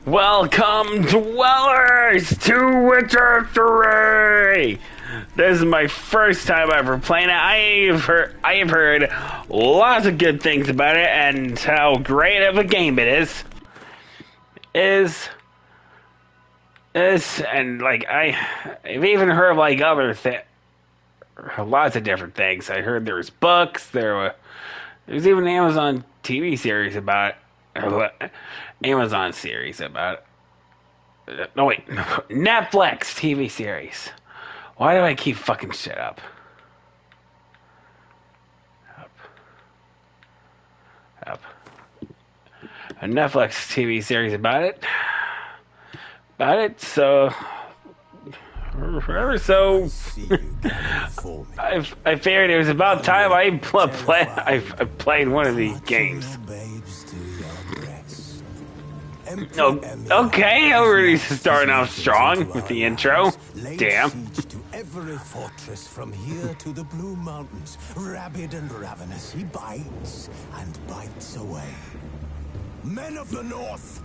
Welcome, dwellers, to Witcher 3! This is my first time ever playing it. I have heard lots of good things about it and how great of a game it is. And like I've even heard of like other lots of different things. I heard there was books, there's even an Amazon TV series about it. Amazon series about it. No wait, Netflix TV series. Why do I keep fucking shit up? Up. A Netflix TV series about it. So I figured it was about time I played one of these games. No, okay, already starting off strong with the intro. Damn. To every fortress from here to the Blue Mountains, rabid and ravenous, he bites and bites away. Men of the North,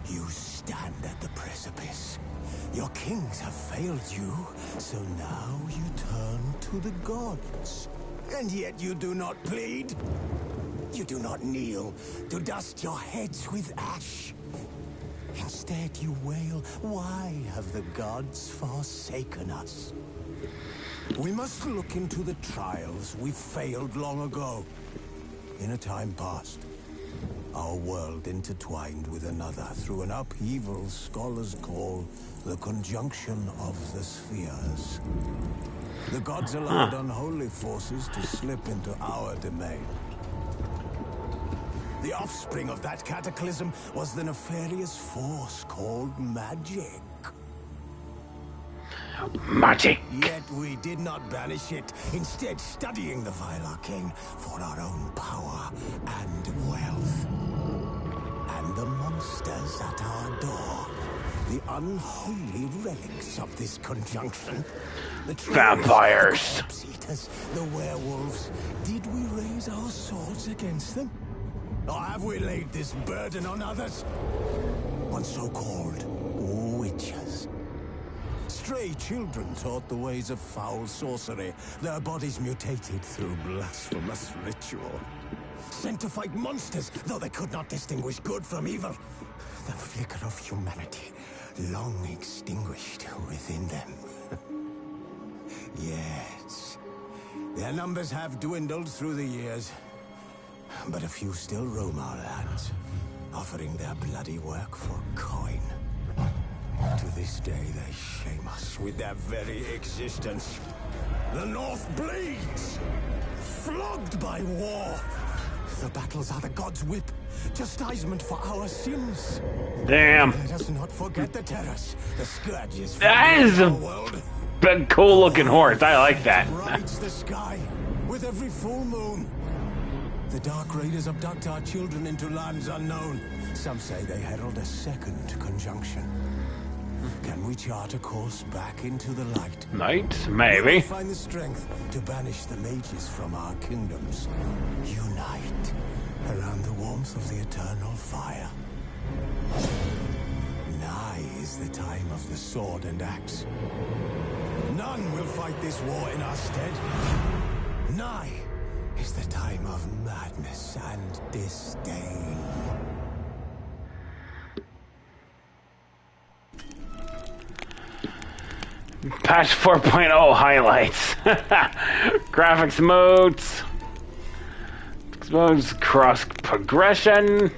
you stand at the precipice. Your kings have failed you, so now you turn to the gods. And yet you do not plead. You do not kneel to dust your heads with ash. Instead you wail, why have the gods forsaken us? We must look into the trials we failed long ago. In a time past, our world intertwined with another through an upheaval scholars call the conjunction of the spheres. The gods allowed unholy forces to slip into our domain. The offspring of that cataclysm was the nefarious force called magic. Magic. Yet we did not banish it, instead studying the vile arcane for our own power and wealth. And the monsters at our door, the unholy relics of this conjunction. The Vampires. The corpse eaters, the werewolves. Did we raise our swords against them? Or have we laid this burden on others? On so-called witches. Stray children taught the ways of foul sorcery, their bodies mutated through blasphemous ritual. Sent to fight monsters, though they could not distinguish good from evil. The flicker of humanity, long extinguished within them. Yes, their numbers have dwindled through the years. But a few still roam our lands, offering their bloody work for coin. To this day, they shame us with their very existence. The North bleeds, flogged by war. The battles are the gods' whip, chastisement for our sins. Damn. Let us not forget the terrors, the scourges. That is a big, cool-looking horse. I like that. Brights the sky with every full moon. The Dark Raiders abduct our children into lands unknown. Some say they herald a second conjunction. Can we chart a course back into the light? Night? Maybe. We'll find the strength to banish the mages from our kingdoms. Unite around the warmth of the eternal fire. Nigh is the time of the sword and axe. None will fight this war in our stead. Nigh is the time of madness and disdain. Patch 4.0 highlights. Graphics modes. Modes cross progression.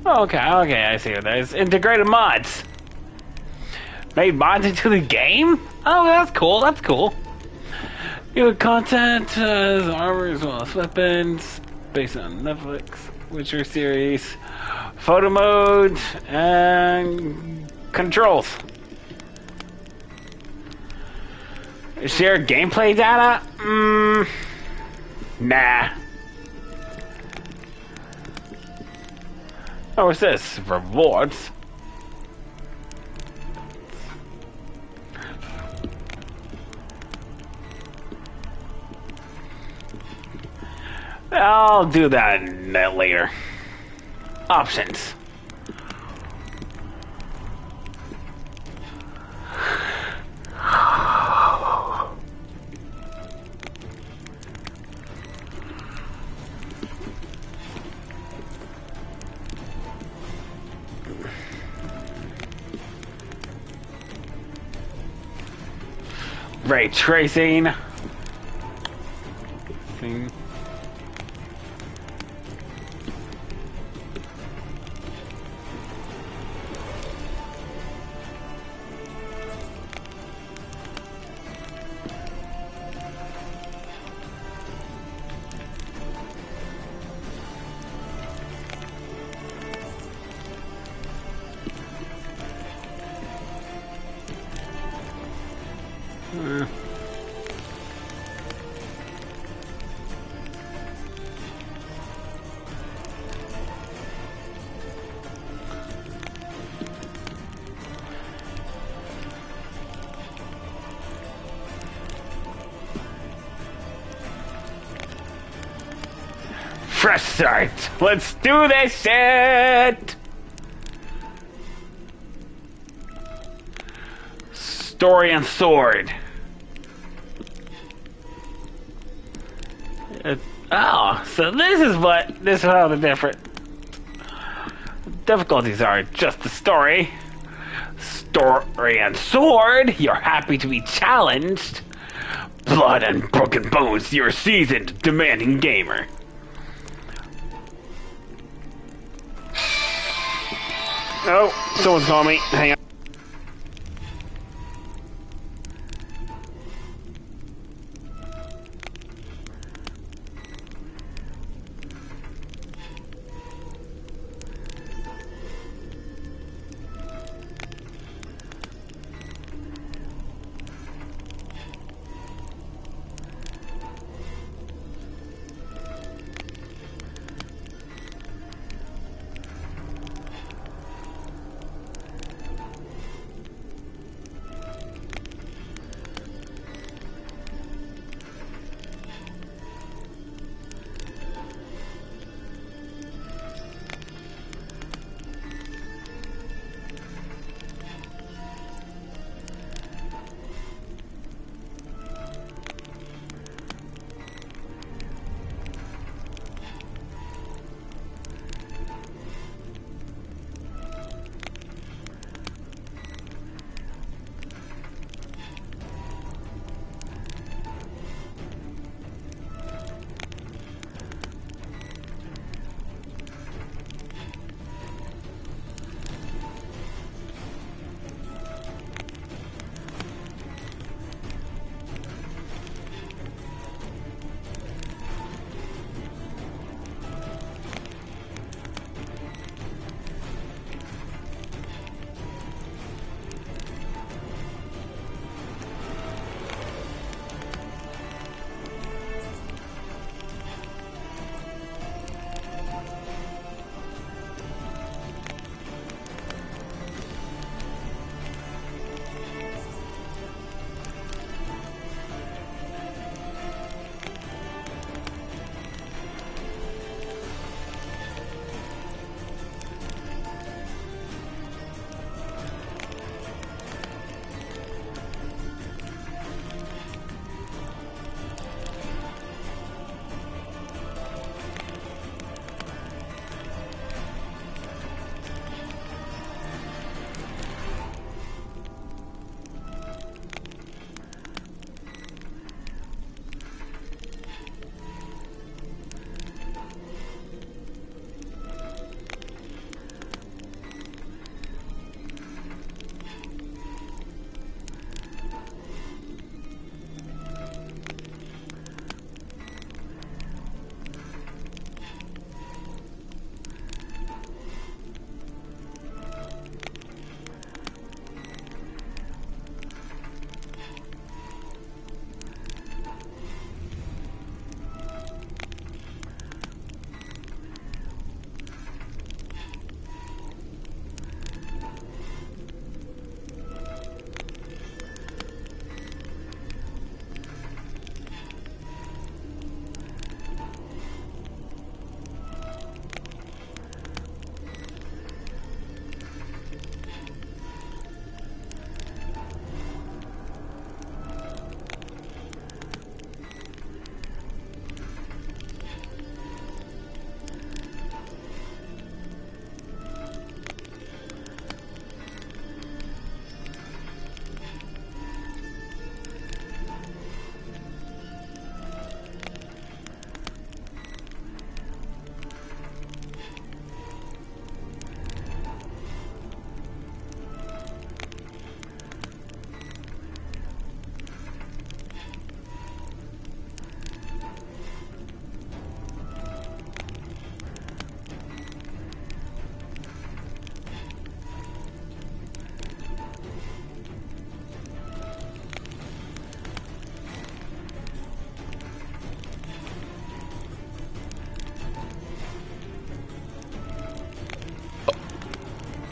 Okay, I see what that is. Integrated mods. Made mods into the game? Oh, that's cool. New content, armor as well as weapons, based on Netflix, Witcher series, photo mode, and controls. Share gameplay data? Nah. Oh, what's this? Rewards. I'll do that later. Options. Ray tracing. Thing. Fresh start. Let's do this shit. Story and sword. Oh, so this is how the different difficulties are. Just the story. Story and sword. You're happy to be challenged. Blood and broken bones. You're a seasoned, demanding gamer. Oh, someone's calling me. Hang on.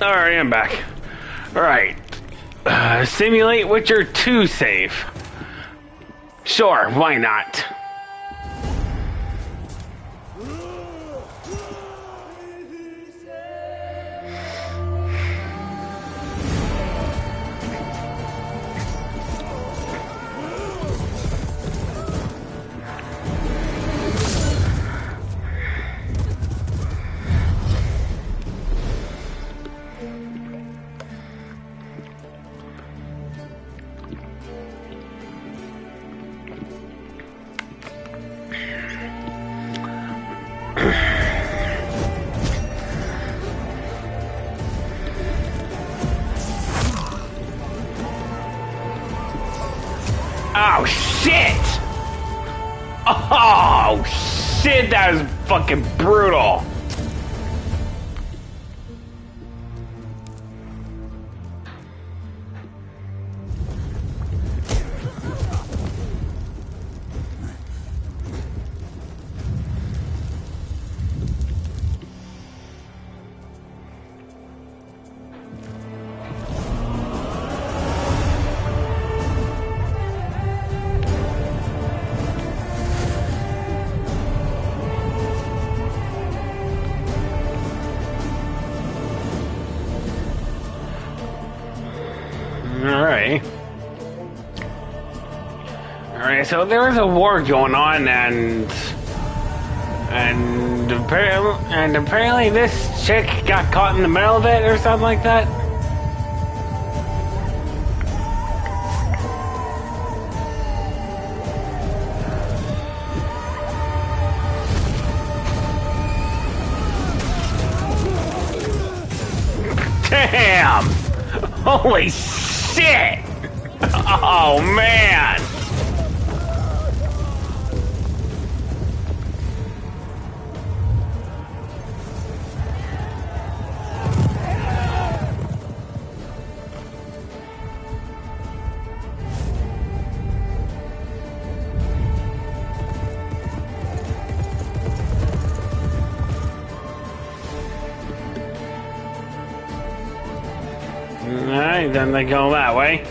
Alright, I'm back. Alright. Simulate Witcher 2 save. Sure, why not? Oh shit! Oh shit, that was fucking brutal. Alright, so there was a war going on, and apparently this chick got caught in the middle of it or something like that. Damn! Holy shit! Oh man! Alright, then they go that way.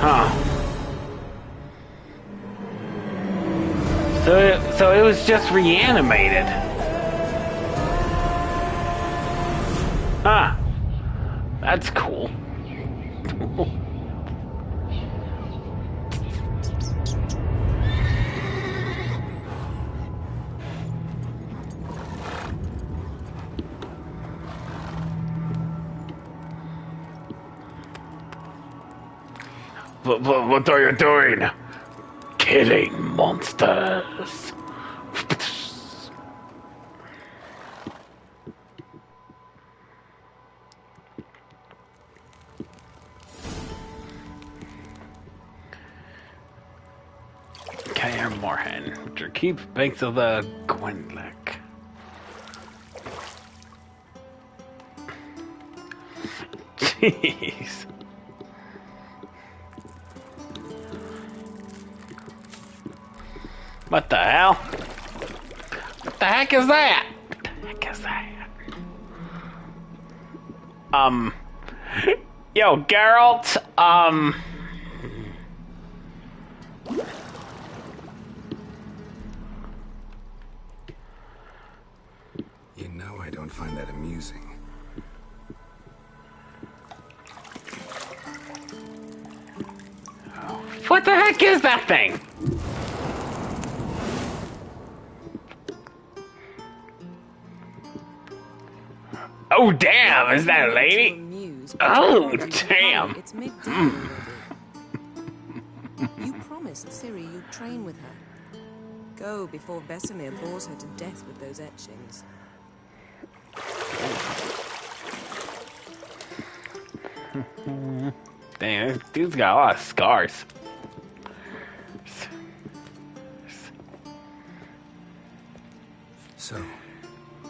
Huh. So it was just reanimated. Huh. That's cool. What are you doing? Killing monsters. Kair Morhen, Victor Keep, Banks of the Gwendlick. Jeez. What the hell? What the heck is that? What the heck is that? Yo, Geralt, You know I don't find that amusing. what the heck is that thing? Oh, damn, is that a lady? Oh, damn. It's midday already. You promised Ciri you'd train with her. Go before Vesemir bores her to death with those etchings. Damn, this dude's got a lot of scars. So,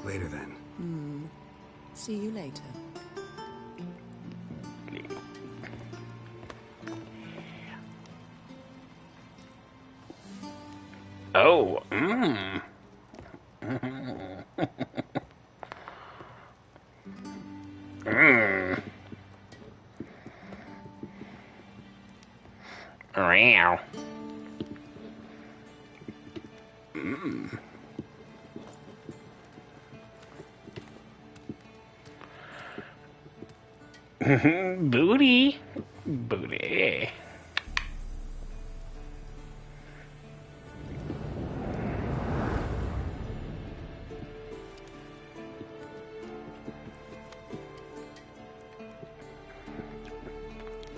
later then. See you later. Mmm. Mmm. Wow. Mmm. Booty. Booty.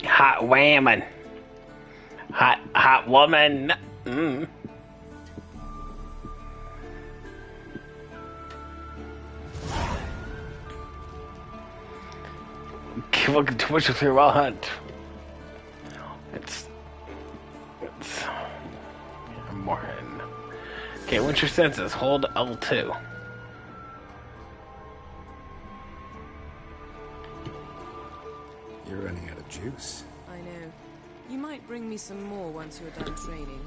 Hot whammon. Hot woman. Mm. Welcome to Witcher 3 Wild Hunt. It's more. Okay, what's your senses? Hold L2. You're running out of juice. I know. You might bring me some more once you're done training.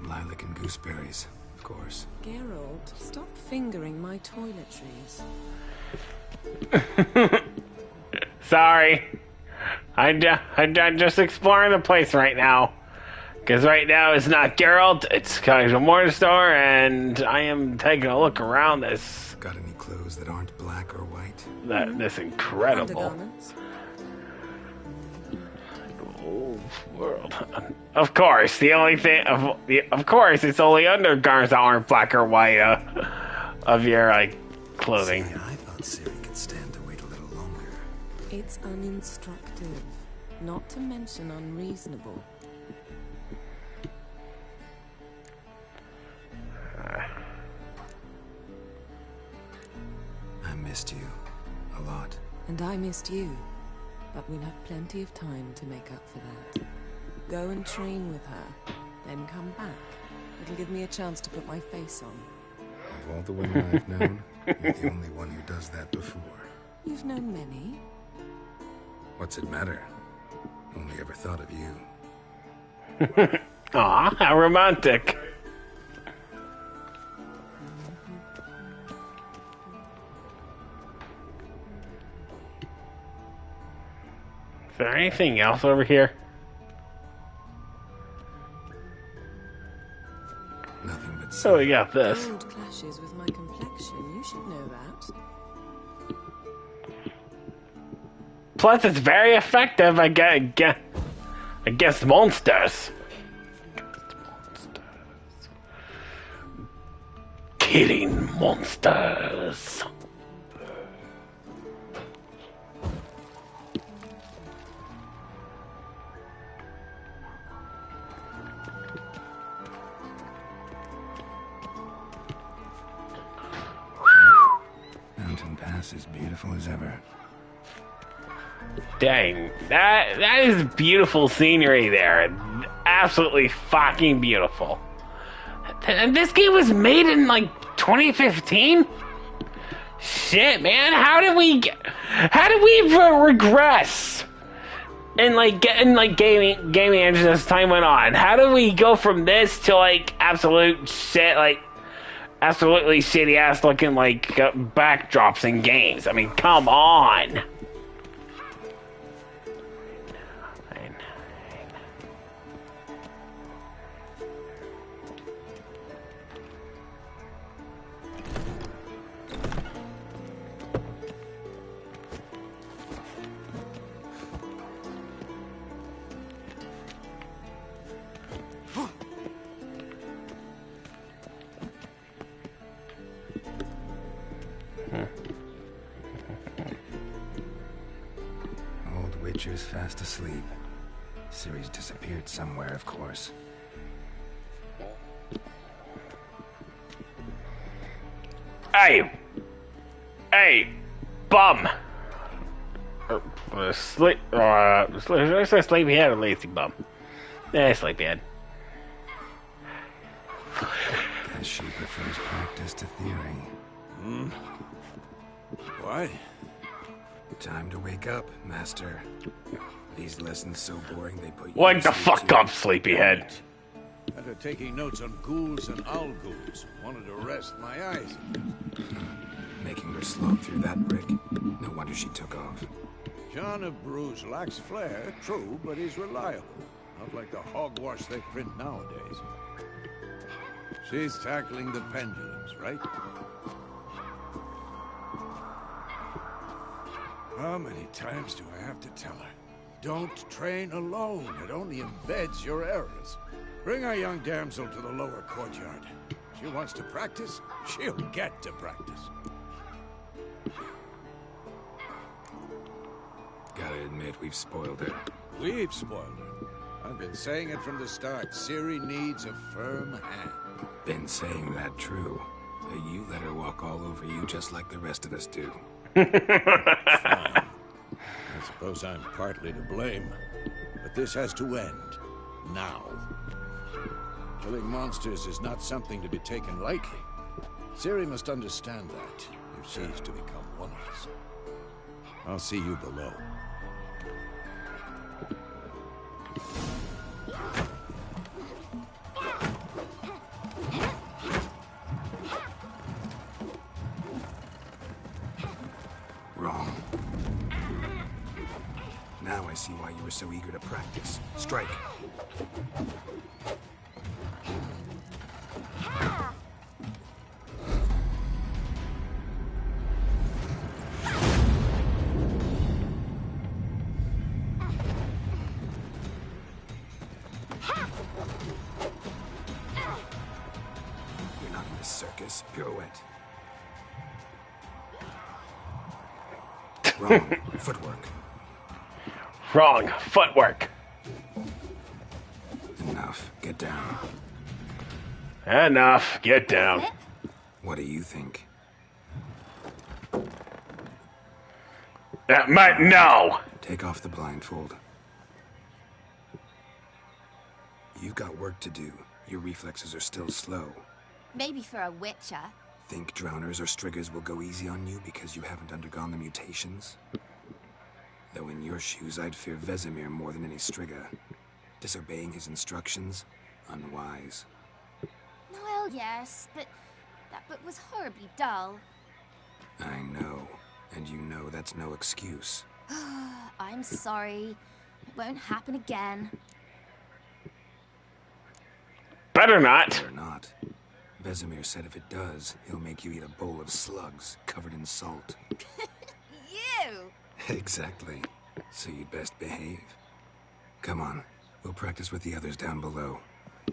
Lilac and gooseberries, of course. Geralt, stop fingering my toiletries. Sorry. I'm just exploring the place right now. Because right now it's not Geralt, it's Kaizul Morningstar, and I am taking a look around this. Got any clothes that aren't black or white? This incredible Undergarments? world. Of course, the only thing of course it's only undergarments that aren't black or white of your clothing. See, I thought Ciri could stand to wait a little longer. It's uninstructive, not to mention unreasonable. I missed you a lot. And I missed you, but we'll have plenty of time to make up for that. Go and train with her, then come back. It'll give me a chance to put my face on. Of all the women I've known, you're the only one who does that before. You've known many. What's it matter? Only ever thought of you. Aw, how romantic. Is there anything else over here? Nothing but So we got this. Gold clashes with my complexion. You should know that. Plus, it's very effective against monsters. Killing monsters. Mountain Pass as beautiful as ever. Dang, that is beautiful scenery there. Absolutely fucking beautiful. And this game was made in 2015? Shit, man, how did we regress in gaming engine as time went on? How did we go from this to absolute shit, absolutely shitty ass looking backdrops in games? I mean, come on. Witcher's fast asleep. Ciri's disappeared somewhere, of course. Hey! Hey! Bum! Should I say sleepyhead or lazy bum? Sleepyhead. Guess she prefers practice to theory. What? Time to wake up, Master. These lessons so boring they put you Wake to the sleep fuck too. up, sleepyhead. After taking notes on ghouls and owl ghouls, wanted to rest my eyes. Making her slog through that brick. No wonder she took off. John of Bruges lacks flair, true, but he's reliable. Not like the hogwash they print nowadays. She's tackling the pendulums, right? How many times do I have to tell her? Don't train alone. It only embeds your errors. Bring our young damsel to the lower courtyard. She wants to practice, she'll get to practice. Gotta admit, we've spoiled her. We've spoiled her. I've been saying it from the start. Ciri needs a firm hand. Been saying that true. But you let her walk all over you just like the rest of us do. I suppose I'm partly to blame. But this has to end. Now. Killing monsters is not something to be taken lightly. Ciri must understand that, if she's to become one of us. I'll see you below. Wrong. Now I see why you were so eager to practice. Strike. You're not in the circus. Pirouette. Wrong. Footwork. Wrong. Footwork. Enough. Get down. Enough. Get down. What do you think? No! Take off the blindfold. You've got work to do. Your reflexes are still slow. Maybe for a witcher. Think drowners or striggers will go easy on you because you haven't undergone the mutations? Though in your shoes, I'd fear Vesemir more than any strigger. Disobeying his instructions? Unwise. Well, yes, but that book was horribly dull. I know. And you know that's no excuse. I'm sorry. It won't happen again. Better not. Better not. Vesemir said if it does, he'll make you eat a bowl of slugs covered in salt. You! Exactly. So you'd best behave. Come on. We'll practice with the others down below.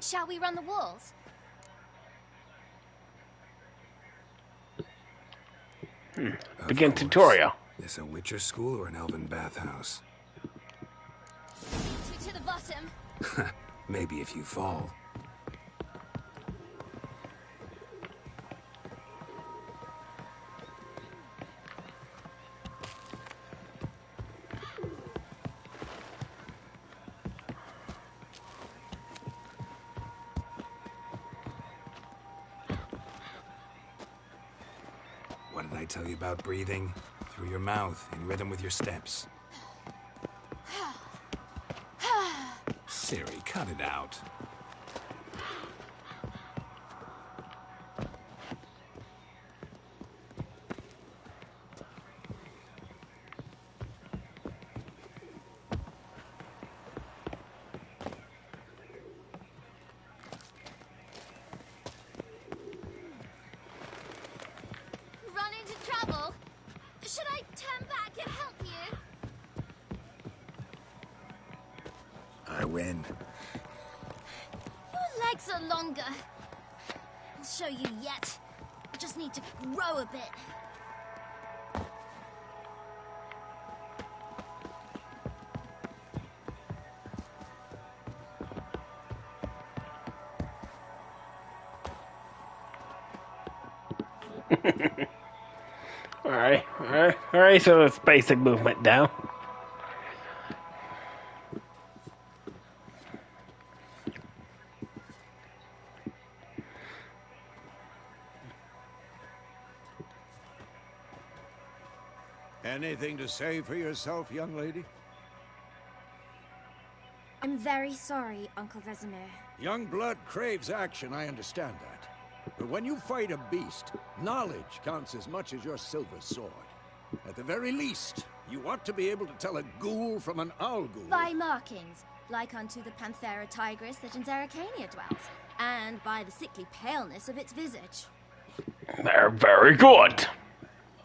Shall we run the walls? Of Begin course. tutorial. This a Witcher school or an elven bathhouse? To the bottom. Maybe if you fall. What did I tell you about breathing? Through your mouth, in rhythm with your steps. Ciri, cut it out. Run into trouble? Should I turn back and help you? I win. Your legs are longer. I'll show you yet. I just need to grow a bit. Alright, so that's basic movement down. Anything to say for yourself, young lady? I'm very sorry, Uncle Vesemir. Young blood craves action, I understand that. But when you fight a beast, knowledge counts as much as your silver sword. At the very least, you ought to be able to tell a ghoul from an owl ghoul. By markings, like unto the Panthera tigris that in Zerrikania dwells, and by the sickly paleness of its visage. They're very good.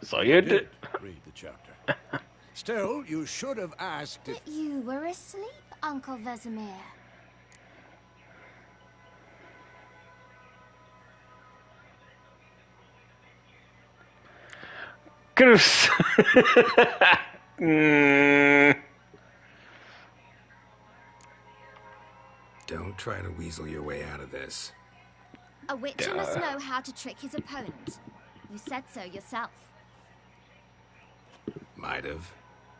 So you did. Read the chapter. Still, you should have asked if... But you were asleep, Uncle Vesemir. Could have. Don't try to weasel your way out of this. A witcher must know how to trick his opponent. You said so yourself. Might have.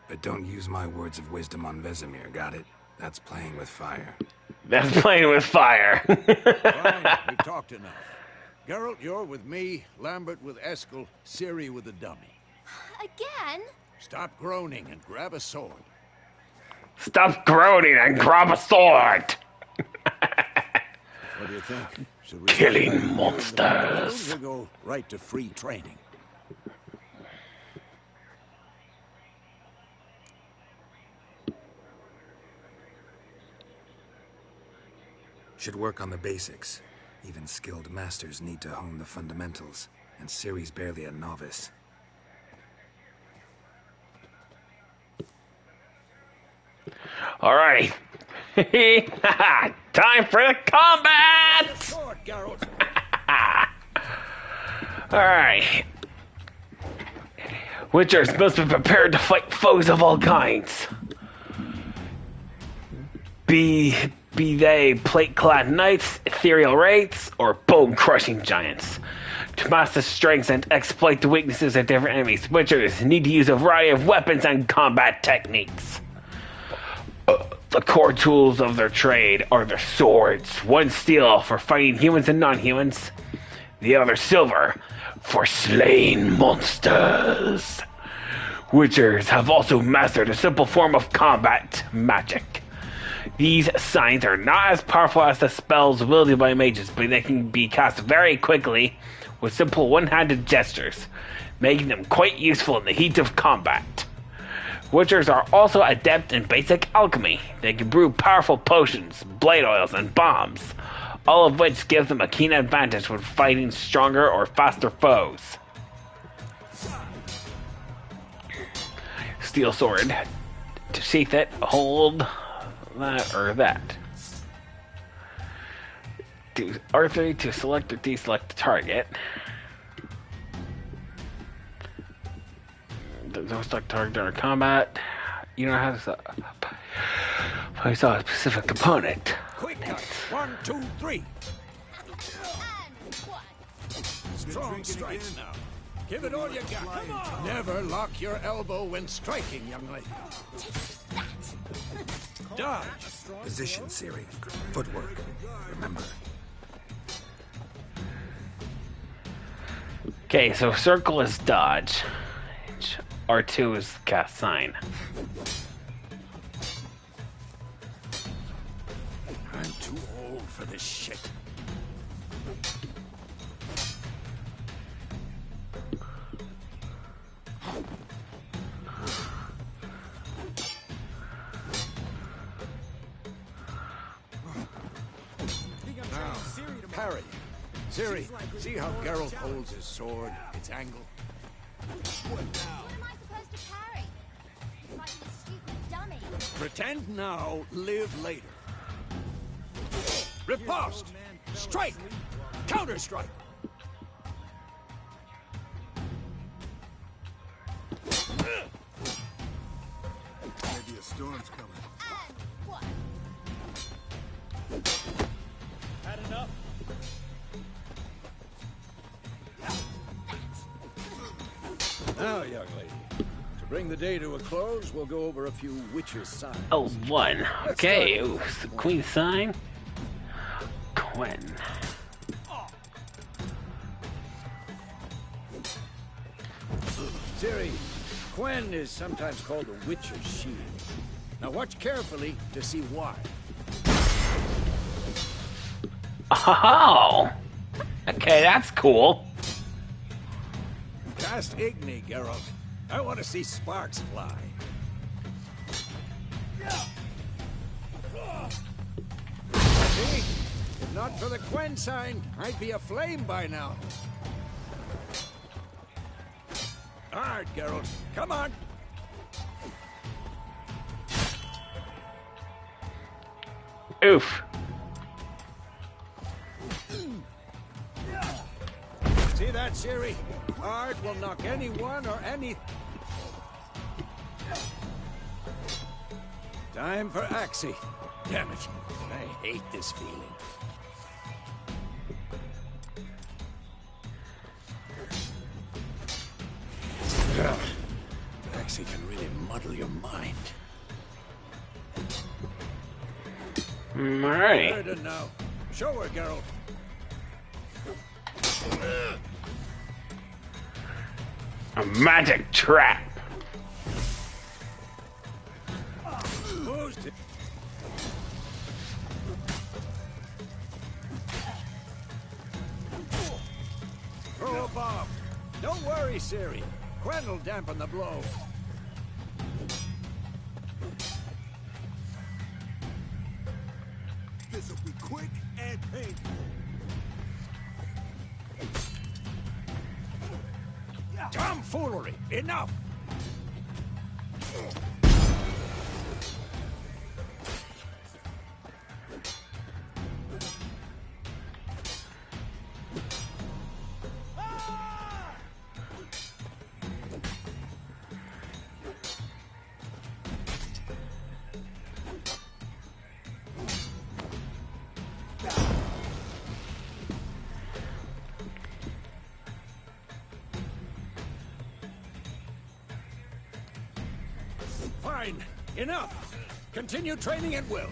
But don't use my words of wisdom on Vesemir, got it? That's playing with fire. That's playing with fire. Fine, we've talked enough. Geralt, you're with me, Lambert with Eskel, Ciri with the dummy. Again? Stop groaning and grab a sword. Stop groaning and grab a sword. What do you think? Should we Killing monsters. We'll go right to free training. Should work on the basics. Even skilled masters need to hone the fundamentals, and Ciri's barely a novice. Alright. Time for the combat! Sword, Geralt. Alright. Witchers must be prepared to fight foes of all kinds. Be they plate-clad knights, ethereal wraiths, or bone-crushing giants. To master strengths and exploit the weaknesses of different enemies, witchers need to use a variety of weapons and combat techniques. The core tools of their trade are their swords, one steel for fighting humans and non-humans, the other silver for slaying monsters. Witchers have also mastered a simple form of combat magic. These signs are not as powerful as the spells wielded by mages, but they can be cast very quickly with simple one-handed gestures, making them quite useful in the heat of combat. Witchers are also adept in basic alchemy. They can brew powerful potions, blade oils, and bombs, all of which gives them a keen advantage when fighting stronger or faster foes. Steel sword. To sheath it, hold that or that. Do R3 to select or deselect the target. Don't select target during combat. You don't have to place on a specific component. Quick cut. 1, 2, 3. Strong strikes now. Give it all you got. Come on. Never lock your elbow when striking, young lady. Dodge. Position, Ciri. Footwork. Remember. Okay, so circle is dodge. R2 is cast sign. I'm too old for this shit. Now, parry. Ciri, see how Geralt holds his sword, its angle? What am I supposed to parry? Like a stupid dummy. Pretend now, live later. Riposte! Strike! Counter-strike! Maybe a storm's coming. And what? Had enough? Now, young lady, to bring the day to a close, we'll go over a few witches' signs. Oh, one. Okay. Ooh, the Queen sign. Gwen. Ciri, Gwen is sometimes called the Witcher's Shield. Now watch carefully to see why. Oh! Okay, that's cool. Cast Igni, Geralt. I want to see sparks fly. See? If not for the Gwen sign, I'd be aflame by now. Hard, Geralt. Come on. Oof. See that, Ciri? Art will knock anyone or any... Time for Axie. Damn it. I hate this feeling. Ugh. Axie can really muddle your mind. Alright. Harder now. Show her, Geralt. A magic trap. Boost it. Throw a bomb. Don't worry, Ciri. Gwen will dampen the blow. This'll be quick and painful. Tomfoolery! Enough! Fine. Enough. Continue training at will.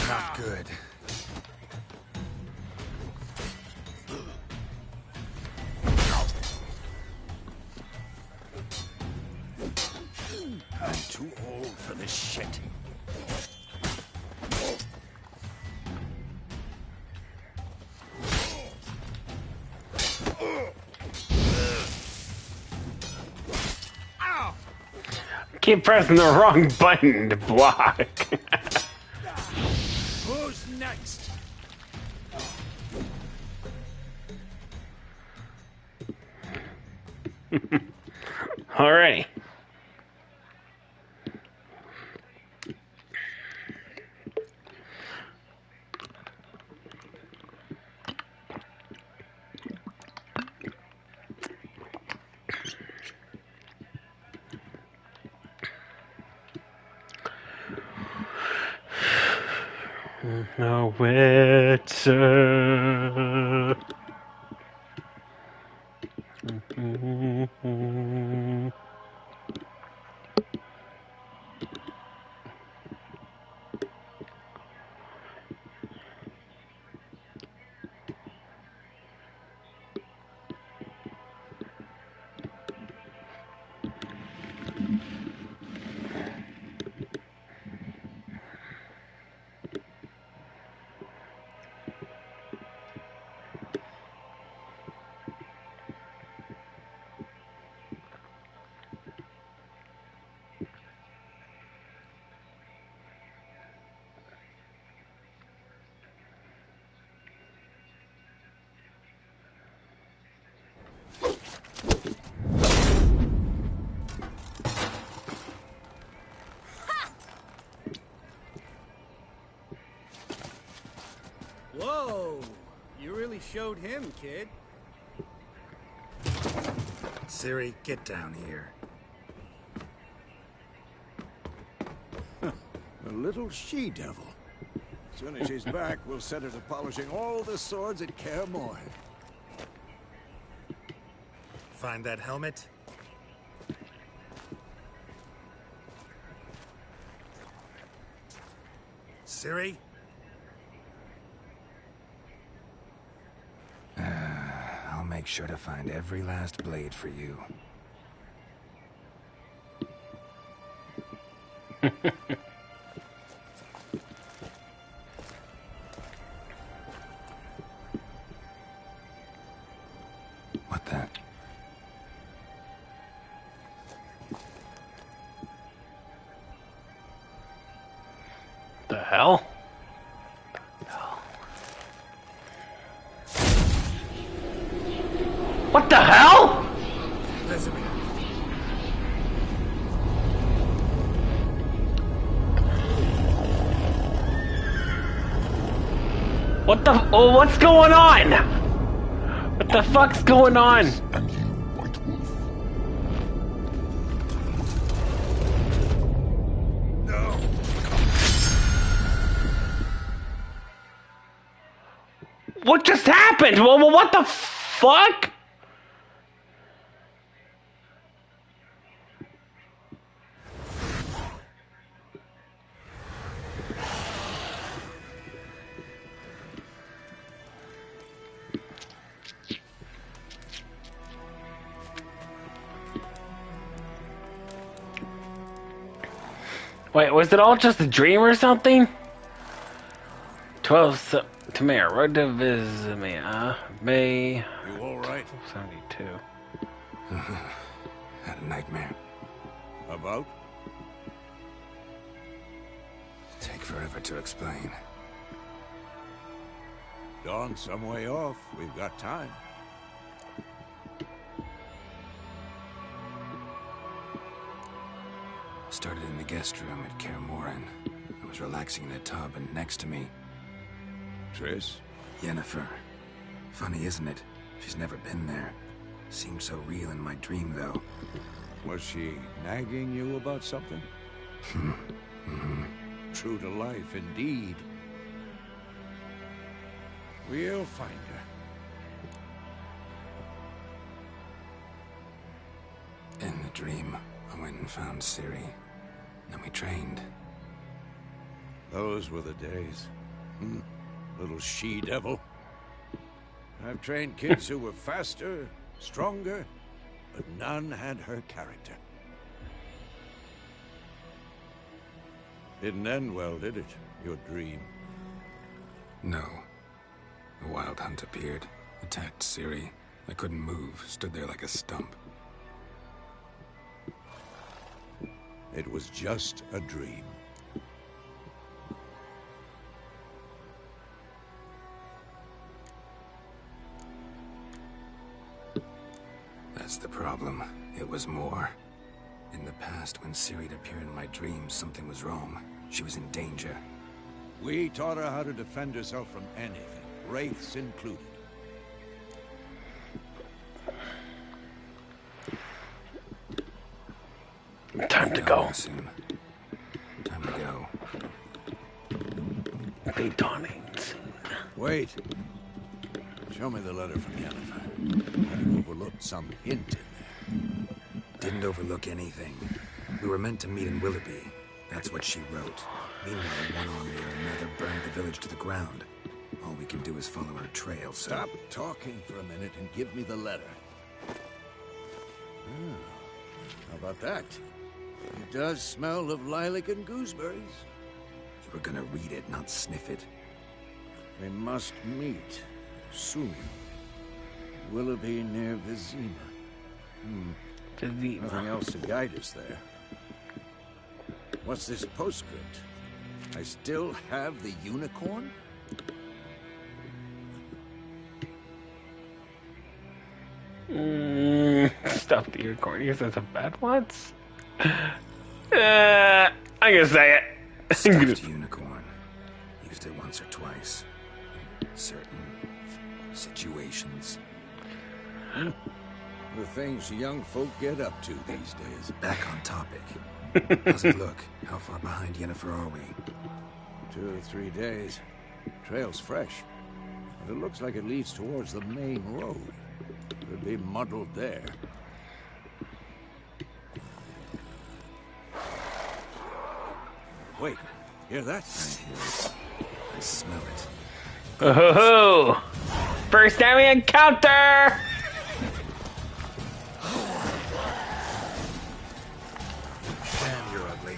Not good. I'm too old for this shit. Keep pressing the wrong button to block. Who's next? Alrighty. No witcher. Whoa! You really showed him, kid. Ciri, get down here. A little she-devil. As soon as she's back, we'll set her to polishing all the swords at Kaer Morhen. Find that helmet? Ciri? I'll make sure to find every last blade for you. What the? The hell? What the hell? Vesemir. What the? Oh, what's going on? What the fuck's going on? And you, White Wolf. No. What just happened? What the fuck? Wait, was it all just a dream or something? 12 Tamir, Road to Vesemir, May You all right? 72. Had a nightmare. About? Take forever to explain. Dawn's some way off. We've got time. Started in the guest room at Kaer Morhen. I was relaxing in a tub, and next to me, Triss? Yennefer. Funny, isn't it? She's never been there. Seemed so real in my dream, though. Was she nagging you about something? True to life, indeed. We'll find her. In the dream, I went and found Ciri. Then we trained. Those were the days. Little she-devil. I've trained kids who were faster, stronger, but none had her character. Didn't end well, did it? Your dream? No. The Wild Hunt appeared, attacked Ciri. I couldn't move, stood there like a stump. It was just a dream. That's the problem. It was more. In the past, when Ciri'd appear in my dreams, something was wrong. She was in danger. We taught her how to defend herself from anything, wraiths included. Time to go. Soon. Time to go. The dawning soon. Wait. Show me the letter from Yennefer. I've overlooked some hint in there. Didn't overlook anything. We were meant to meet in Willoughby. That's what she wrote. Meanwhile, one army or another burned the village to the ground. All we can do is follow her trail, so... Stop talking for a minute and give me the letter. How about that? It does smell of lilac and gooseberries. You were gonna read it, not sniff it. We must meet soon. Willoughby near Vizima. Nothing else to guide us there. What's this postscript? I still have the unicorn? Stuff the unicorn. You guess that's a bad one? I'm gonna say it. Stuffed unicorn. Used it once or twice. In certain situations. The things young folk get up to these days. Back on topic. How's it look? How far behind Yennefer are we? 2 or 3 days. Trail's fresh. But it looks like it leads towards the main road. Could be muddled there. Wait, hear that? I hear it. I smell it. Oh, first enemy encounter! Damn, you're ugly.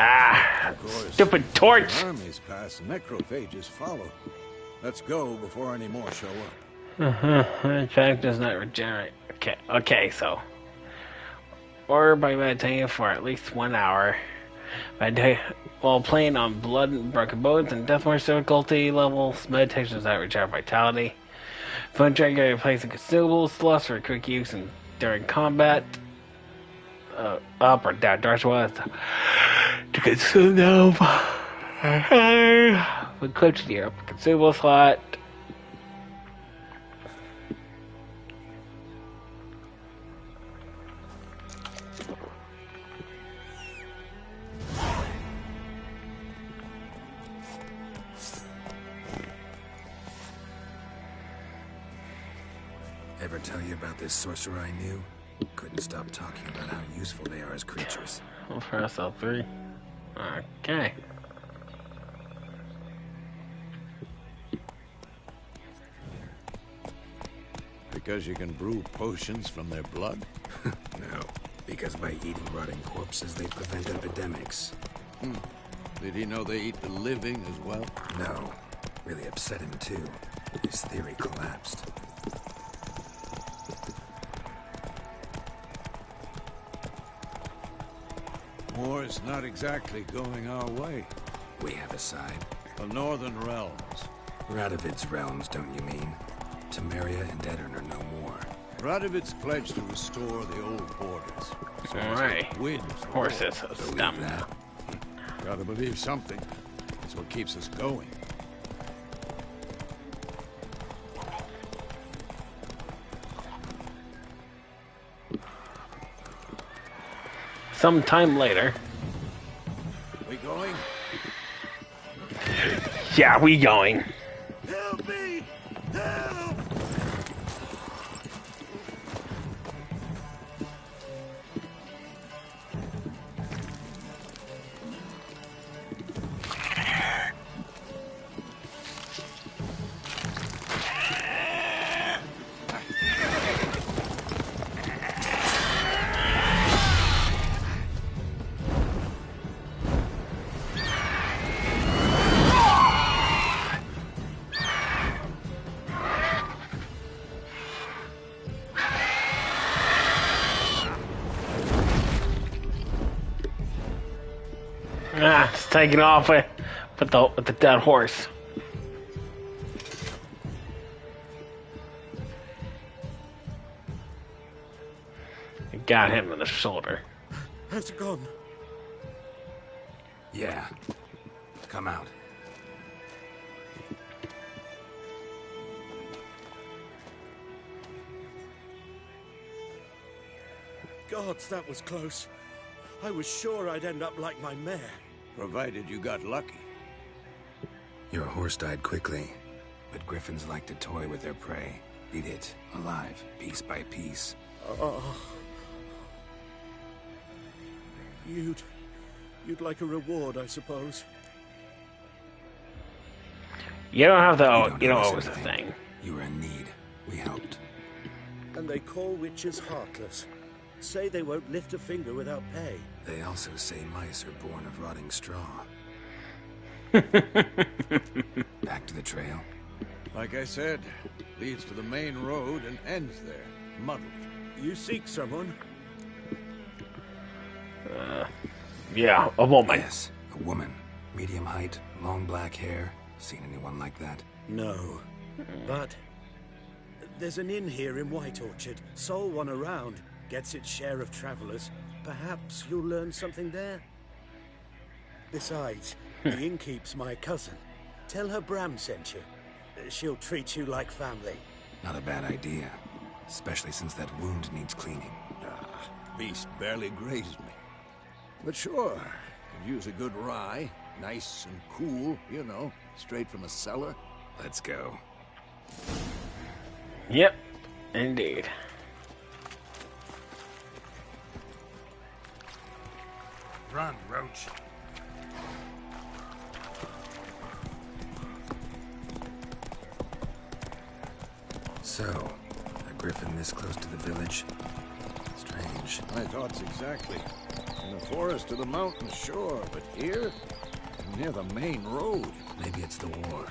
Ah, stupid torch! Armies pass, necrophages follow. Let's go before any more show up. In fact, does not regenerate. Okay, so. Or by meditating for at least 1 hour. While playing on blood and broken bones and deathmarch difficulty levels, meditation does not regenerate vitality. Fun trigger replacing consumables, lost for quick use and during combat. Up or down, dark was to consume them. Equipped to your consumable slot. Ever tell you about this sorcerer I knew? Couldn't stop talking about how useful they are as creatures. Well, for SL3. Okay. Because you can brew potions from their blood? No, because by eating rotting corpses, they prevent epidemics. Did he know they eat the living as well? No, really upset him too. His theory collapsed. War's not exactly going our way. We have a side. The Northern Realms. Radovid's realms, don't you mean? Temeria and Edirn are no more. Radovid's pledged to restore the old borders. Alright. Wins. Horses, so Believe dumb. that? Gotta believe something. That's what keeps us going. Sometime later. We going? Yeah, we going. Help me! Help! It's taking off with the dead horse. It got him in the shoulder. Has it gone? Yeah. Come out. Gods, that was close. I was sure I'd end up like my mare. Provided you got lucky. Your horse died quickly, but griffins like to toy with their prey. Eat it, alive, piece by piece. Oh. You'd like a reward, I suppose. You don't have to. You You don't know owe what us was the anything. thing. You were in need. We helped. And they call witches heartless. Say they won't lift a finger without pay. They also say mice are born of rotting straw. Back to the trail. Like I said, leads to the main road and ends there, muddled. You seek someone? Yeah, a woman. Yes, a woman. Medium height, long black hair. Seen anyone like that? No. But there's an inn here in White Orchard. Sole one around. Gets its share of travelers. Perhaps you'll learn something there. Besides, the innkeep's my cousin. Tell her Bram sent you. She'll treat you like family. Not a bad idea. Especially since that wound needs cleaning. Beast barely grazed me. But sure, could use a good rye. Nice and cool, you know, straight from a cellar. Let's go. Yep, indeed. Run, Roach. So, a griffin this close to the village? Strange. My thoughts exactly. In the forest or the mountains, sure, but here? Near the main road. Maybe it's the war.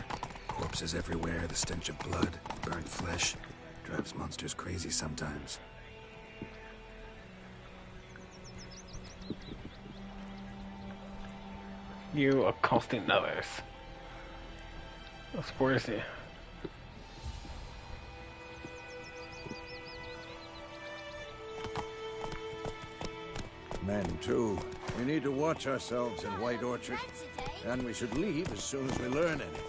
Corpses everywhere, the stench of blood, burnt flesh. Drives monsters crazy sometimes. You accosting others. Where is he? Men, too. We need to watch ourselves in White Orchard. And we should leave as soon as we learn anything.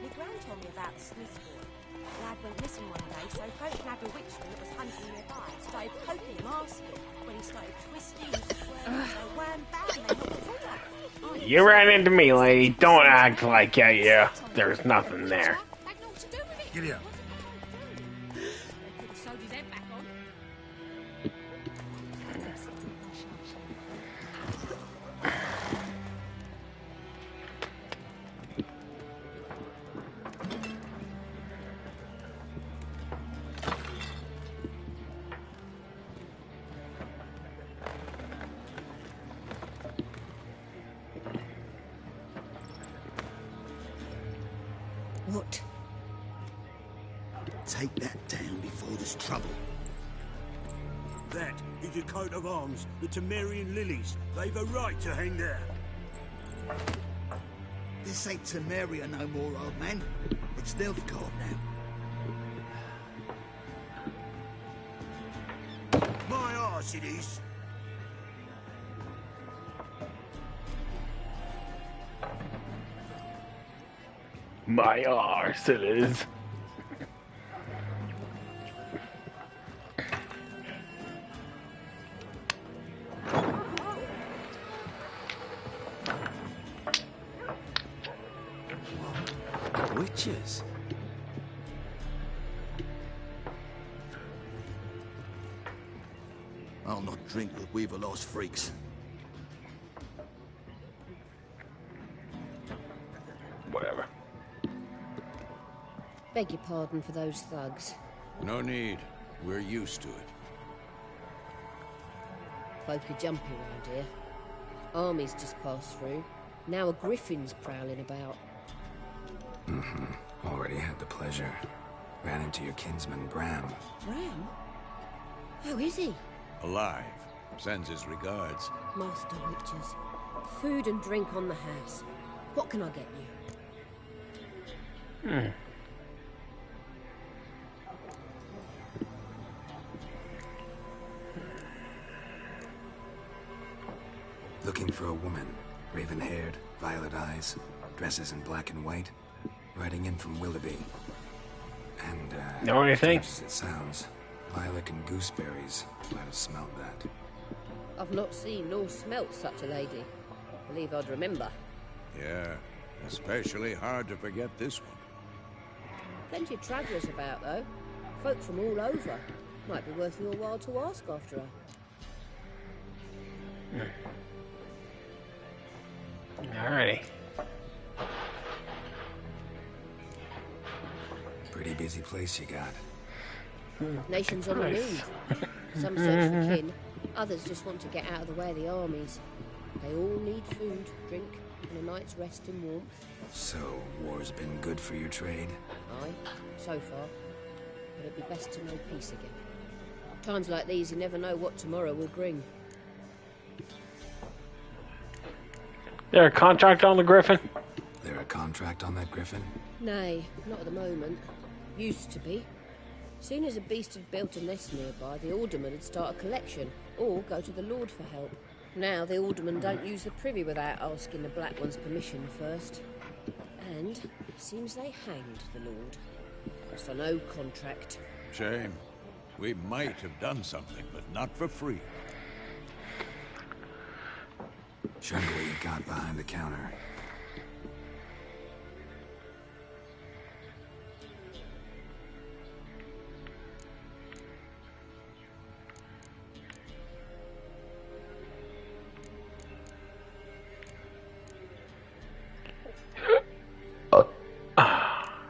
My gran told me about the Smith boy. The lad went missing one day, so folk nabbed a witchman that was hunting nearby. Started poking him, asking. When he started twisting and squirming, so wham bam, they knocked his head off. You ran into me, lady. Don't act like yeah. There's nothing there. Giddy up. They put the soldier's head back on. What? Take that down before there's trouble. That is a coat of arms, the Temerian lilies. They've a right to hang there. This ain't Temeria no more, old man. It's Nilfgaard now. My arse it is. My arse it is. Witches? I'll not drink with Weaver-lost freaks. Whatever. Beg your pardon for those thugs. No need. We're used to it. Folk are jumpy around here. Armies just passed through. Now a griffin's prowling about. Already had the pleasure. Ran into your kinsman, Bram. Bram? How is he? Alive. Sends his regards. Master Witches. Food and drink on the house. What can I get you? Looking for a woman. Raven-haired, violet eyes, dresses in black and white. Riding in from Willoughby. And, Know anything? strange as it sounds, lilac and gooseberries. Might have smelled that. I've not seen nor smelt such a lady. Believe I'd remember. Yeah. Especially hard to forget this one. Plenty of travellers about, though. Folk from all over. Might be worth your while to ask after her. Alrighty. Pretty busy place you got. Nations on the move. Some search for kin, others just want to get out of the way of the armies. They all need food, drink, and a night's rest in warmth. So, war's been good for your trade? Aye, so far. But it'd be best to know peace again. Times like these, you never know what tomorrow will bring. There a contract on the Griffin? There a contract on that Griffin? Nay, not at the moment. Used to be. Soon as a beast had built a nest nearby, the alderman would start a collection, or go to the Lord for help. Now the aldermen don't use the privy without asking the Black One's permission first. And it seems they hanged the Lord. So no contract. Shame. We might have done something, but not for free. Show me what you got behind the counter.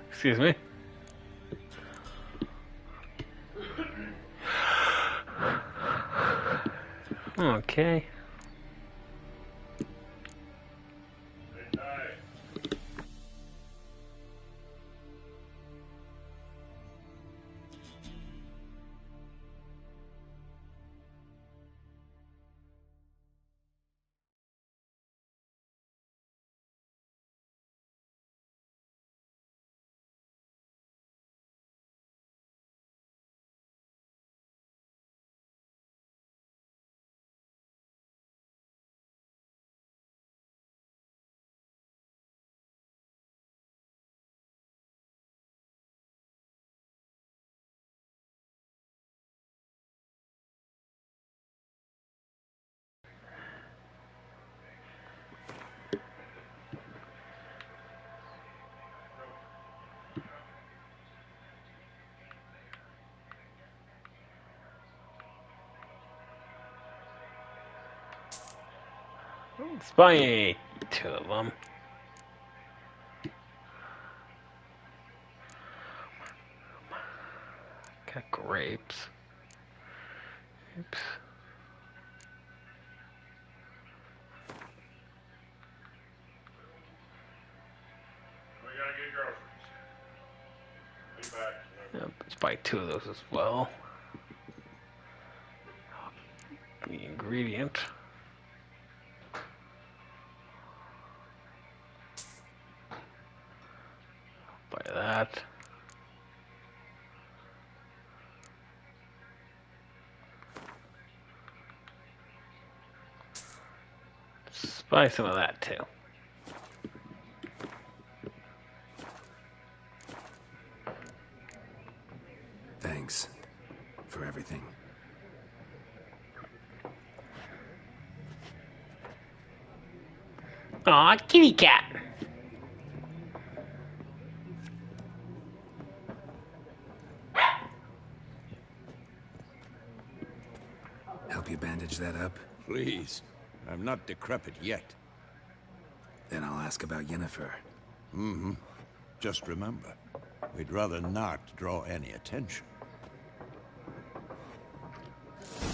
Excuse me. Okay. Spy, two of them. Got grapes. Oops. We gotta get groceries. Be back. Yep, let's buy two of those as well. The ingredient. Buy that. Let's buy some of that too. Thanks for everything. Aw, kitty cat. Help you bandage that up? Please. I'm not decrepit yet. Then I'll ask about Yennefer. Mm-hmm. Just remember, we'd rather not draw any attention.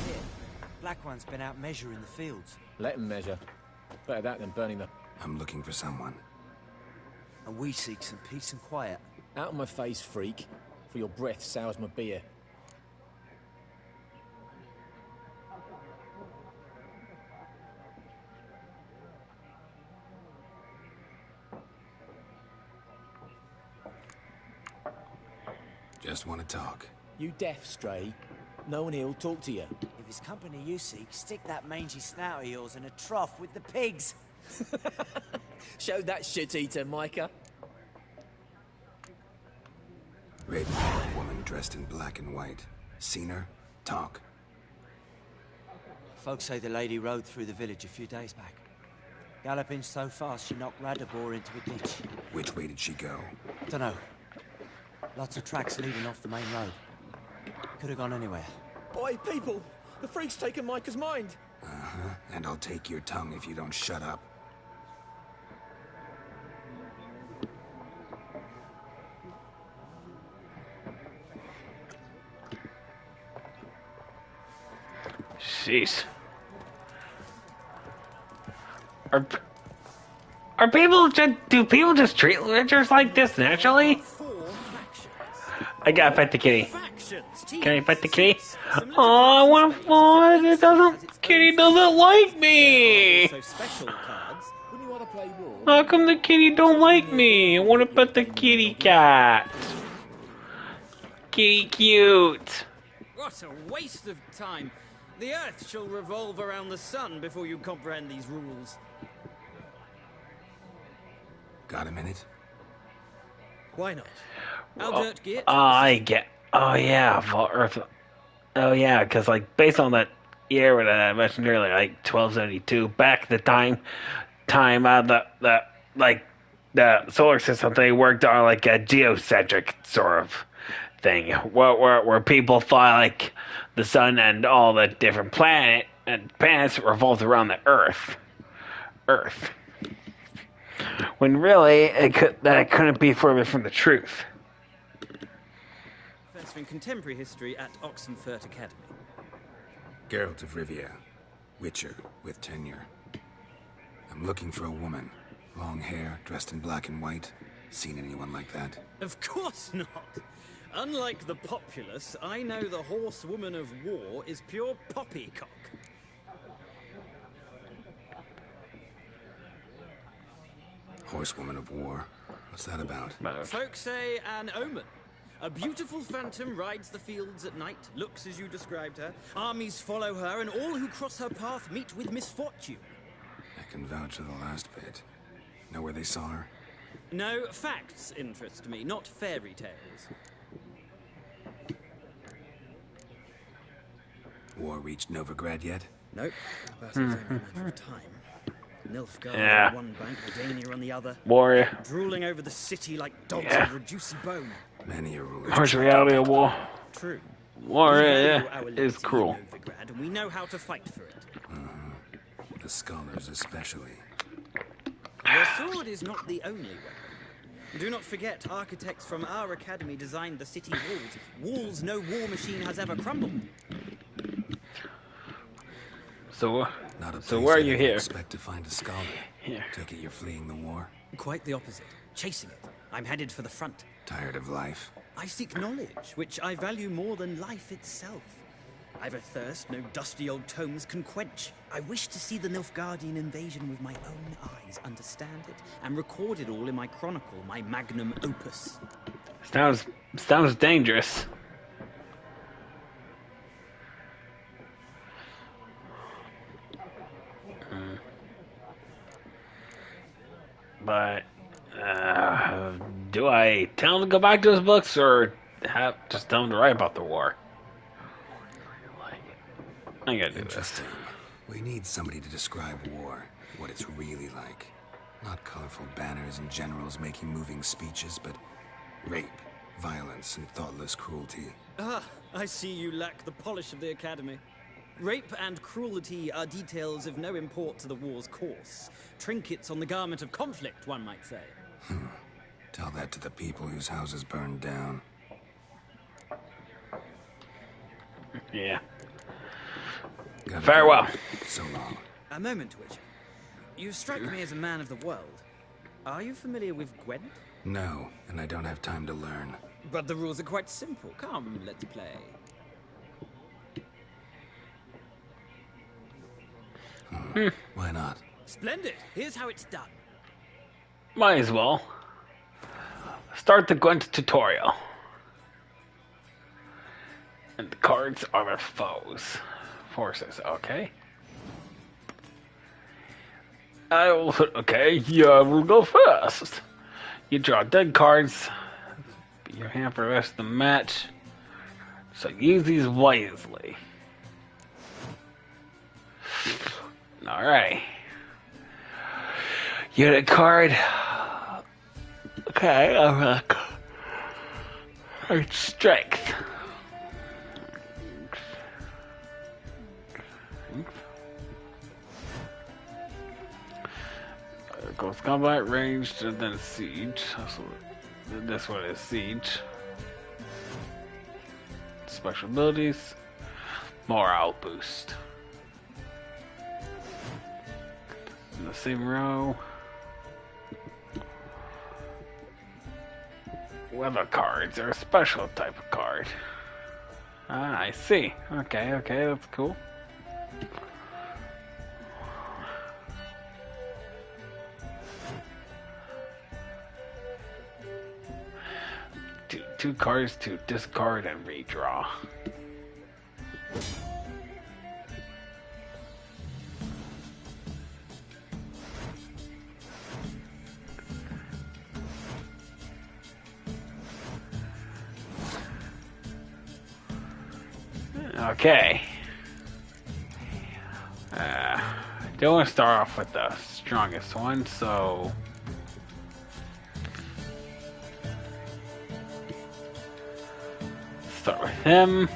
Here, Black One's been out measuring the fields. Let him measure. Better that than burning the... I'm looking for someone. And we seek some peace and quiet. Out of my face, freak. For your breath sours my beer. Just want to talk. You deaf, Stray? No one here'll talk to you. If it's company you seek, stick that mangy snout of yours in a trough with the pigs. Show that shit-eater, Micah. Raven-haired woman dressed in black and white. Seen her? Talk. Folks say the lady rode through the village a few days back. Galloping so fast she knocked Radabor into a ditch. Which way did she go? Dunno. Lots of tracks leading off the main road. Could have gone anywhere. Oi, people! The freak's taken Micah's mind. Uh-huh. And I'll take your tongue if you don't shut up. Jeez. Are people just, do people just treat villagers like this naturally? I gotta pet the kitty. Can I pet the kitty? Oh, I want to fall. It doesn't. Kitty doesn't like me. How come the kitty don't like me? I want to pet the kitty cat. Kitty cute. What a waste of time. The Earth shall revolve around the sun before you comprehend these rules. Got a minute? Why not? Albert Git? I get. Oh yeah, Earth. Oh yeah, because like based on that year that I mentioned earlier, like 1272, back the time the solar system, they worked on like a geocentric sort of thing, where people thought like the sun and all the different planets revolved around the Earth. When really it couldn't be further from the truth. Professor in Contemporary History at Oxenfurt Academy. Geralt of Rivia. Witcher with tenure. I'm looking for a woman. Long hair, dressed in black and white. Seen anyone like that? Of course not. Unlike the populace, I know the horsewoman of war is pure poppycock. Horsewoman of war? What's that about? Folks say an omen. A beautiful phantom rides the fields at night, looks as you described her. Armies follow her, and all who cross her path meet with misfortune. I can vouch for the last bit. Know where they saw her? No, facts interest me, not fairy tales. War reached Novigrad yet? Nope, but it's only a matter of time. Nilfgaard on one bank, Redania on the other. Warrior. Drooling over the city like dogs over a juicy bone. Many a ruler. Harsh reality of war. True. Warrior, is cruel. Novigrad, and we know how to fight for it. The scholars especially. The sword is not the only weapon. Do not forget, architects from our academy designed the city walls. Walls no war machine has ever crumbled. So So where are you here? Expect to find a scholar. Here. Take it you're fleeing the war? Quite the opposite. Chasing it. I'm headed for the front. Tired of life? I seek knowledge, which I value more than life itself. I've a thirst no dusty old tomes can quench. I wish to see the Nilfgaardian invasion with my own eyes, understand it, and record it all in my chronicle, my magnum opus. Sounds dangerous. But do I tell him to go back to his books, or just tell him to write about the war? I gotta do this. Interesting. We need somebody to describe war, what it's really like. Not colorful banners and generals making moving speeches, but rape, violence, and thoughtless cruelty. Ah, I see you lack the polish of the academy. Rape and cruelty are details of no import to the war's course. Trinkets on the garment of conflict, one might say. Tell that to the people whose houses burned down. Yeah. Gotta Farewell. go. So long. A moment, Witcher. You strike me as a man of the world. Are you familiar with Gwent? No, and I don't have time to learn. But the rules are quite simple. Come, let's play. Why not? Splendid. Here's how it's done. Might as well. Start the Gwent tutorial. And the cards are their foes. Forces, okay. We'll go first. You draw dead cards. Be your hand for the rest of the match. So use these wisely. Alright. Unit card. Okay, Strength. Close combat, ranged, and then siege. So this one is siege. Special abilities, morale boost. In the same row. Weather cards are a special type of card. Ah, I see. Okay, that's cool. Two cards to discard and redraw. Okay. Don't want to start off with the strongest one, so start with him.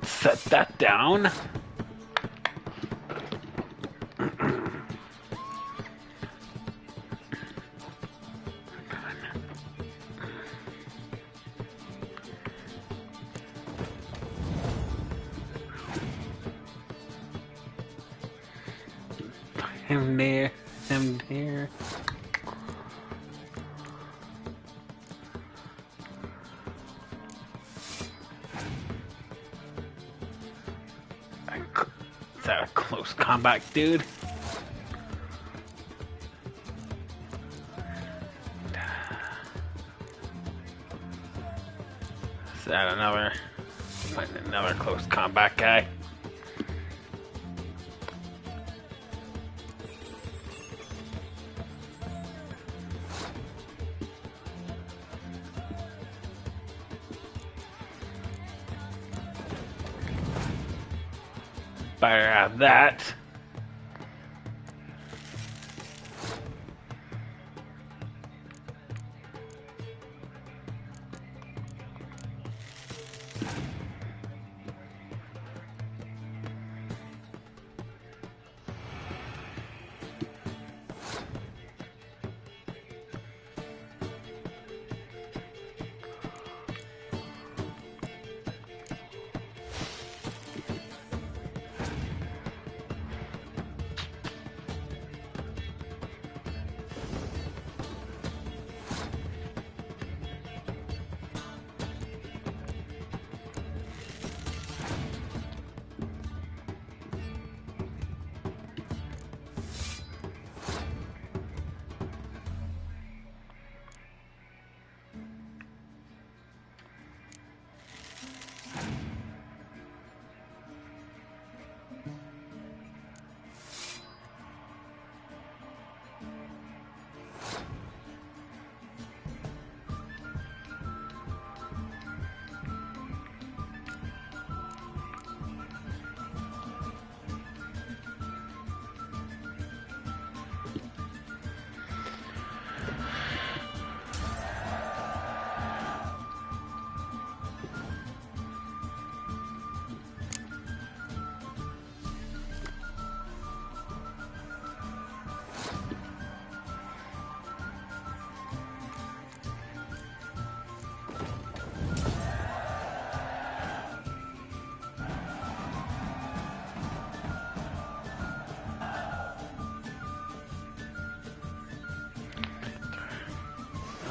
Set that down. Him there, him there. Is that a close combat, dude? Is that another close combat guy? Better have that.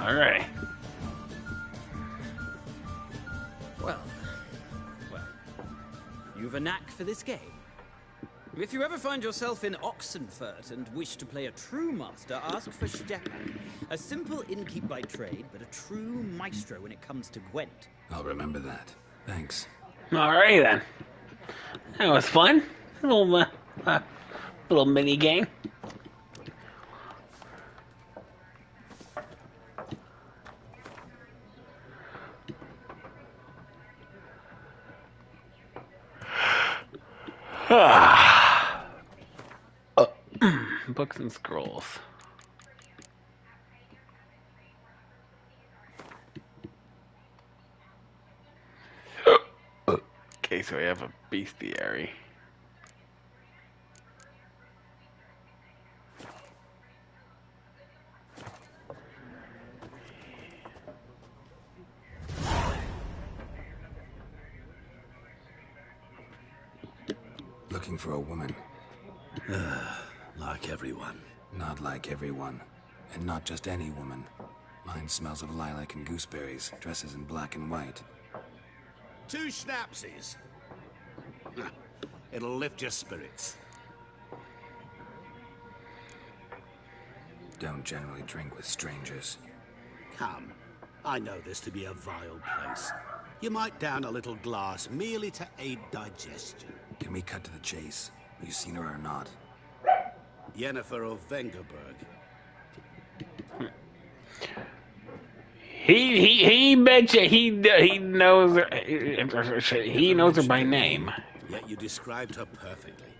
Alright. Well, you've a knack for this game. If you ever find yourself in Oxenfurt and wish to play a true master, ask for Stepan. A simple innkeep by trade, but a true maestro when it comes to Gwent. I'll remember that. Thanks. Alright then. That was fun. Little mini game. Books and scrolls. Okay, so we have a bestiary. Looking for a woman. Like everyone. Not like everyone. And not just any woman. Mine smells of lilac and gooseberries, dresses in black and white. 2 schnapsies. It'll lift your spirits. Don't generally drink with strangers. Come. I know this to be a vile place. You might down a little glass merely to aid digestion. Can we cut to the chase? Have you seen her or not? Yennefer of Vengerberg. He betcha he knows her. He knows her by name. Yet you described her perfectly.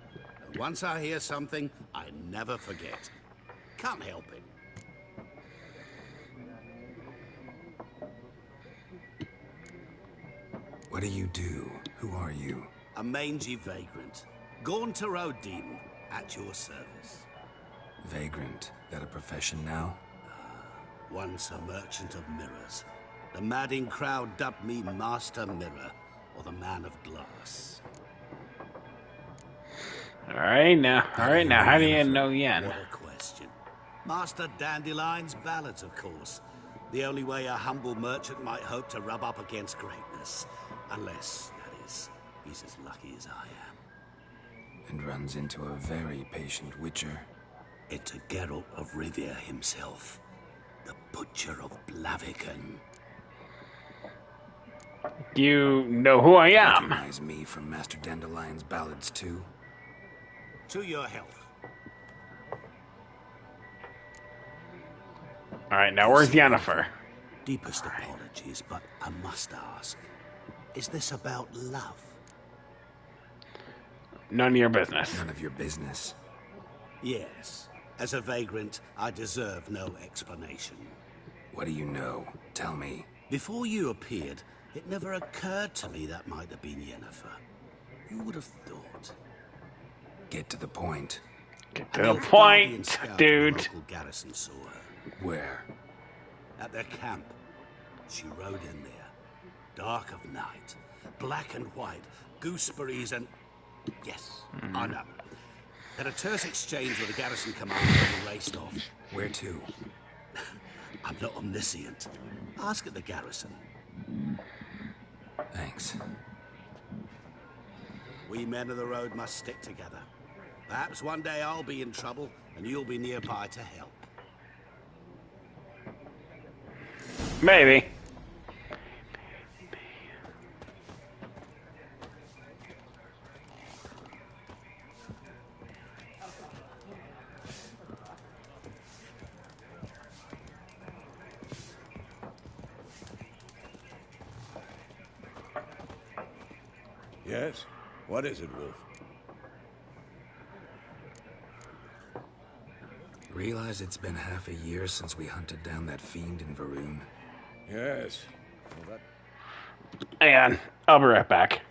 And once I hear something, I never forget. Can't help it. What do you do? Who are you? A mangy vagrant. Gaunter Odin, at your service. Vagrant. That a profession now? Once a merchant of mirrors. The madding crowd dubbed me Master Mirror, or the Man of Glass. Alright now, how do you know Yen? What a question. Master Dandelion's ballads, of course. The only way a humble merchant might hope to rub up against greatness. Unless, that is, he's as lucky as I am. And runs into a very patient witcher. It's a Geralt of Rivia himself. The Butcher of Blaviken. You know who I am. Recognize me from Master Dandelion's ballads too? To your health. Alright, now where's Yennefer? Deepest apologies, but I must ask. Is this about love? None of your business. None of your business. Yes. As a vagrant, I deserve no explanation. What do you know? Tell me. Before you appeared, it never occurred to me that might have been Yennefer. Who would have thought? Get to the point. Get to the point, dude. The local garrison saw her. Where? At their camp. She rode in there. Dark of night. Black and white. Gooseberries and... Yes, I know. Had a terse exchange with the garrison commander and raced off. Where to? I'm not omniscient. Ask at the garrison. Thanks. We men of the road must stick together. Perhaps one day I'll be in trouble and you'll be nearby to help. Maybe. Yes? What is it, Wolf? Realize it's been half a year since we hunted down that fiend in Varun? Yes. Well, Hang on, I'll be right back.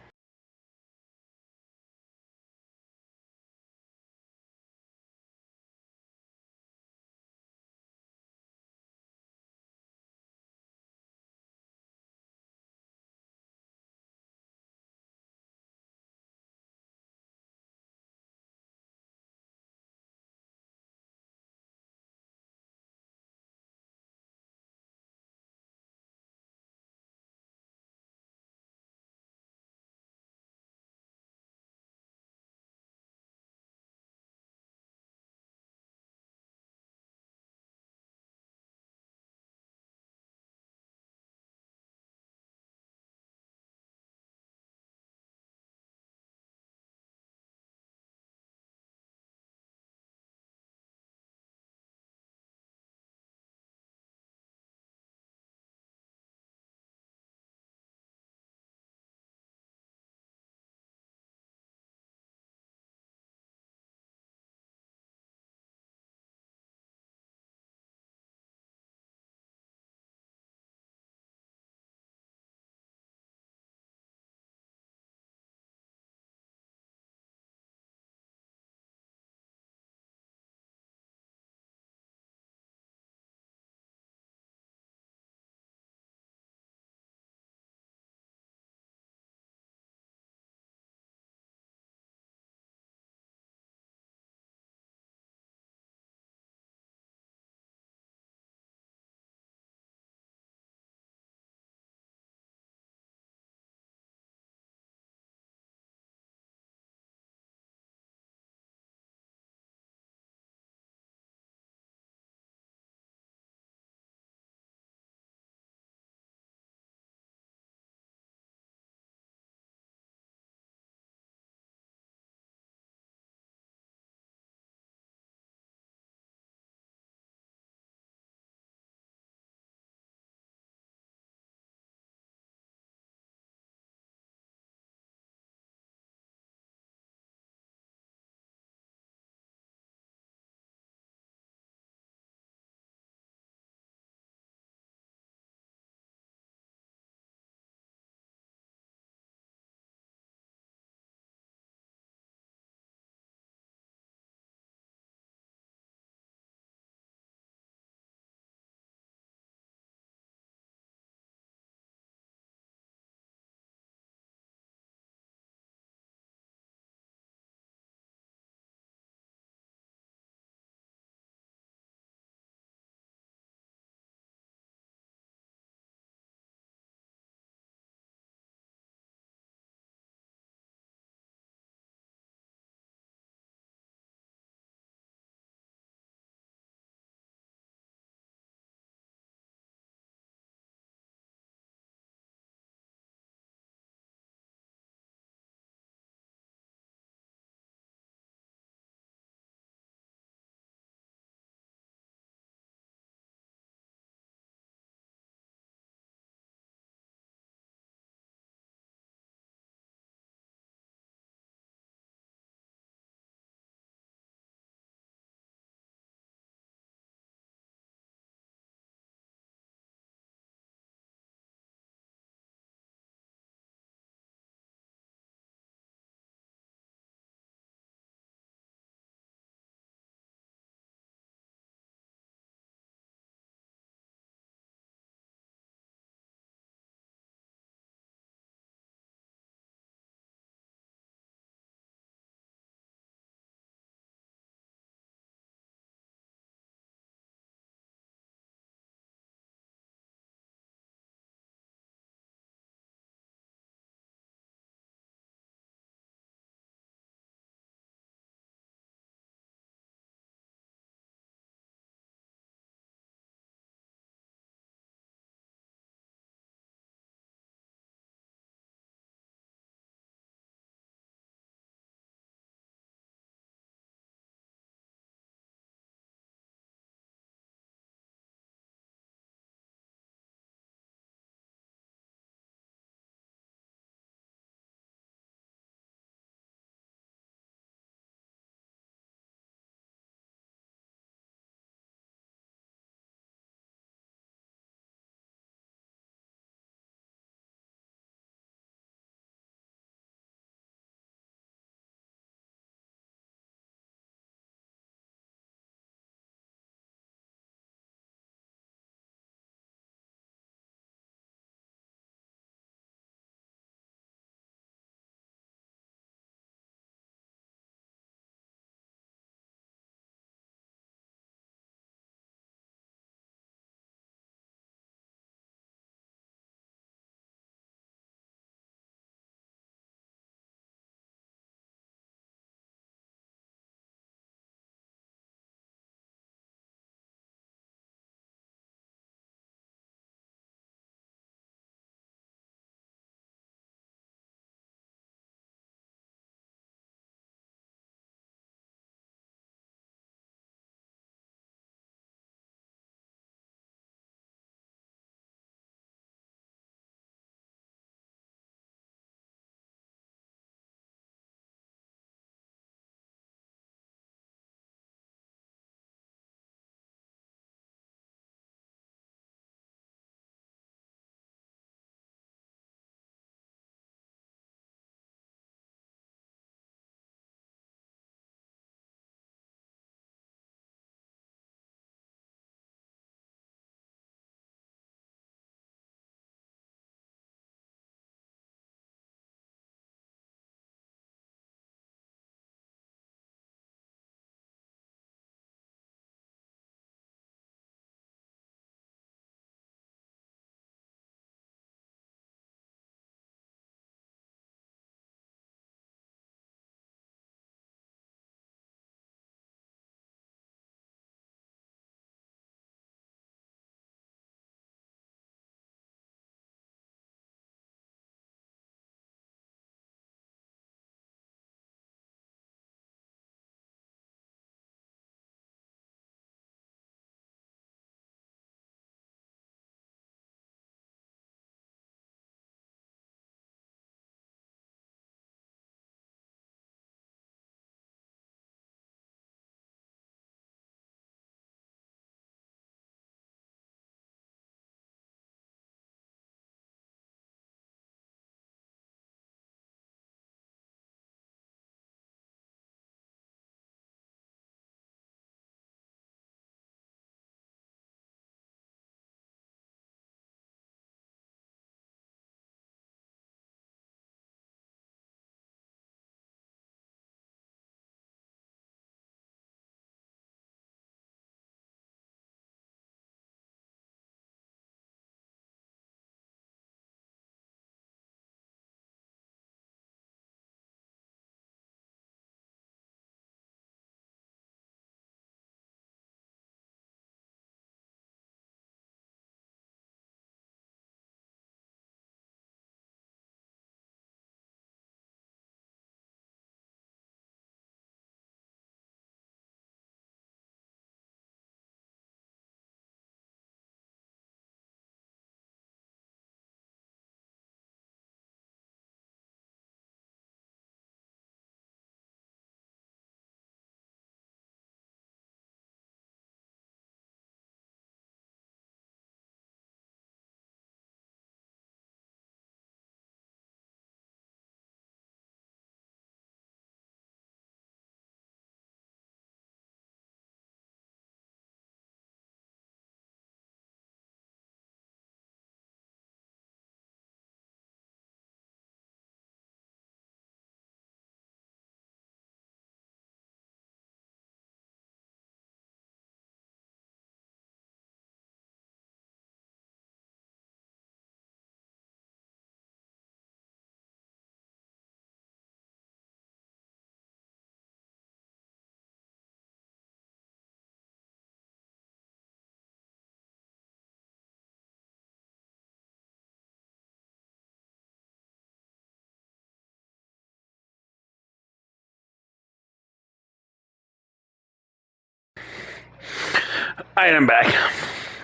I am back.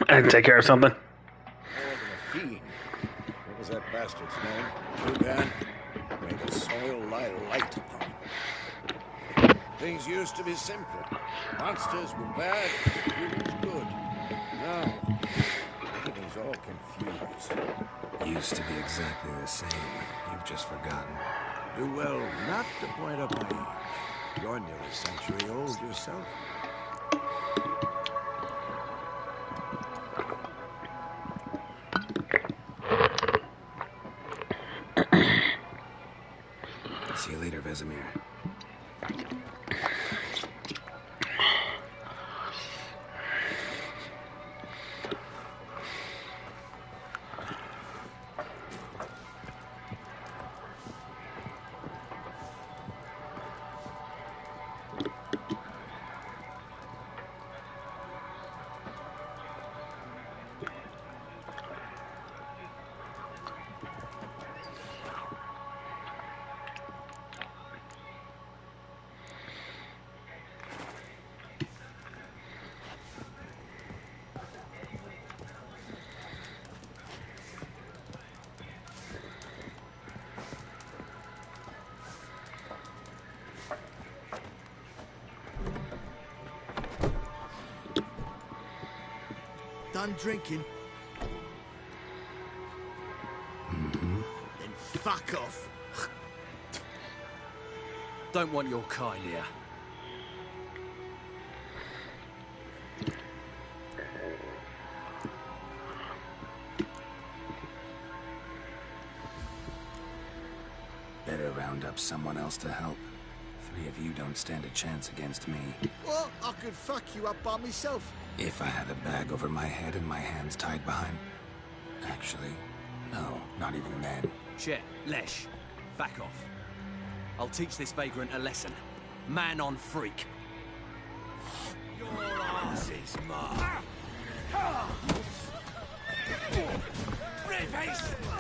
I had to take care of something. More than a fiend. What was that bastard's name? Lugan? May the soil lie light upon him. Things used to be simpler. Monsters were bad, humans good. Now, everything's all confused. Used to be exactly the same. You've just forgotten. Do well not to point up my age. You're nearly a century old yourself. See you later, Vesemir. Done drinking? Mm-hmm. Then fuck off. Don't want your kind here. Better round up someone else to help. 3 of you don't stand a chance against me. Well, I could fuck you up by myself. If I had a bag over my head and my hands tied behind... Actually, no, not even then. Chet, Lesh, back off. I'll teach this vagrant a lesson. Man on freak. Your ass is mine.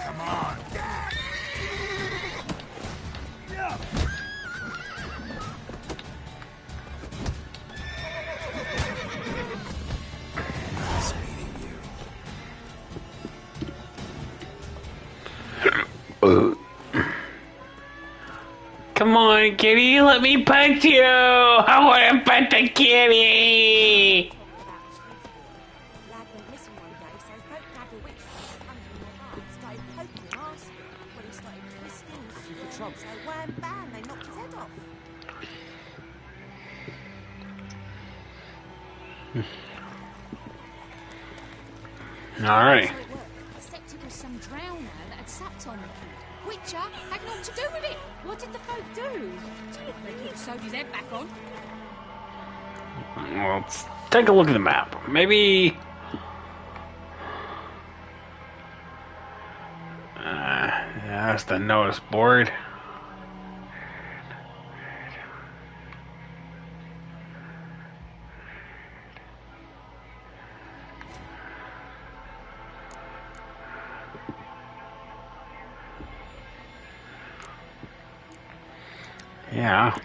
Come on. Nice meeting you. Come on, kitty, let me pet you! I want to pet the kitty! Lad went missing one day, so folk nabbed a witch from under nearby, started poking him, asking. When he started twisting his sword, so wham bam, they knocked his head off. Alright. So it worked. Except it was some drowner that had sapped on the kid. Witcher had naught to do with it. What did the folk do? The kid sewed his head back on. Well, let's take a look at the map. Maybe... that's the notice board. Yeah.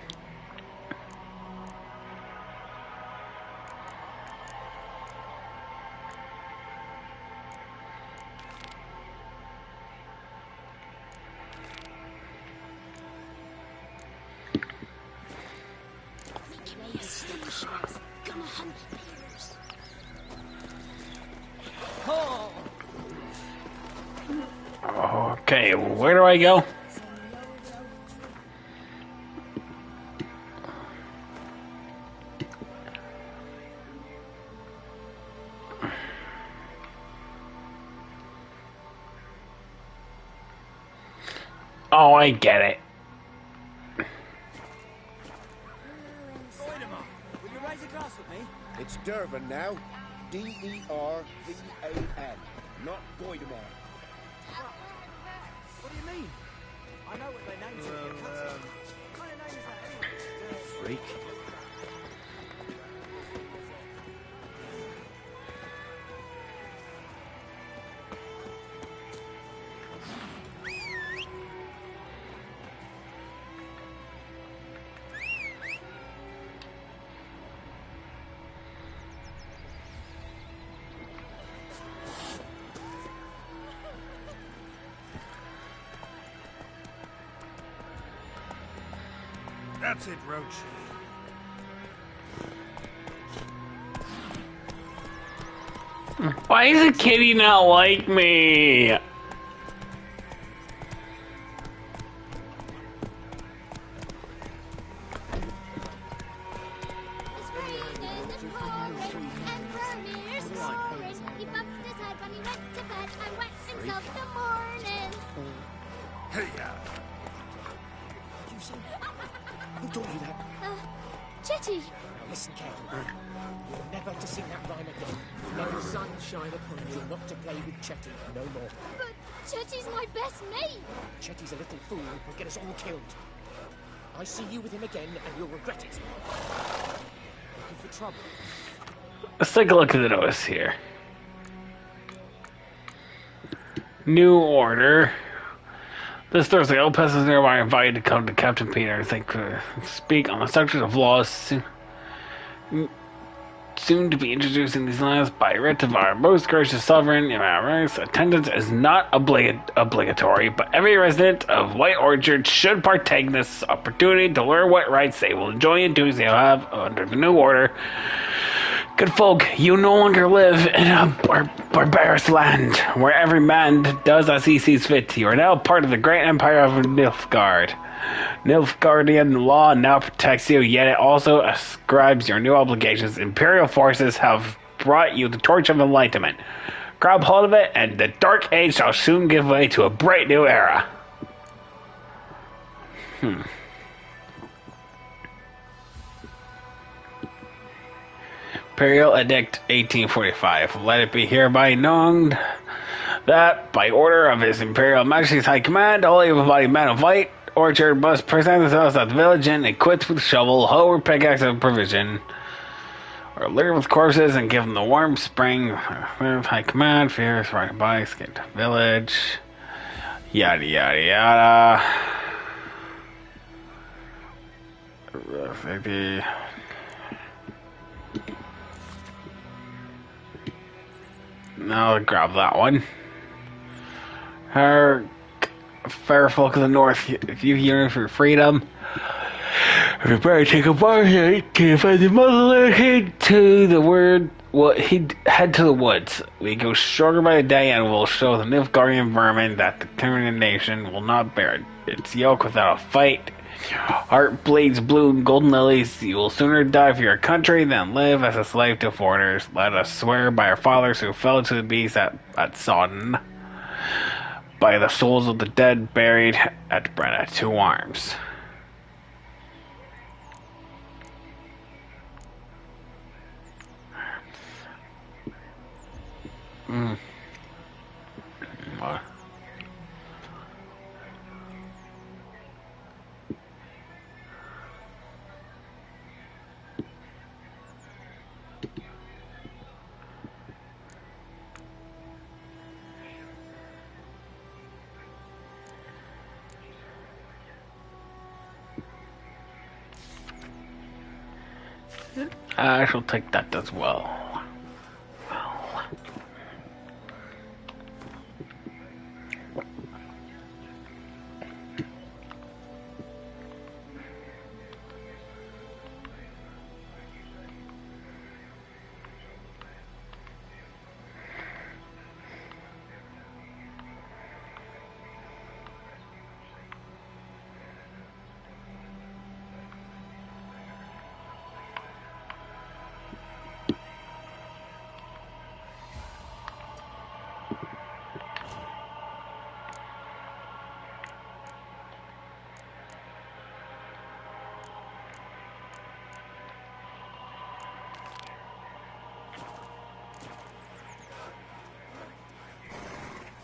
Gonna hunt bears. Okay, where do I go? Oh, I get it. Will you raise a glass with me? It's Dervan now. D-E-R-V-A-N. Not Boydemar. What do you mean? I know what their names are. What kind of name is that anyway? Freak. That's it, Roach. Why is a kitty not like me? Who taught you that? Chetty! Now listen carefully. You're never to sing that rhyme again. Let the sun shine upon you, not to play with Chetty no more. But Chetty's my best mate! Chetty's a little fool who'll get us all killed. I see you with him again, and you'll regret it. Looking for trouble? Let's take a look at the notice here. New order. This Thursday, all peasants nearby are invited to come to Captain Peter to speak on the subject of laws soon to be introduced in these lands by writ of our most gracious sovereign in our ranks. Attendance is not obligatory, but every resident of White Orchard should partake in this opportunity to learn what rights they will enjoy and duties they have under the new order. Good folk, you no longer live in a barbarous land where every man does as he sees fit. You are now part of the great empire of Nilfgaard. Nilfgaardian law now protects you, yet it also ascribes your new obligations. Imperial forces have brought you the torch of enlightenment. Grab hold of it, and the dark age shall soon give way to a bright new era. Imperial Edict 1845. Let it be hereby known that, by order of His Imperial Majesty's High Command, all able-bodied men of White Orchard must present themselves at the village inn equipped with shovel, hoe, or pickaxe of provision, or littered with corpses, and give them the warm spring. High Command, fierce, riding bikes, get to village, yada yada yada. Now I'll grab that one. Her fair folk of the north, if you yearn for freedom, prepare to take a bar here to find the motherland. Head to the woods. We go shorter by the day, and we'll show the Nilfgaardian vermin that the Terran nation will not bear its yoke without a fight. Heart bleeds blue and golden lilies. You will sooner die for your country than live as a slave to foreigners. Let us swear by our fathers who fell to the beast at Sodden, by the souls of the dead buried at Brenna, 2 arms. What? I shall take that as well.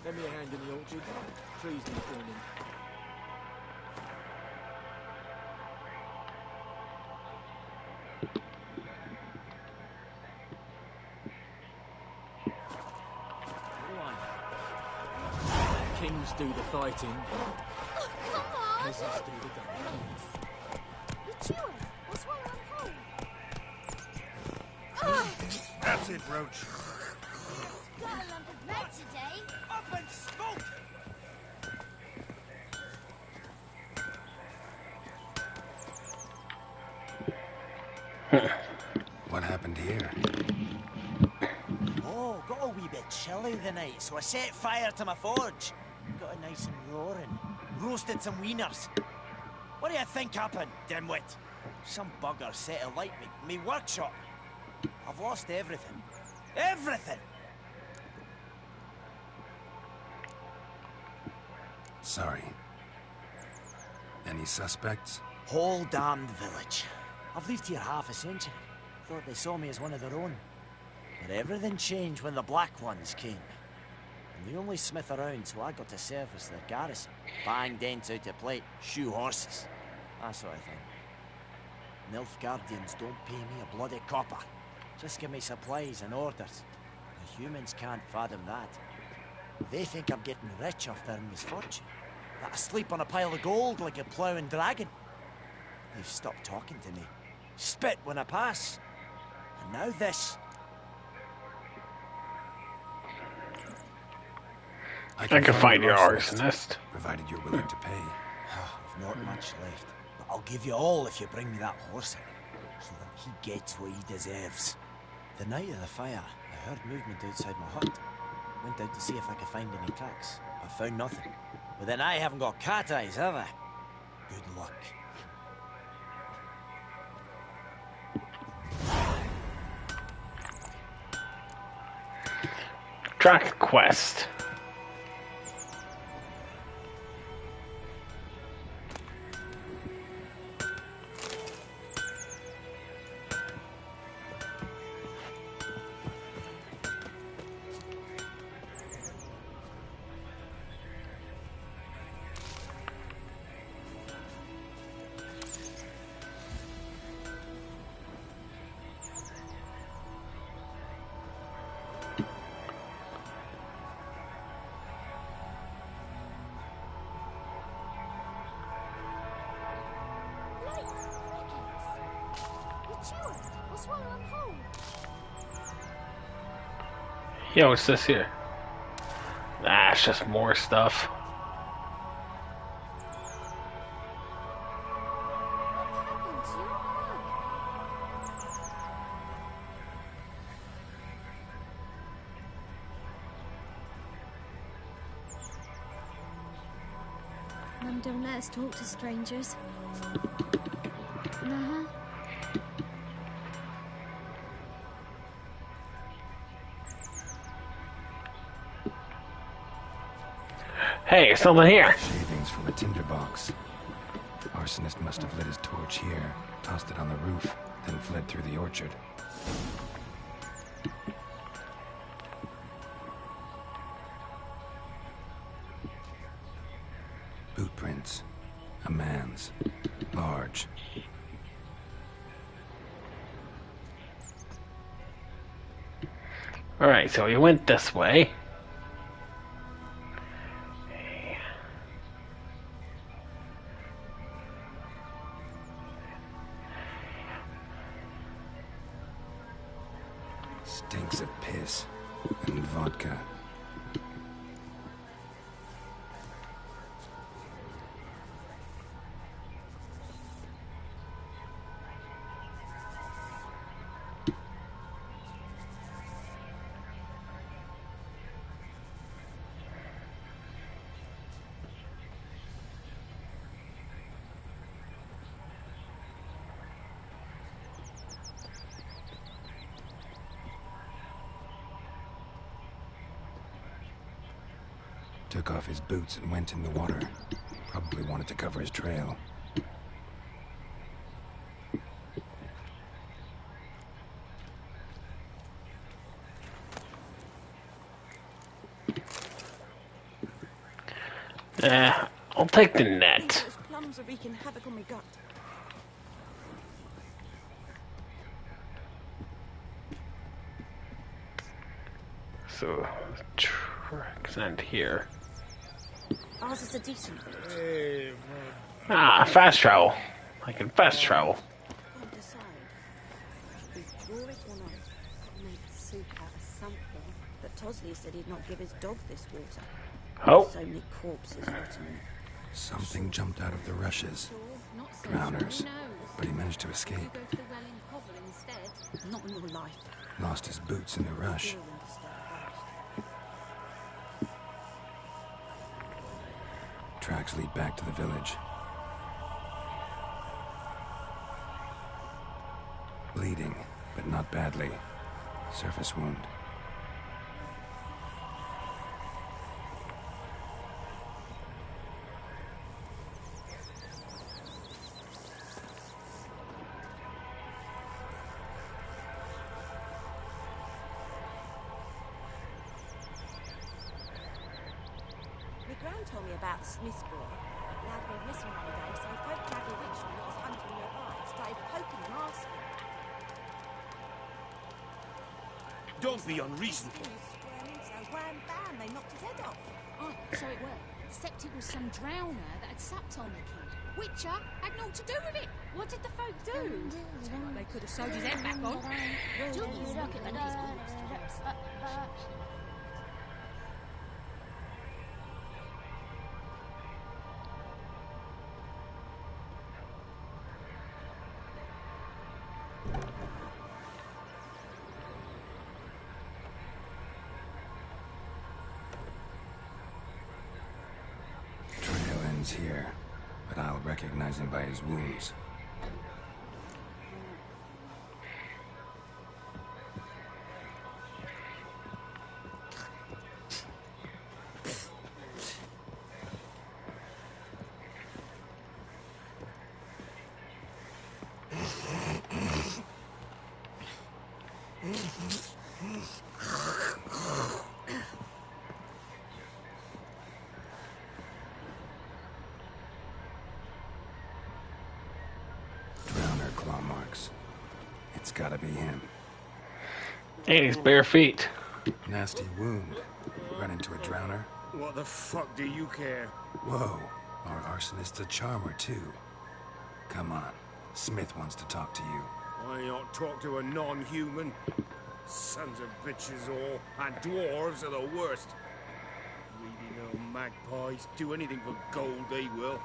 Lend me a hand in the orchard. Trees need pruning. Kings do the fighting. Oh, come on! Peasants do the guns. You're chewing. What's wrong with home? That's it, Roach. Got a lump of bread today. Up and smoke! happened here? Oh, got a wee bit chilly the night, so I set fire to my forge. Got it nice and roaring. Roasted some wieners. What do you think happened, dimwit? Some bugger set alight me workshop. I've lost everything. Everything! Sorry. Any suspects? Whole damned village. I've lived here half a century. Thought they saw me as one of their own. But everything changed when the Black Ones came. I'm the only smith around, so I got to service their garrison. Bang dents out to plate, shoe horses. That sort of thing. Nilfgaardians don't pay me a bloody copper. Just give me supplies and orders. The humans can't fathom that. They think I'm getting rich off their misfortune. That I sleep on a pile of gold like a ploughing dragon. They've stopped talking to me. Spit when I pass. And now this. I can find your arsonist. Provided you're willing to pay. I've not much left. But I'll give you all if you bring me that horse in, so that he gets what he deserves. The night of the fire, I heard movement outside my hut. Went out to see if I could find any tracks. I found nothing. But then I haven't got cat eyes, have I? Good luck. Track quest. Yo, what's this here? Ah, it's just more stuff. Mum don't let us talk to strangers. Uh-huh. Hey, something here. Shavings from a tinderbox. Arsonist must have lit his torch here, tossed it on the roof, then fled through the orchard. Boot prints. A man's. Large. Alright, so he went this way. Stinks of piss and vodka. Took off his boots and went in the water. Probably wanted to cover his trail. I'll take the net. Those plums are wreaking havoc on my gut. So, tracks end here. Ours is a decent. Ah, fast travel. I can fast travel. Can't decide. We draw it or not. Make soup out of something. But Tosley said he'd not give his dog this water. Oh. So many corpses rotting in it. Something jumped out of the rushes. Drowners. But he managed to escape. Go to the well in Hovel instead. Not in your life. Lost his boots in the rush. Tracks lead back to the village. Bleeding, but not badly. Surface wound. My gran told me about the Smith's boy. Lad went missing one day, so folk nabbed a witchman that was hunting nearby. Started poking him, asking. Don't be unreasonable. So wham bam, they knocked his head off. Oh, so it were. Except it was some drowner that had supped on the kid. Witcher had naught to do with it. What did the folk do? They could have sewed his head back on. Jules, look at his boots. Trail ends here, but I'll recognize him by his wounds. Drowner claw marks. It's gotta be him. And he's bare feet. Nasty wound. Run into a drowner. What the fuck do you care? Whoa, our arsonist's a charmer too. Come on, Smith wants to talk to you. I ought to talk to a non-human. Sons of bitches all, and dwarves are the worst. Greedy little magpies, do anything for gold they will.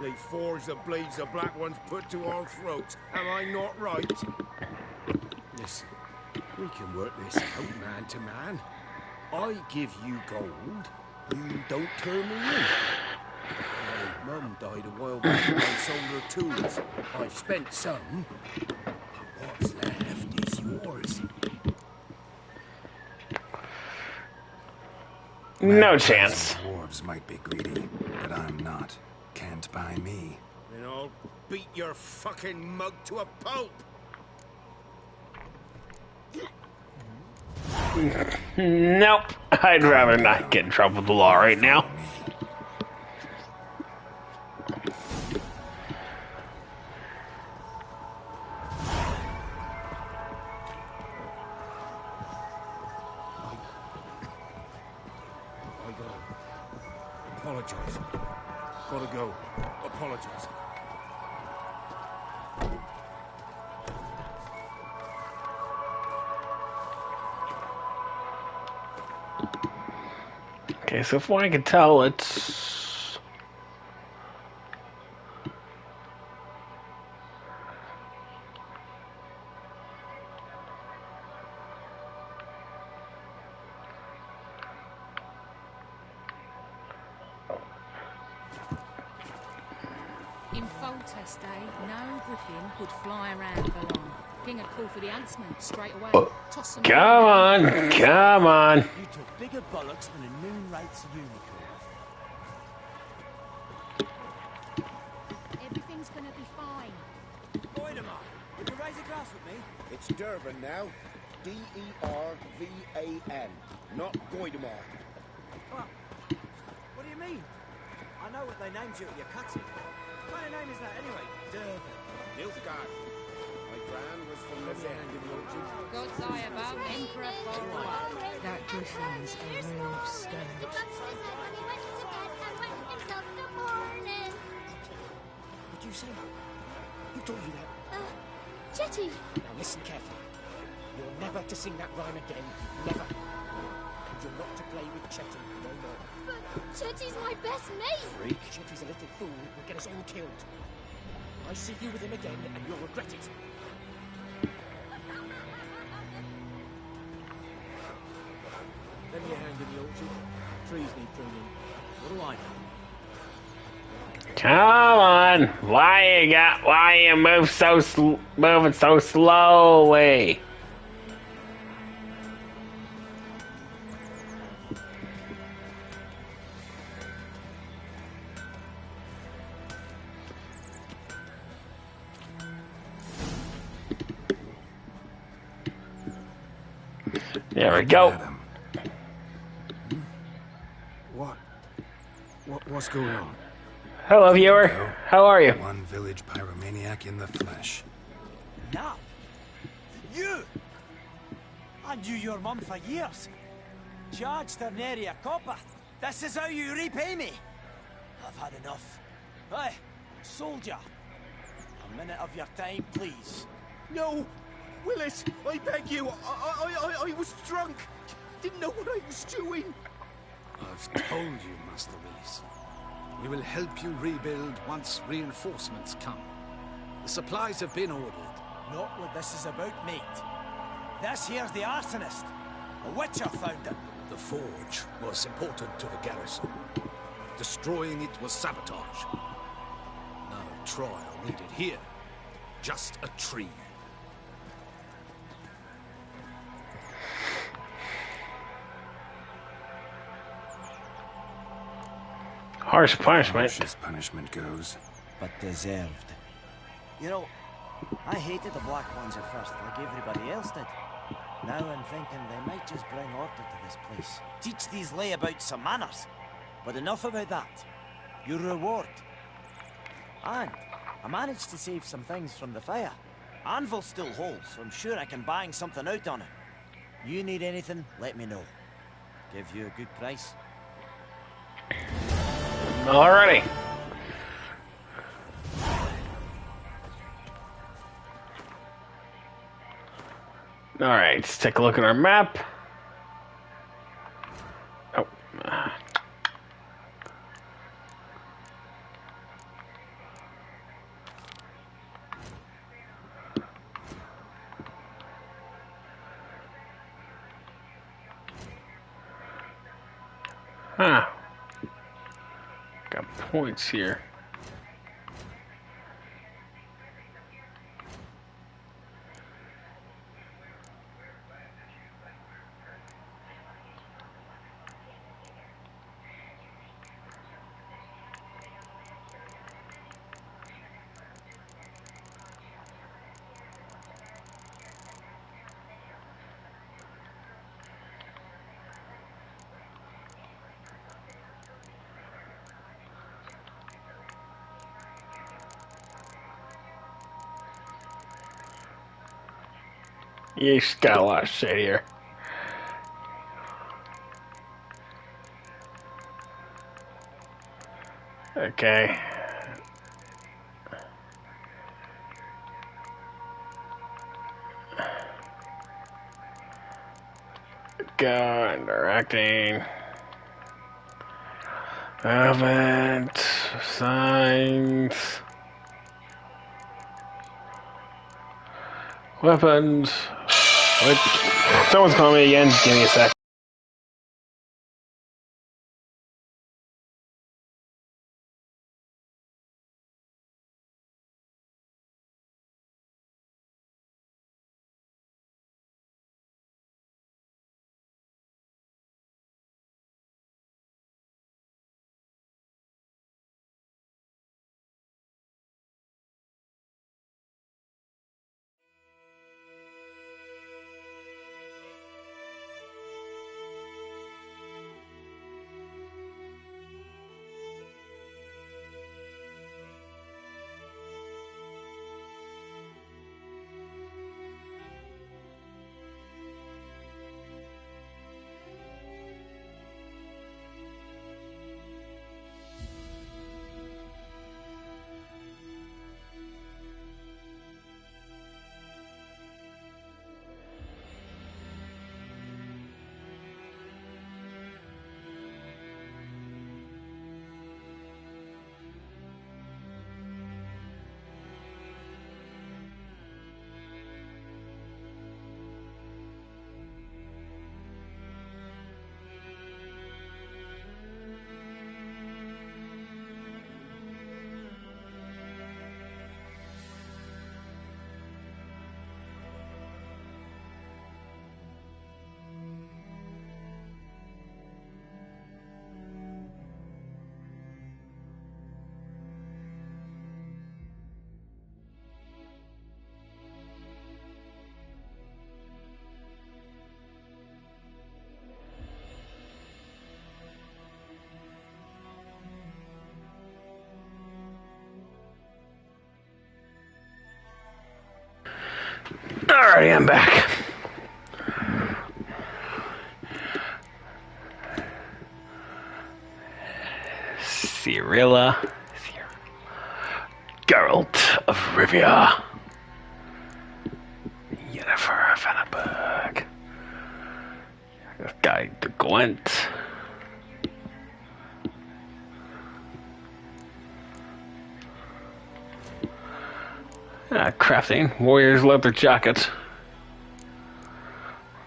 They forge the blades the black ones put to our throats. Am I not right? Listen, we can work this out man to man. I give you gold, you don't turn me in. My mum died a while back when I sold her tools. I've spent some, but what's left is yours. No chance. Dwarves might be greedy, but I'm not. Can't buy me. Then I'll beat your fucking mug to a pulp. Nope. I'd rather not get in trouble with the law right now. I gotta apologize. Gotta go. Apologize. Okay, so from what I can tell, it's... In Foltest day, no griffin would fly around for long. King would call for the huntsman straight away. Toss them Come on, come on. You took bigger bollocks than a noon-rates unicorn. Everything's gonna be fine. Voidemar, would you raise a glass with me? It's Durban now. D-E-R-V-A-N, not Goidemar. What do you mean? I know what they named you at your cutting. What kind of name is that anyway? Durban. Nilfgaard. My gran was from the land in Lodging. God's eye above, Emperor Foltest. That griffin's a real scourge. What'd you say? Who told you that? Jetty! Now listen carefully. You're never to sing that rhyme again. Never. And you're not to play with Chetty no more. But Jetty's my best mate! Freak. Chetty's a little fool who'll get us all killed. I see you with him again and you'll regret it. in the orchard. Trees need pruning. What do I know? Come on. Why you moving so slowly? There we go. What's going on? Hello, viewer. How are you? One village pyromaniac in the flesh. Now, you! I knew your mum for years. Charged her nary a copper. This is how you repay me. I've had enough. Hey, soldier. A minute of your time, please. No! Willis, I beg you. I was drunk. Didn't know what I was doing. I've told you, Master Willis. We will help you rebuild once reinforcements come. The supplies have been ordered. Not what this is about, mate. This here's the arsonist. A witcher found him. The forge was important to the garrison. Destroying it was sabotage. No trial needed here. Just a tree. Harsh punishment. Harsh as punishment goes. But deserved. You know, I hated the Black Ones at first, like everybody else did. Now I'm thinking they might just bring order to this place. Teach these layabouts some manners. But enough about that. Your reward. And I managed to save some things from the fire. Anvil still holds, so I'm sure I can bang something out on it. You need anything, let me know. Give you a good price. Alrighty. Alright, let's take a look at our map. Oh. Huh. Got points here. You got a lot of shit here. Okay. Go, interacting. Event, signs. Weapons. Wait. Someone's calling me again. Give me a sec. Alright, I'm back. Cirilla. Geralt of Rivia. Yennefer of Annaburg. This guy, the Gwent. Crafting. Warrior's leather jacket.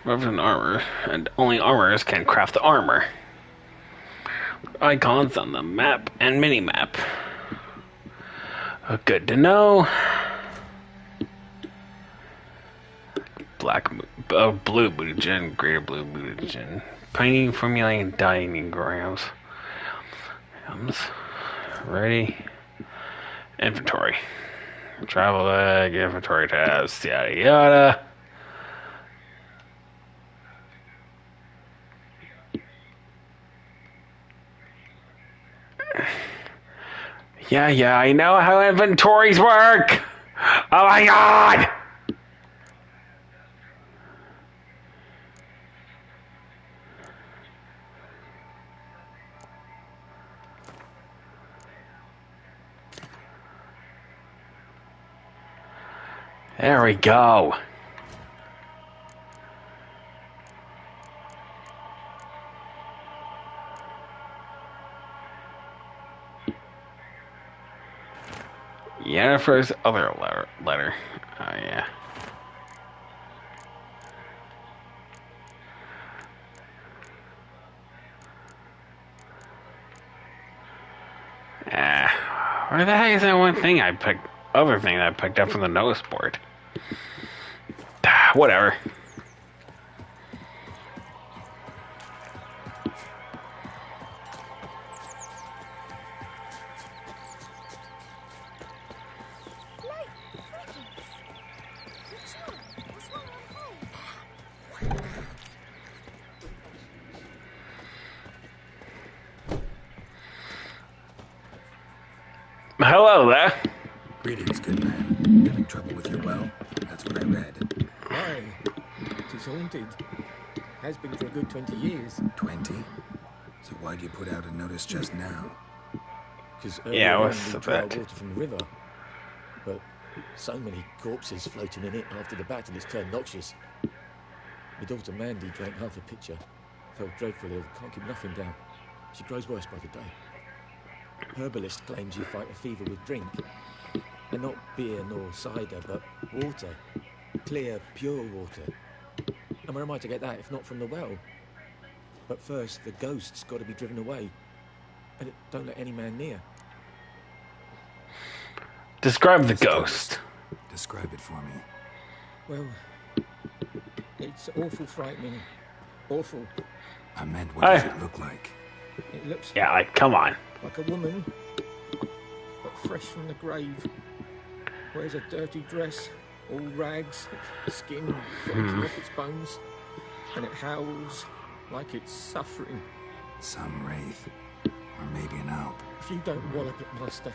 Revenant armor. And only armorers can craft the armor. Icons on the map and mini-map. Good to know. Blue mutagen, greater blue mutagen. Painting, formulating, dyeing grams. Ready. Inventory. Travel bag, inventory tabs, yada yada. Yeah, I know how inventories work! Oh my god! There we go. Yennefer's other letter. Oh, yeah. Where the heck is that one thing other thing I picked up from the notice board? Whatever. Hello there. Greetings, good man. Having trouble with your well? That's what I read. Aye, it is haunted. Has been for a good 20 years. 20? So why'd you put out a notice just now? Because yeah, what's we the draw bet? water from the river. But so many corpses floating in it after the battle it's turned noxious. My daughter Mandy drank half a pitcher. Felt dreadfully ill, can't keep nothing down. She grows worse by the day. Herbalist claims you fight a fever with drink. And not beer nor cider, but water. Clear, pure water. And where am I to get that if not from the well? But first, the ghost's got to be driven away. And it don't let any man near. Describe the ghost. Describe it for me. Well, it's awful frightening. Awful. I meant, what does it look like? It looks come on. like a woman, but fresh from the grave. Wears a dirty dress, all rags, skin floating off its bones, and it howls like it's suffering. Some wraith, or maybe an alp. If you don't wallop it, Master,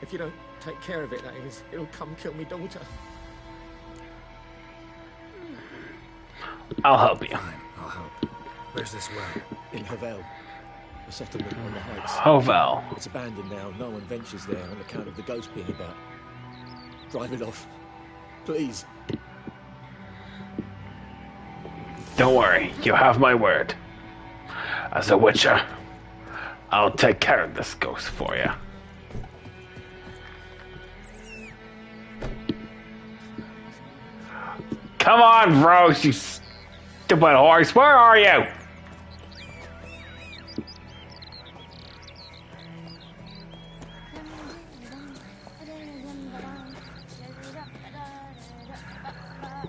if you don't take care of it, that is, it'll come kill me daughter. I'll help you. Fine, I'll help. Where's this well? In Havel. A settlement on the heights. Hovel. It's abandoned now. No one ventures there on account of the ghost being about. Drive it off. Please. Don't worry. You have my word. As a witcher, I'll take care of this ghost for you. Come on, Rose, you stupid horse. Where are you?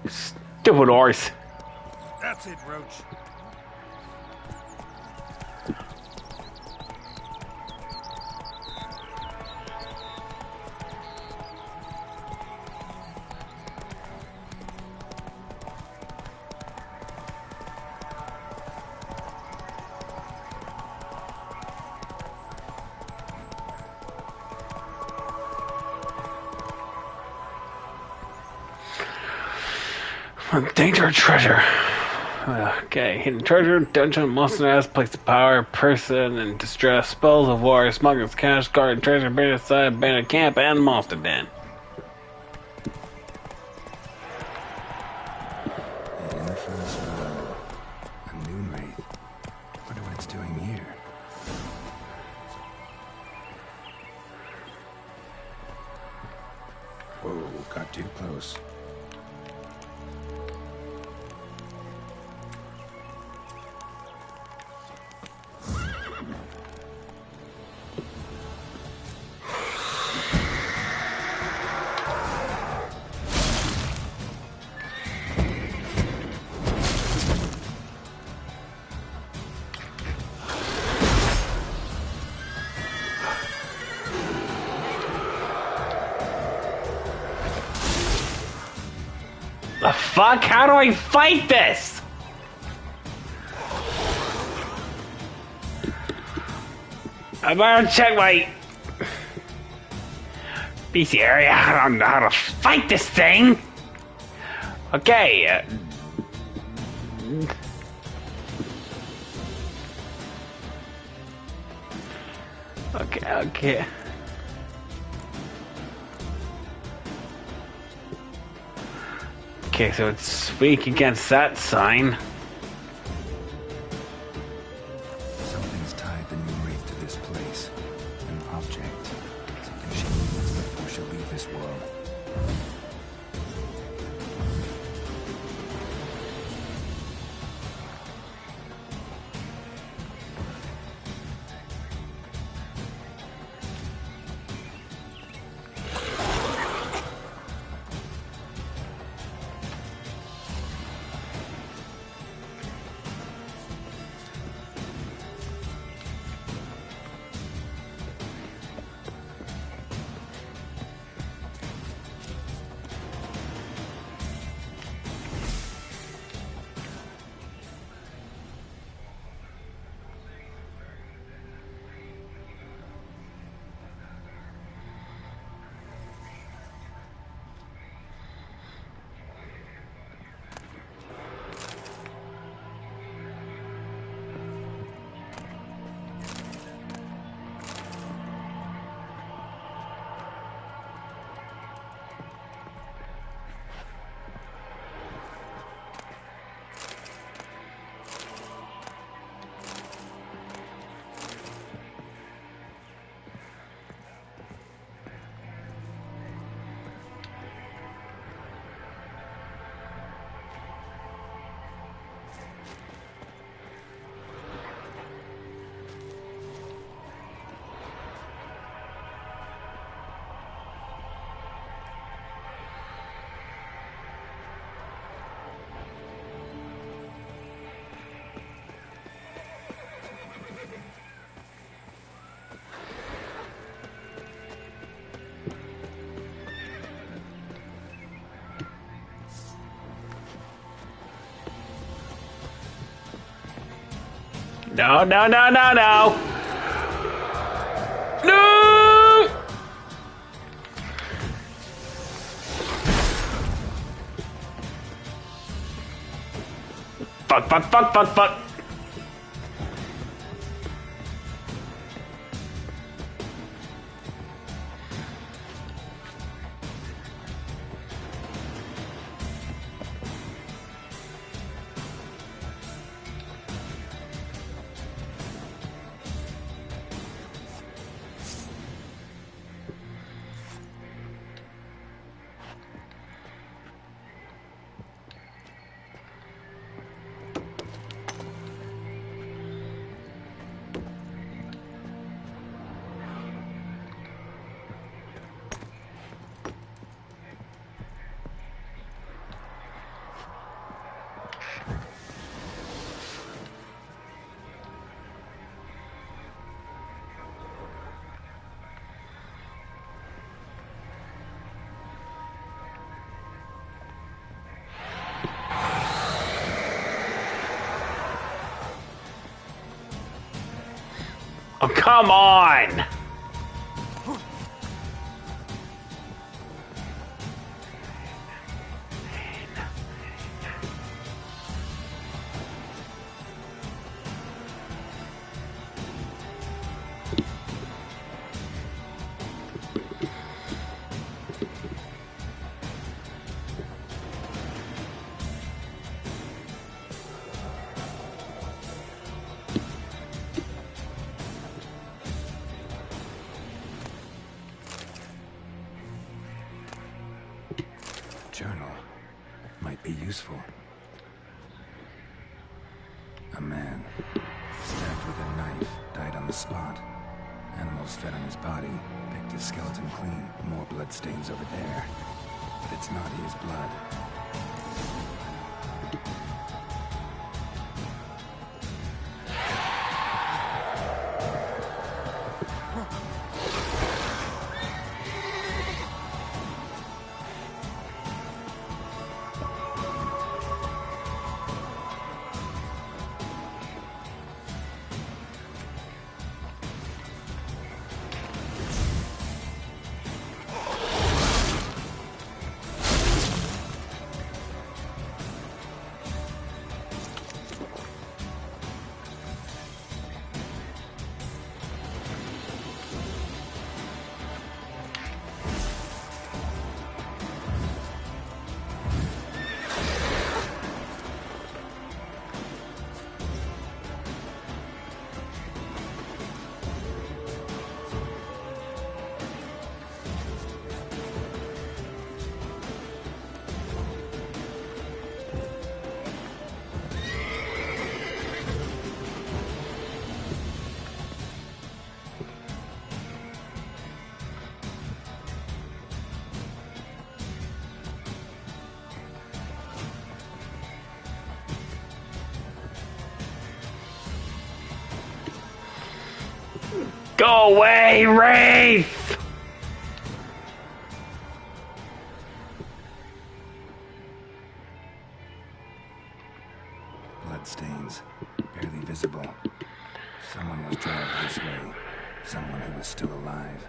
Stupid horse. That's it, Roach. Danger treasure. Okay, hidden treasure, dungeon, monster nest, place of power, person in distress, spells of war, smugglers, cash, garden, treasure, bandit side, bandit camp, and monster den. In the first row, a noon wraith. Wonder what it's doing here. Whoa, got too close. The fuck? How do I fight this? I better check my PC area. I don't know how to fight this thing. Okay. Okay. Okay, so it's weak against that sign. Something's tied the new wraith to this place. An object. Something she needs before she'll leave this world. No. No! Fuck. Oh, come on! useful. A man, stabbed with a knife, died on the spot. Animals fed on his body, picked his skeleton clean. More bloodstains over there. But it's not his blood. Go away, Wraith! Bloodstains, barely visible. Someone was dragged this way. Someone who was still alive.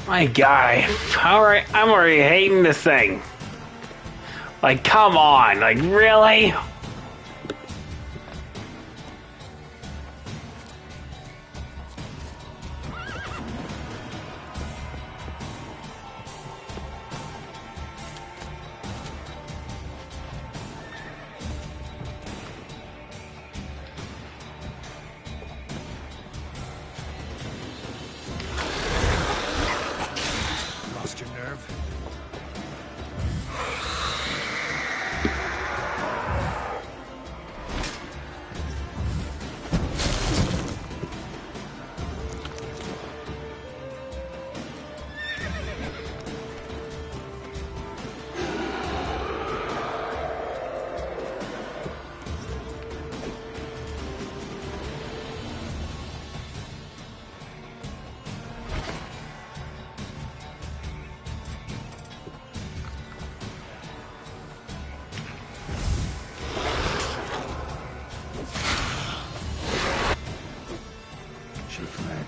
My guy, I'm already hating this thing. Like, come on, like, really? Lost your nerve? She fled.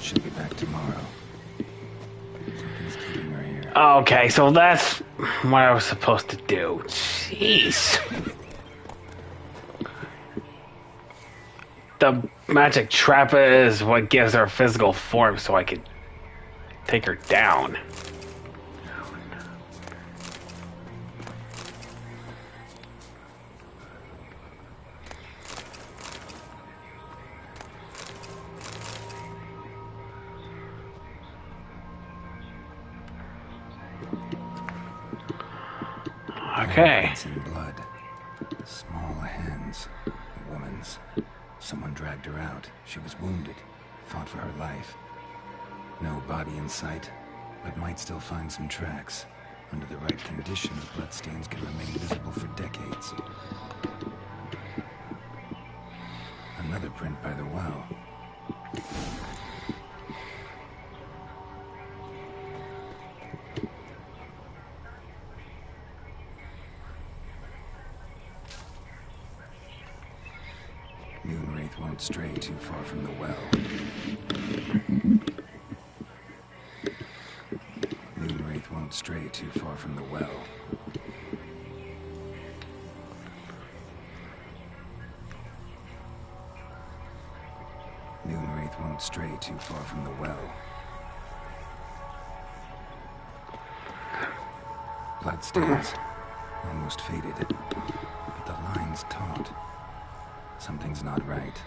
She'll be back tomorrow. Something's keeping her here. Okay, so that's what I was supposed to do. Jeez. The magic trap is what gives her physical form so I could Take her down. Okay. It's in blood. Small hands. A woman's. Someone dragged her out. She was wounded. Fought for her life. No body in sight, but might still find some tracks. Under the right conditions, bloodstains can remain visible for decades. Another print by the well. Moonwraith won't stray too far from the well. Moonwraith won't stray too far from the well. Moonwraith won't stray too far from the well. Bloodstains. Almost faded. But the line's taut. Something's not right.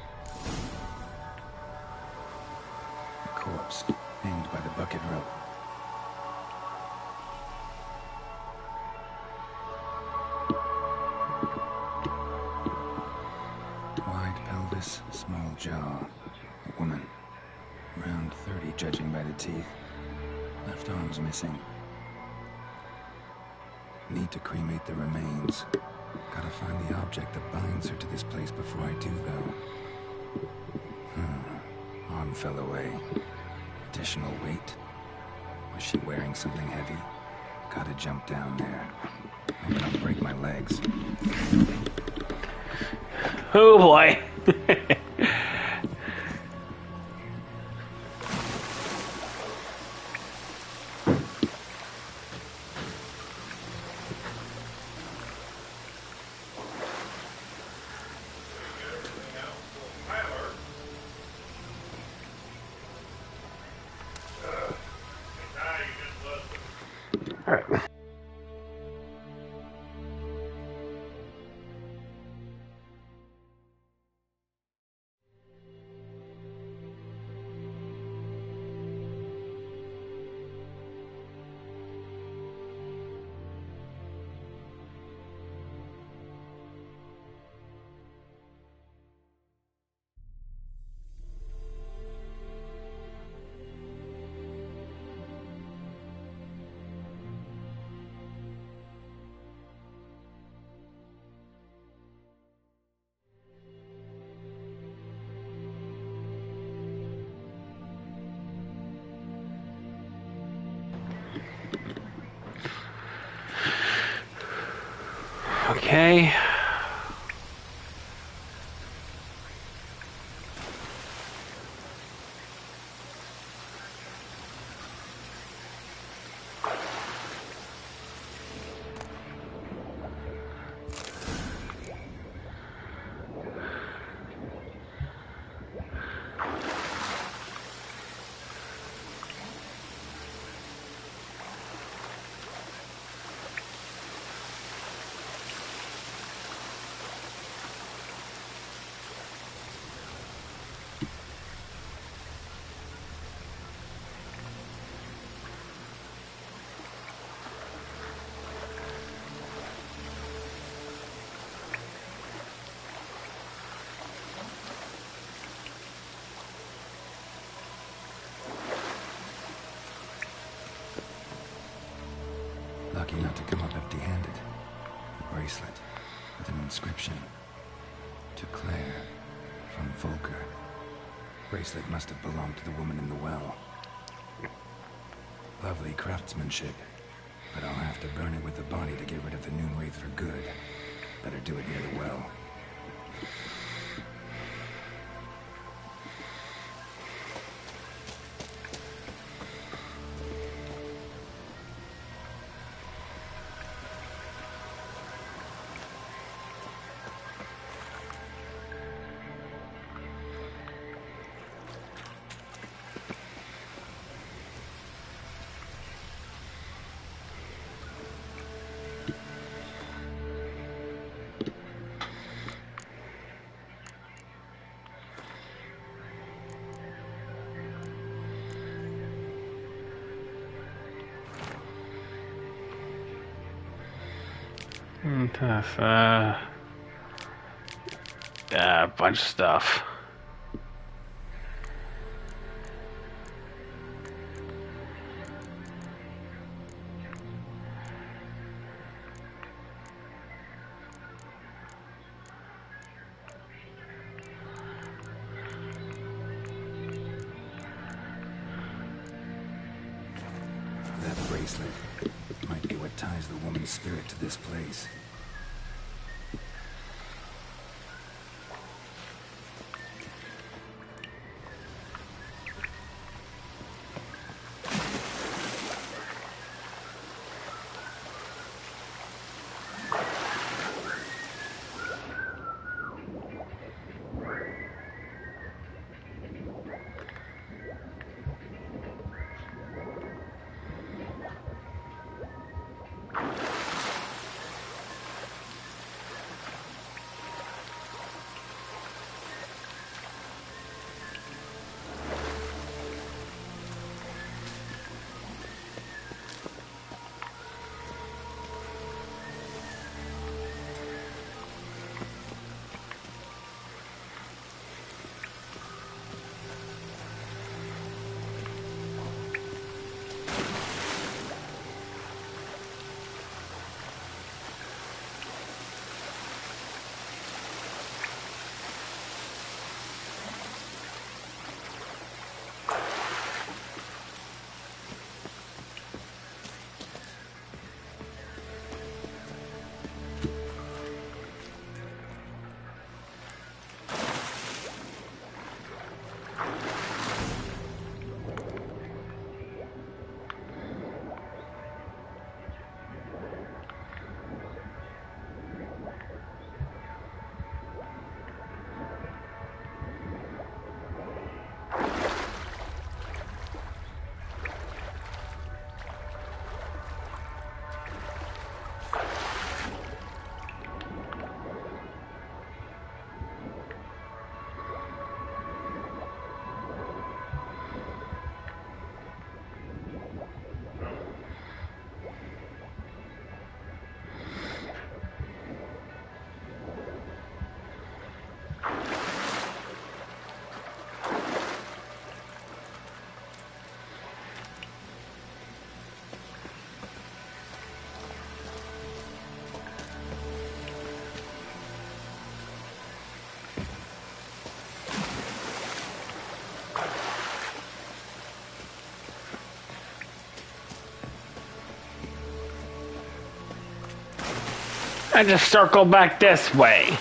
A corpse, hanged by the bucket rope. Wide pelvis, small jaw. A woman. Around 30, judging by the teeth. Left arm's missing. Need to cremate the remains. Gotta find the object that binds her to this place before I do, though. Arm fell away. Additional weight. Was she wearing something heavy? Gotta jump down there. Hope I don't break my legs. Oh boy. Okay. Lucky not to come up empty-handed. A bracelet with an inscription. To Claire, from Volker. Bracelet must have belonged to the woman in the well. Lovely craftsmanship. But I'll have to burn it with the body to get rid of the Moonwraith for good. Better do it near the well. Yeah, a bunch of stuff. That bracelet might be what ties the woman's spirit to this place. I just circle back this way.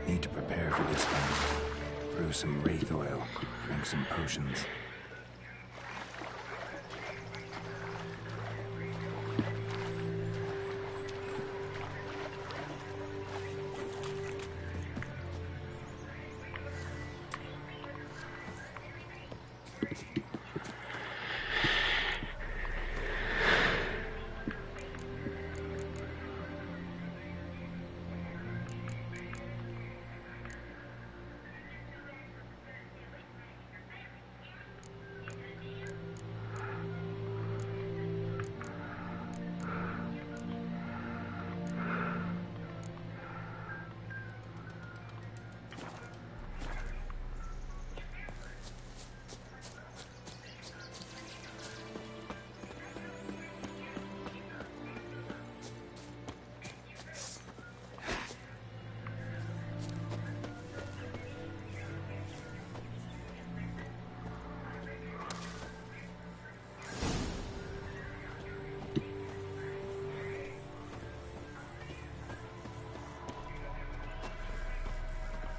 Need to prepare for this fight. Brew some wraith oil, drink some potions.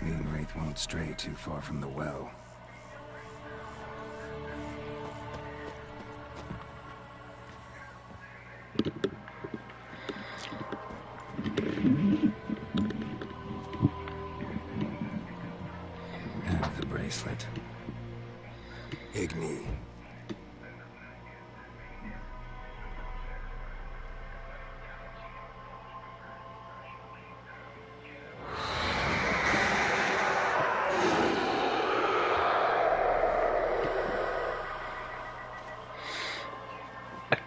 Moonwraith won't stray too far from the well. And the bracelet. Igni.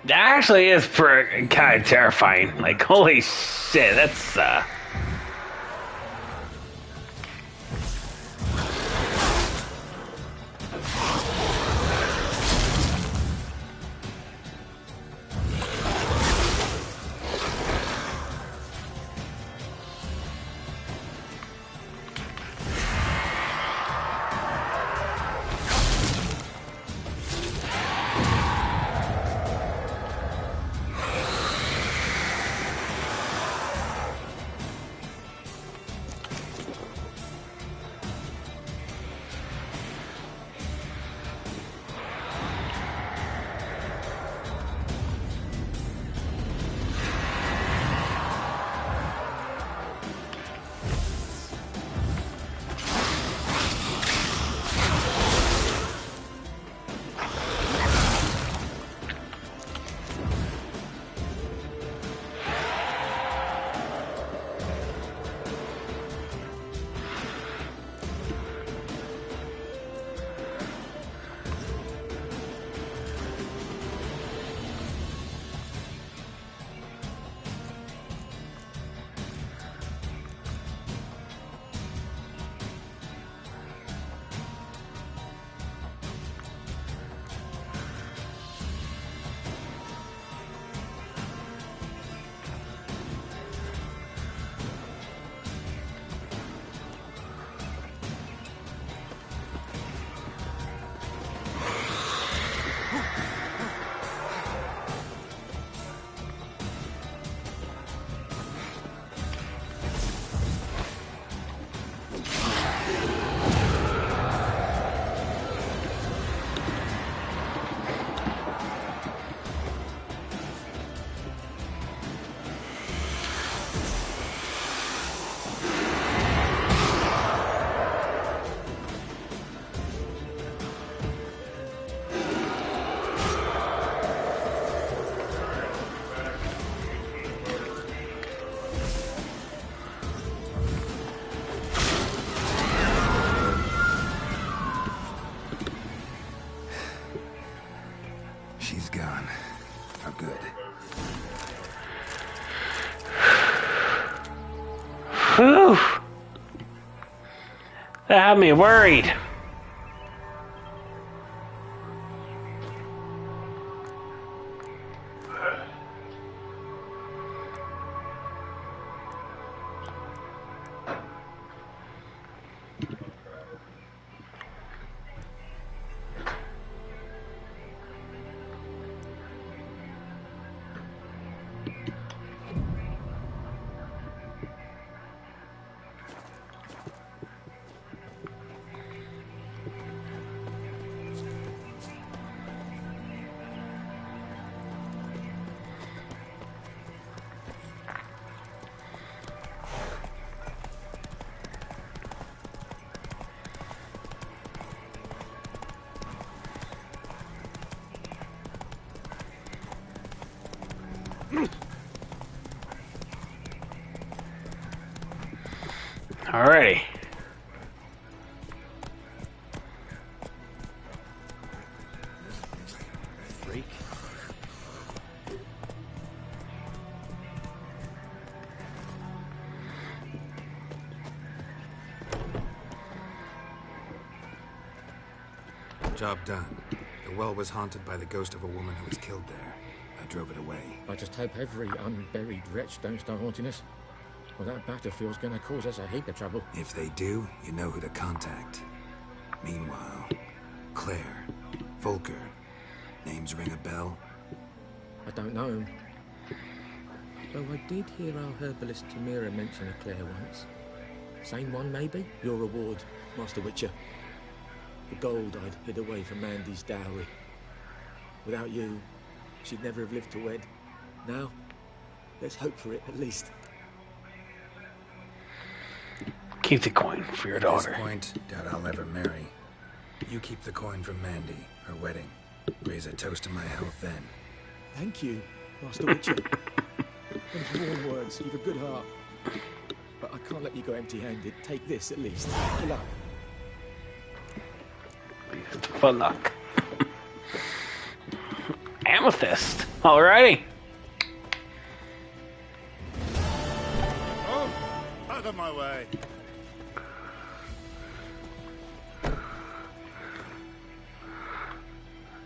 That actually is kind of terrifying. Like, holy shit, that's She's gone. For good. Whew. That had me worried. Alrighty. Freak. Job done. The well was haunted by the ghost of a woman who was killed there. I drove it away. I just hope every unburied wretch don't start haunting us. Well, that battlefield's gonna cause us a heap of trouble. If they do, you know who to contact. Meanwhile, Claire, Volker, names ring a bell? I don't know him. Though I did hear our herbalist Tamira mention a Claire once. Same one, maybe? Your reward, Master Witcher. The gold I'd hid away from Mandy's dowry. Without you, she'd never have lived to wed. Now, let's hope for it, at least. Keep the coin for your daughter. At this point, doubt I'll ever marry. You keep the coin from Mandy, her wedding. Raise a toast to my health then. Thank you, Master Witcher. And warm words, you've a good heart. But I can't let you go empty-handed. Take this, at least. Good luck. For luck. Amethyst. Alrighty. Oh, out of my way.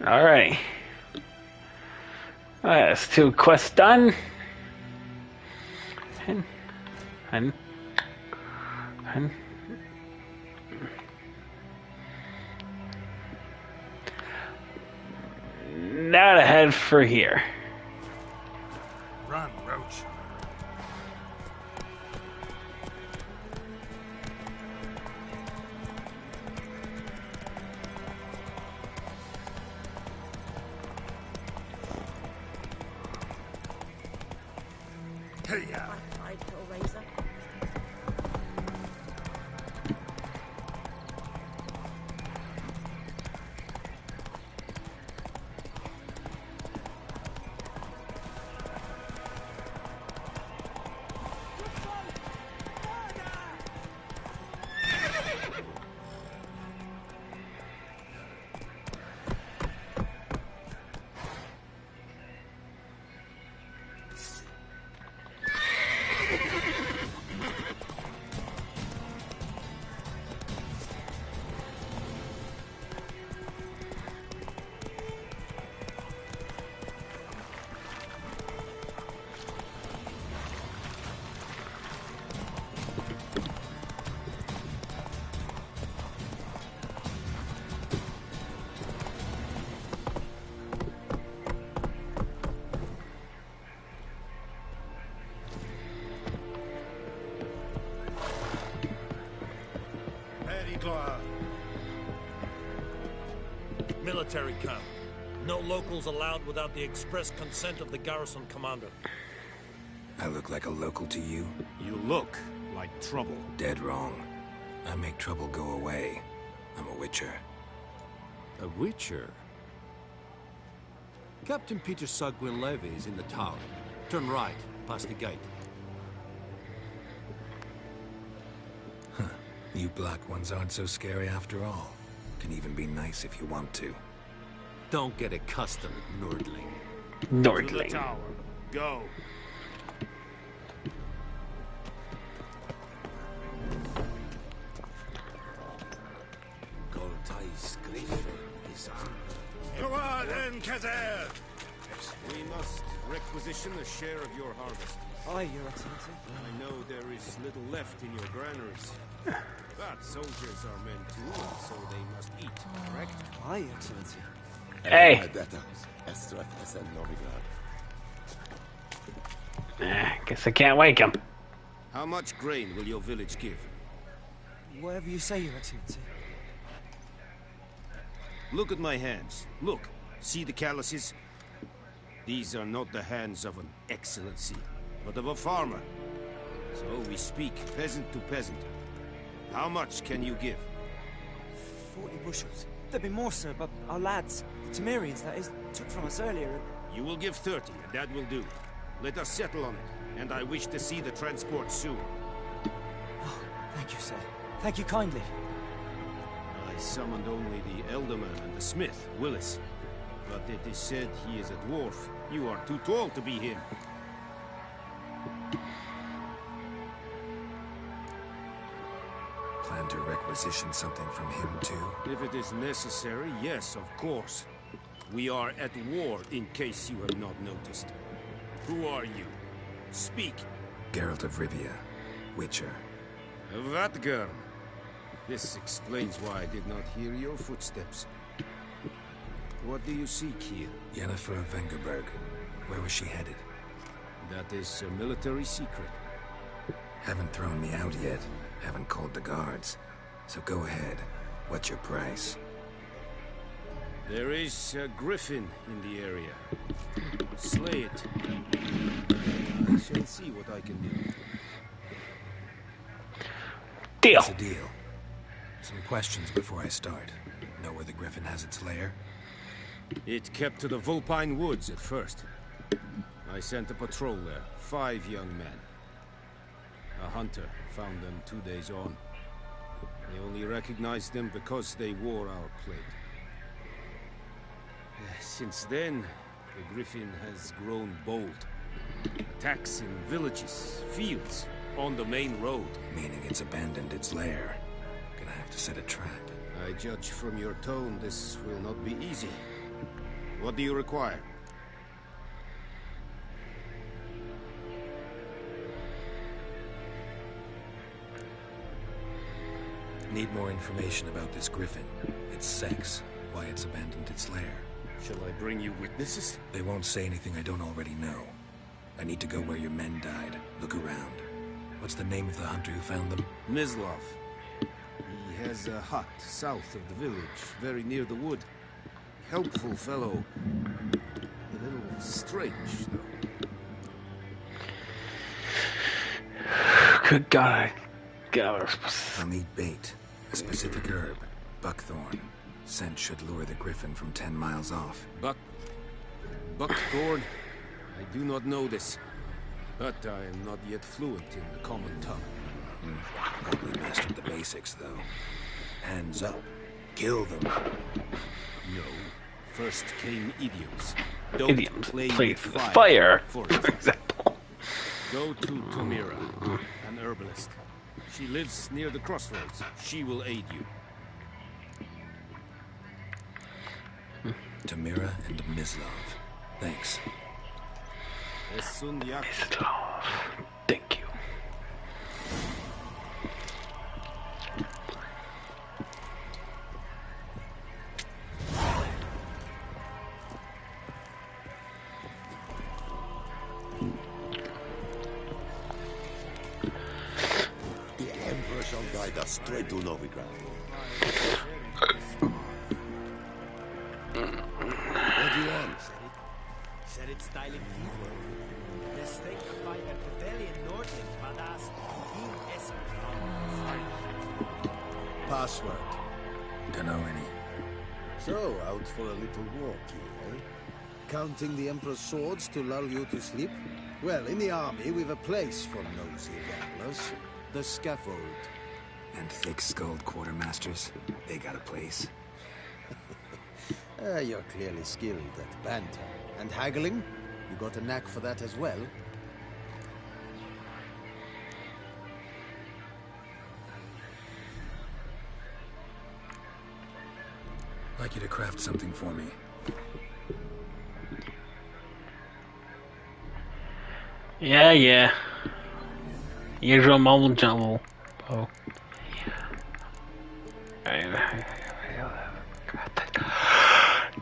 Alrighty. That's 2 quests done. And now to head for here. Run, Roach. Hey-ya. I kill Razor. Military camp. No locals allowed without the express consent of the garrison commander. I look like a local to you? You look like trouble. Dead wrong. I make trouble go away. I'm a witcher. A witcher? Captain Peter Sagwin Levy is in the town. Turn right, past the gate. Huh. You black ones aren't so scary after all. Can even be nice if you want to. Don't get accustomed, Nordling. Nordling. To the tower. Go. Go on then, Kazer! We must requisition a share of your harvest. Aye, Your Excellency. I know there is little left in your granaries. But soldiers are men too, so they must eat, correct? Aye, Your Excellency. Hey. Guess I can't wake him. How much grain will your village give? Whatever you say, Your Excellency. Look at my hands. Look. See the calluses? These are not the hands of an excellency, but of a farmer. So we speak peasant to peasant. How much can you give? 40 bushels. There'd be more, sir, but our lads, the Temerians, that is, took from us earlier. You will give 30, and that will do. Let us settle on it, and I wish to see the transport soon. Oh, thank you, sir. Thank you kindly. I summoned only the Elderman and the smith, Willis. But it is said he is a dwarf. You are too tall to be him. Plan to requisition something from him too? If it is necessary, yes, of course. We are at war, in case you have not noticed. Who are you? Speak. Geralt of Rivia, Witcher. Vatgern. This explains why I did not hear your footsteps. What do you seek here? Yennefer of Vengerberg. Where was she headed? That is a military secret. Haven't thrown me out yet. Haven't called the guards. So go ahead. What's your price? There is a griffin in the area. Slay it. I shall see what I can do. Deal. It's a deal. Some questions before I start. Know where the griffin has its lair? It kept to the Vulpine Woods at first. I sent a patrol there. 5 young men. A hunter found them 2 days on. They only recognized them because they wore our plate. Since then, the griffin has grown bold. Attacks in villages, fields, on the main road. Meaning it's abandoned its lair. Gonna have to set a trap. I judge from your tone this will not be easy. What do you require? Need more information about this griffin. Its sex, why it's abandoned its lair. Shall I bring you witnesses? They won't say anything I don't already know. I need to go where your men died. Look around. What's the name of the hunter who found them? Mislav. He has a hut south of the village, very near the wood. Helpful fellow. A little strange, though. Good God. I'll need bait. A specific herb. Buckthorn. Scent should lure the griffin from 10 miles off. Buckthorn? I do not know this. But I am not yet fluent in the common tongue. Probably mastered the basics, though. Hands up. Kill them. No. First came idioms. Idioms. Play Play with with fire, for example. Go to Tamira, an herbalist. She lives near the crossroads. She will aid you. Tamira and Mislav. Thanks. Mislav. Thank you. The Emperor shall guide us straight to Novigrad. What do you want? Said it's styling people. This thing by a Rebellion Nordling, badass. Password. Don't know any. So, out for a little walk here, eh? Counting the Emperor's swords to lull you to sleep? Well, in the army, we've a place for nosy gamblers. The scaffold. And thick-skulled quartermasters. They got a place. You're clearly skilled at banter. And haggling? You got a knack for that as well? Like you to craft something for me. Yeah. Usual mumble jumble. Oh.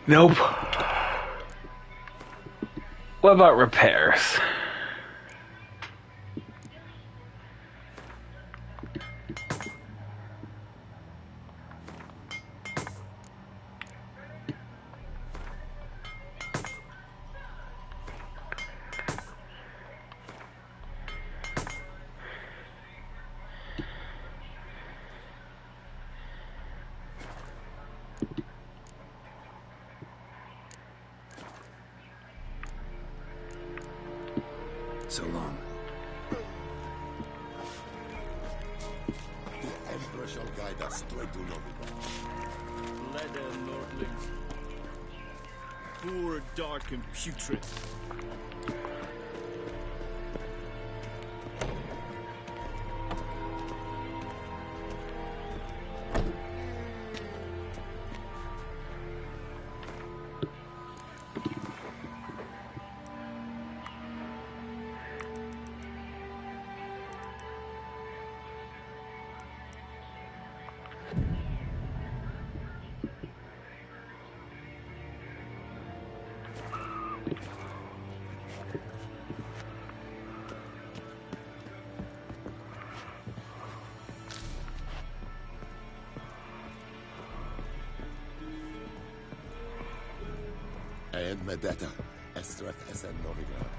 Nope. What about repairs? So long. The Emperor shall guide us straight to Novigrad. Leather Nordlings. Poor, dark, and putrid. And Medetta, Estreth Esen Novigrad.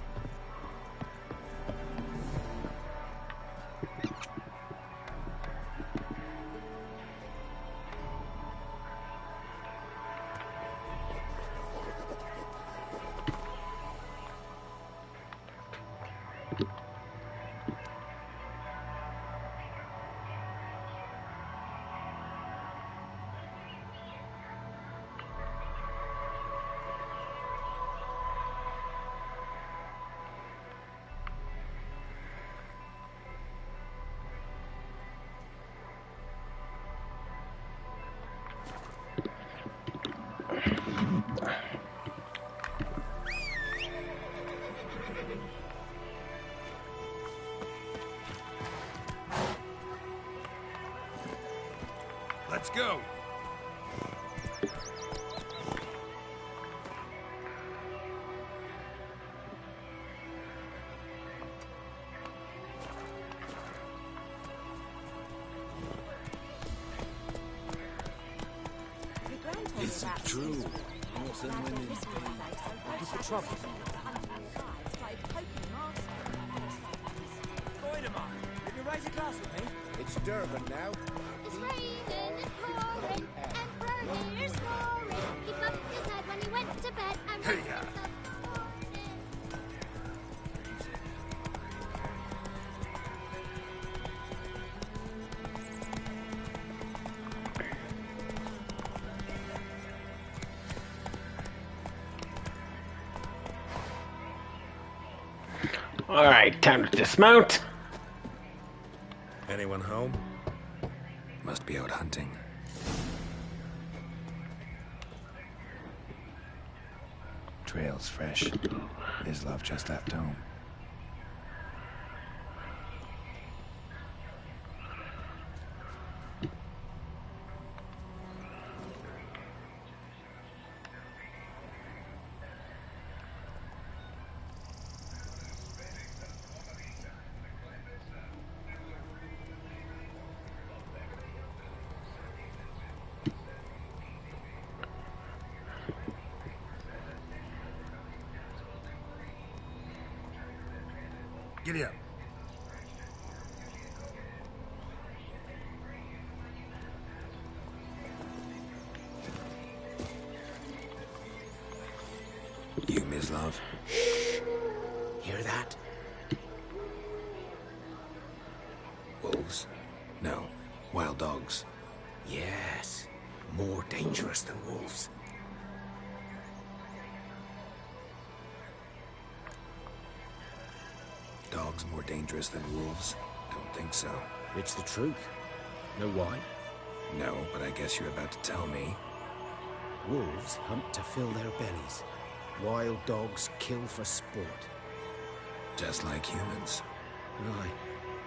Let's go. Is it true? North and women. What's the trouble? Voidemar, can you raise a glass with me? It's Durban now. It's raining and pouring, Emperor here's roaring. He bumped his head when he went to bed and woke himself this morning. Alright, time to dismount. Anyone home? Must be out hunting. Trail's fresh. Islov just left home. Giddy up. You, Mislov? Hear that? Wolves? No, wild dogs. Yes. More dangerous than wolves. Dogs more dangerous than wolves? Don't think so. It's the truth. Know why? No, but I guess you're about to tell me. Wolves hunt to fill their bellies. Wild dogs kill for sport. Just like humans. Aye.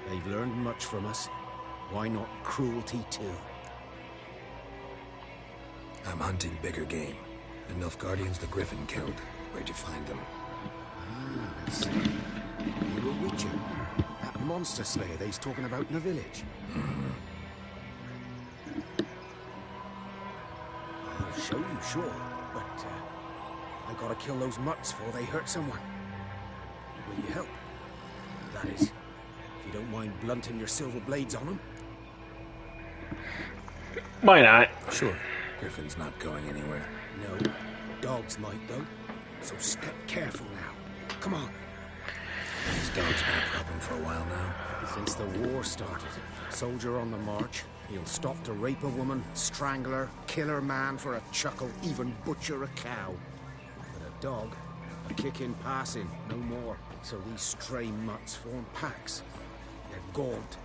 They've learned much from us. Why not cruelty too? I'm hunting bigger game. The Nilfgaardians the Griffin killed. Where'd you find them? Ah, I see. You're a witcher. That monster slayer they's talking about in the village. I'll show you, sure. But, I gotta kill those mutts before they hurt someone. Will you help? That is, if you don't mind blunting your silver blades on them. Why not? Sure. Griffin's not going anywhere. No. Dogs might, though. So step careful now. Come on. These dogs been a problem for a while now. Since the war started. Soldier on the march. He'll stop to rape a woman, strangle her, kill her man for a chuckle, even butcher a cow. But a dog, a kick in passing, no more. So these stray mutts form packs. They're gaunt,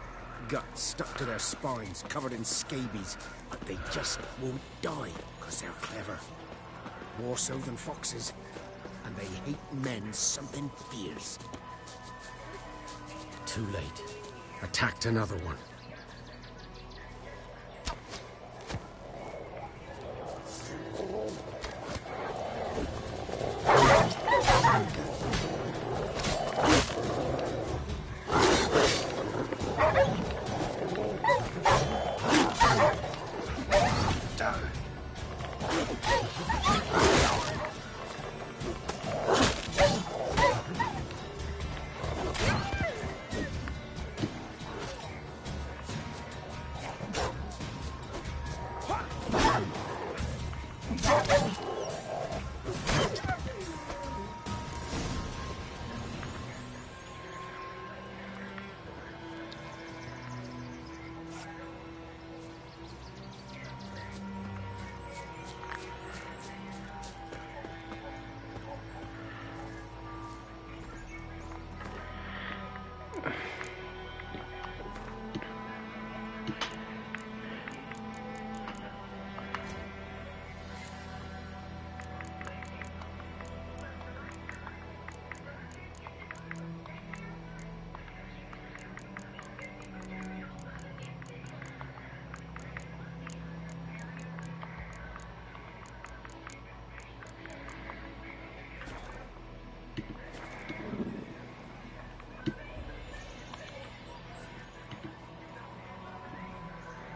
guts stuck to their spines, covered in scabies. But they just won't die, because they're clever. More so than foxes. And they hate men something fierce. Too late. Attacked another one.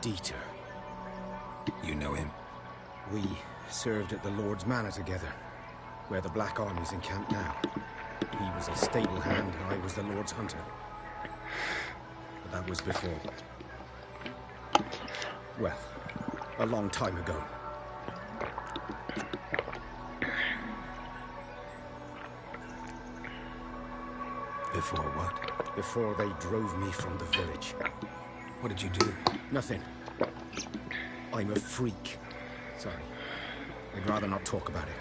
Dieter. You know him? We served at the Lord's Manor together, where the Black Army's encamped now. He was a stable hand, and I was the Lord's hunter. But that was before. Well, a long time ago. Before what? Before they drove me from the village. What did you do? Nothing. I'm a freak. Sorry. I'd rather not talk about it.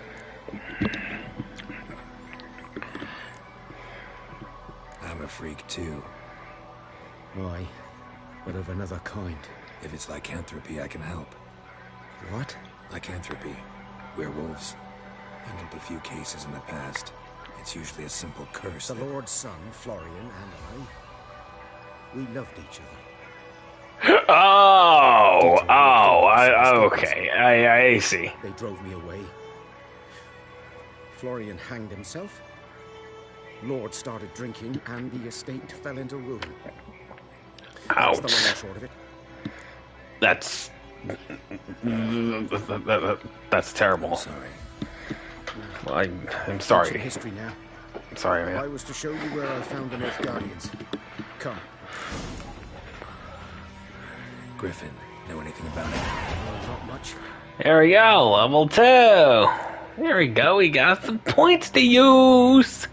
I'm a freak too. Aye, but of another kind. If it's lycanthropy, I can help. What? Lycanthropy. Werewolves. Handled a few cases in the past. It's usually a simple curse. The Lord's son, Florian, and I, we loved each other. Okay. I see. They drove me away. Florian hanged himself. Lord started drinking, and the estate fell into ruin. Ouch. That's the long and short of it. That's terrible. I'm sorry. Well, I'm sorry. Ancient history now. I'm sorry, man. I was to show you where I found the North Guardians. Come. Griffin, know anything about it? Oh, not much. There we go, level 2. There we go, we got some points to use.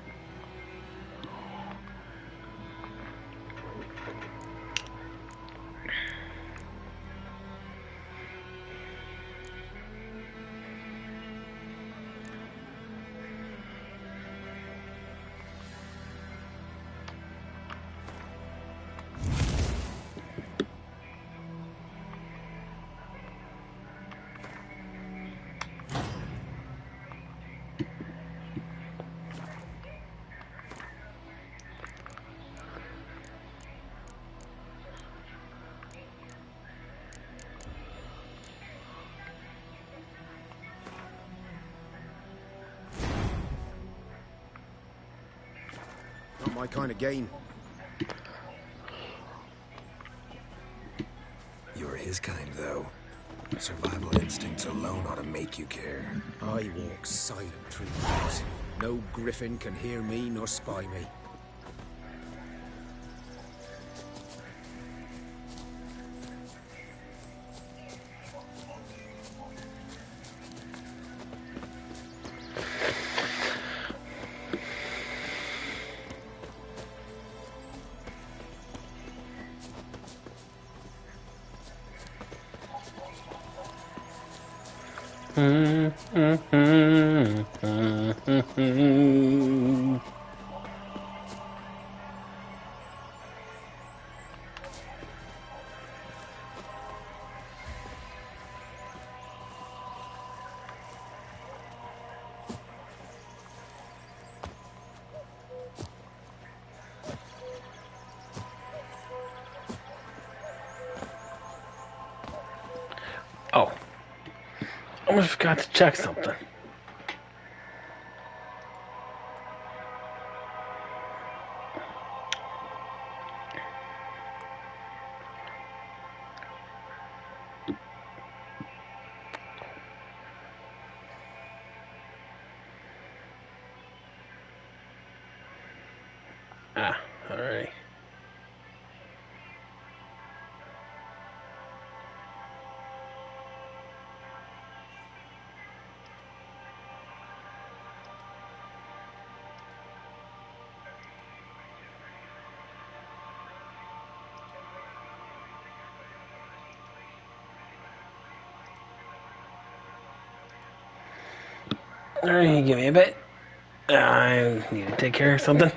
Not my kind of game. You're his kind, though. Survival instincts alone ought to make you care. I walk silent through the woods. No griffin can hear me nor spy me. Oh. I almost forgot to check something. Alright. Alright, give me a bit. I need to take care of something.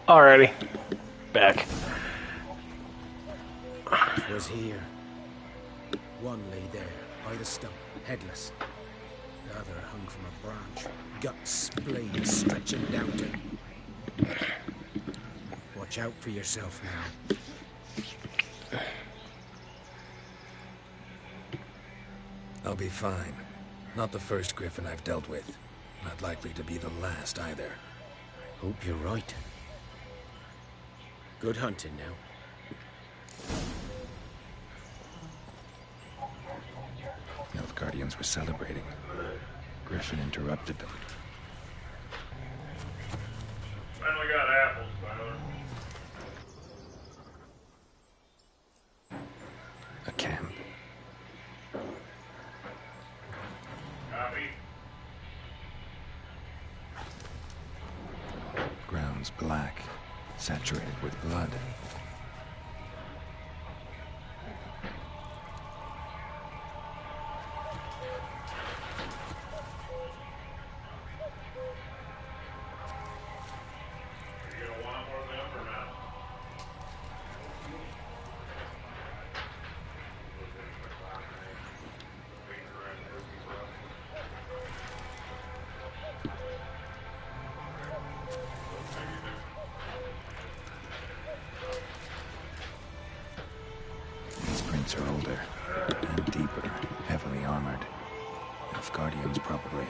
Alrighty. Back. It was here. One lay there, by the stump, headless. The other hung from a branch, guts splayed, stretching down to... Watch out for yourself now. I'll be fine. Not the first griffin I've dealt with. Not likely to be the last either. Hope you're right. Good hunting now. Guardians were celebrating. Griffin interrupted them. Finally got apples, Tyler. A camp. Copy. Ground's black, saturated with blood. Are older and deeper, heavily armored. Enough Guardians, probably.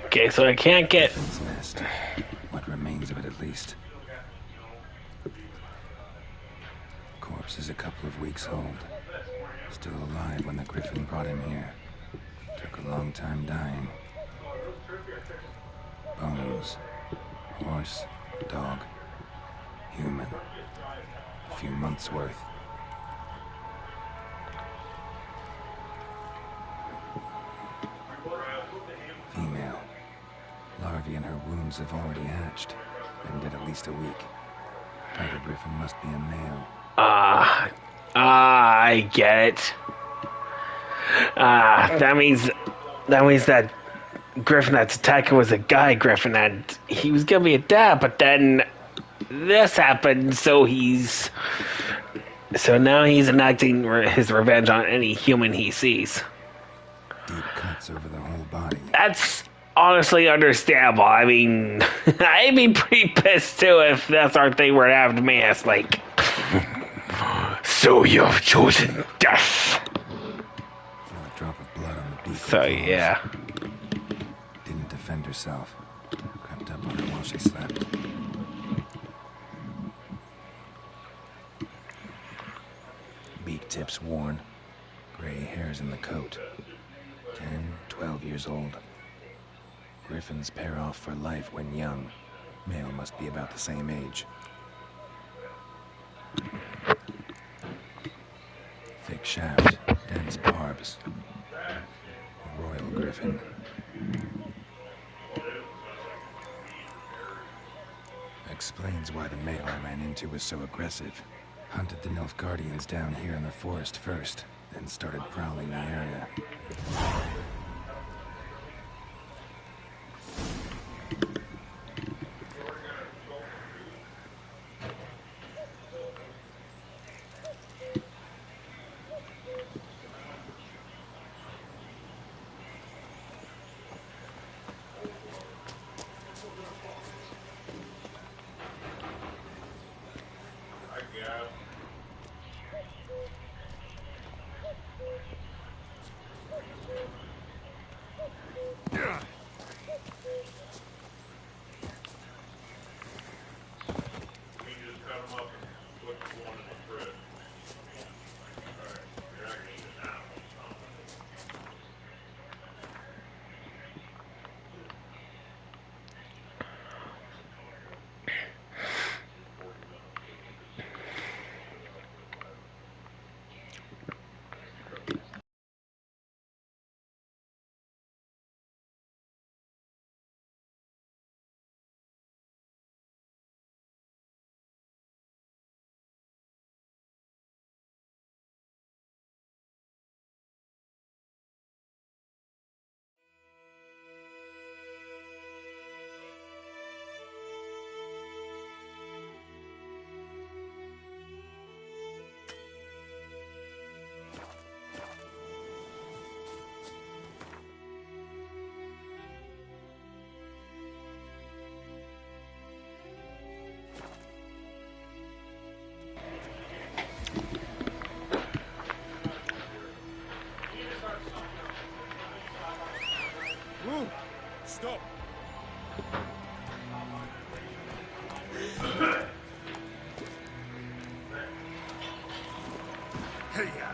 Okay, so I can't get... Nest. What remains of it, at least. Corpse is a couple of weeks old. Still alive when the Griffin brought him here. Took a long time dying. Bones. Horse. Dog. Human. A few months' worth. Female. Larvae in her wounds have already hatched. Been dead at least a week. Tiger Griffin must be a male. I get it. That means that Griffin that's attacking was a guy Griffin, and he was gonna be a dad, but then this happened, so now he's enacting his revenge on any human he sees. Deep cuts over the whole body. That's honestly understandable. I mean, I'd be pretty pissed too if that's our thing where after me it's like, so you've chosen death. Feel a drop of blood on the beak So, yeah. Didn't defend herself. Crept up on her while she slept. Beak tips worn. Gray hairs in the coat. 10, 12 years old. Griffins pair off for life when young. Male must be about the same age. Thick shaft, dense barbs. A royal griffin. Explains why the male I ran into was so aggressive. Hunted the Nilfgaardians down here in the forest first, then started prowling the area. Whoa! Stop! Hey-ya!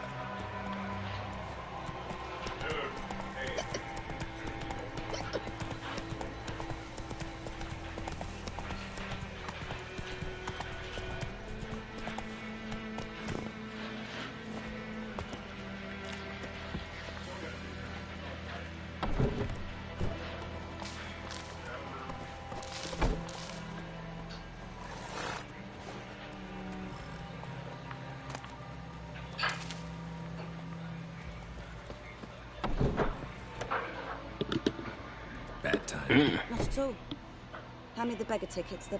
Bad time. Not at all. Hand me the beggar tickets, the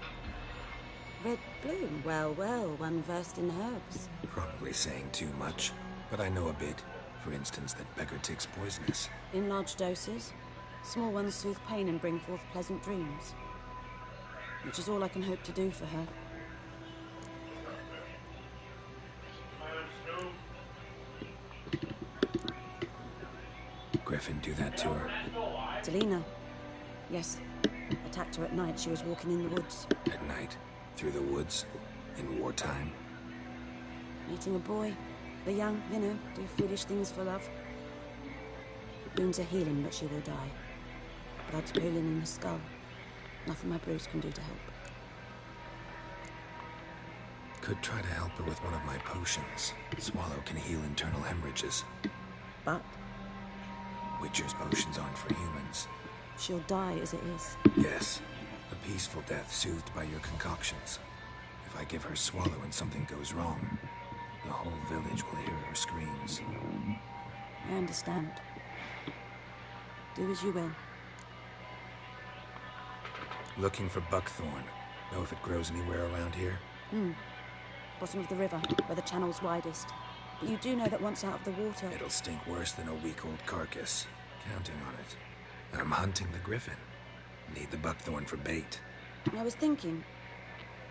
red bloom. Well, well, one versed in herbs. Probably saying too much, but I know a bit. For instance, that beggar tick's poisonous. In large doses. Small ones soothe pain and bring forth pleasant dreams. Which is all I can hope to do for her. Griffin do that to her? Delina. Yes. Attacked her at night. She was walking in the woods. At night? Through the woods? In wartime? Meeting a boy. The young, you know, do foolish things for love. Wounds are healing, but she will die. Blood's pooling in the skull. Nothing my bruise can do to help. Could try to help her with one of my potions. Swallow can heal internal hemorrhages. But? Witcher's potions aren't for humans. She'll die as it is. Yes. A peaceful death soothed by your concoctions. If I give her Swallow and something goes wrong, the whole village will hear her screams. I understand. Do as you will. Looking for buckthorn. Know if it grows anywhere around here? Bottom of the river, where the channel's widest. But you do know that once out of the water... It'll stink worse than a week-old carcass. Counting on it. I'm hunting the griffin. Need the buckthorn for bait. I was thinking...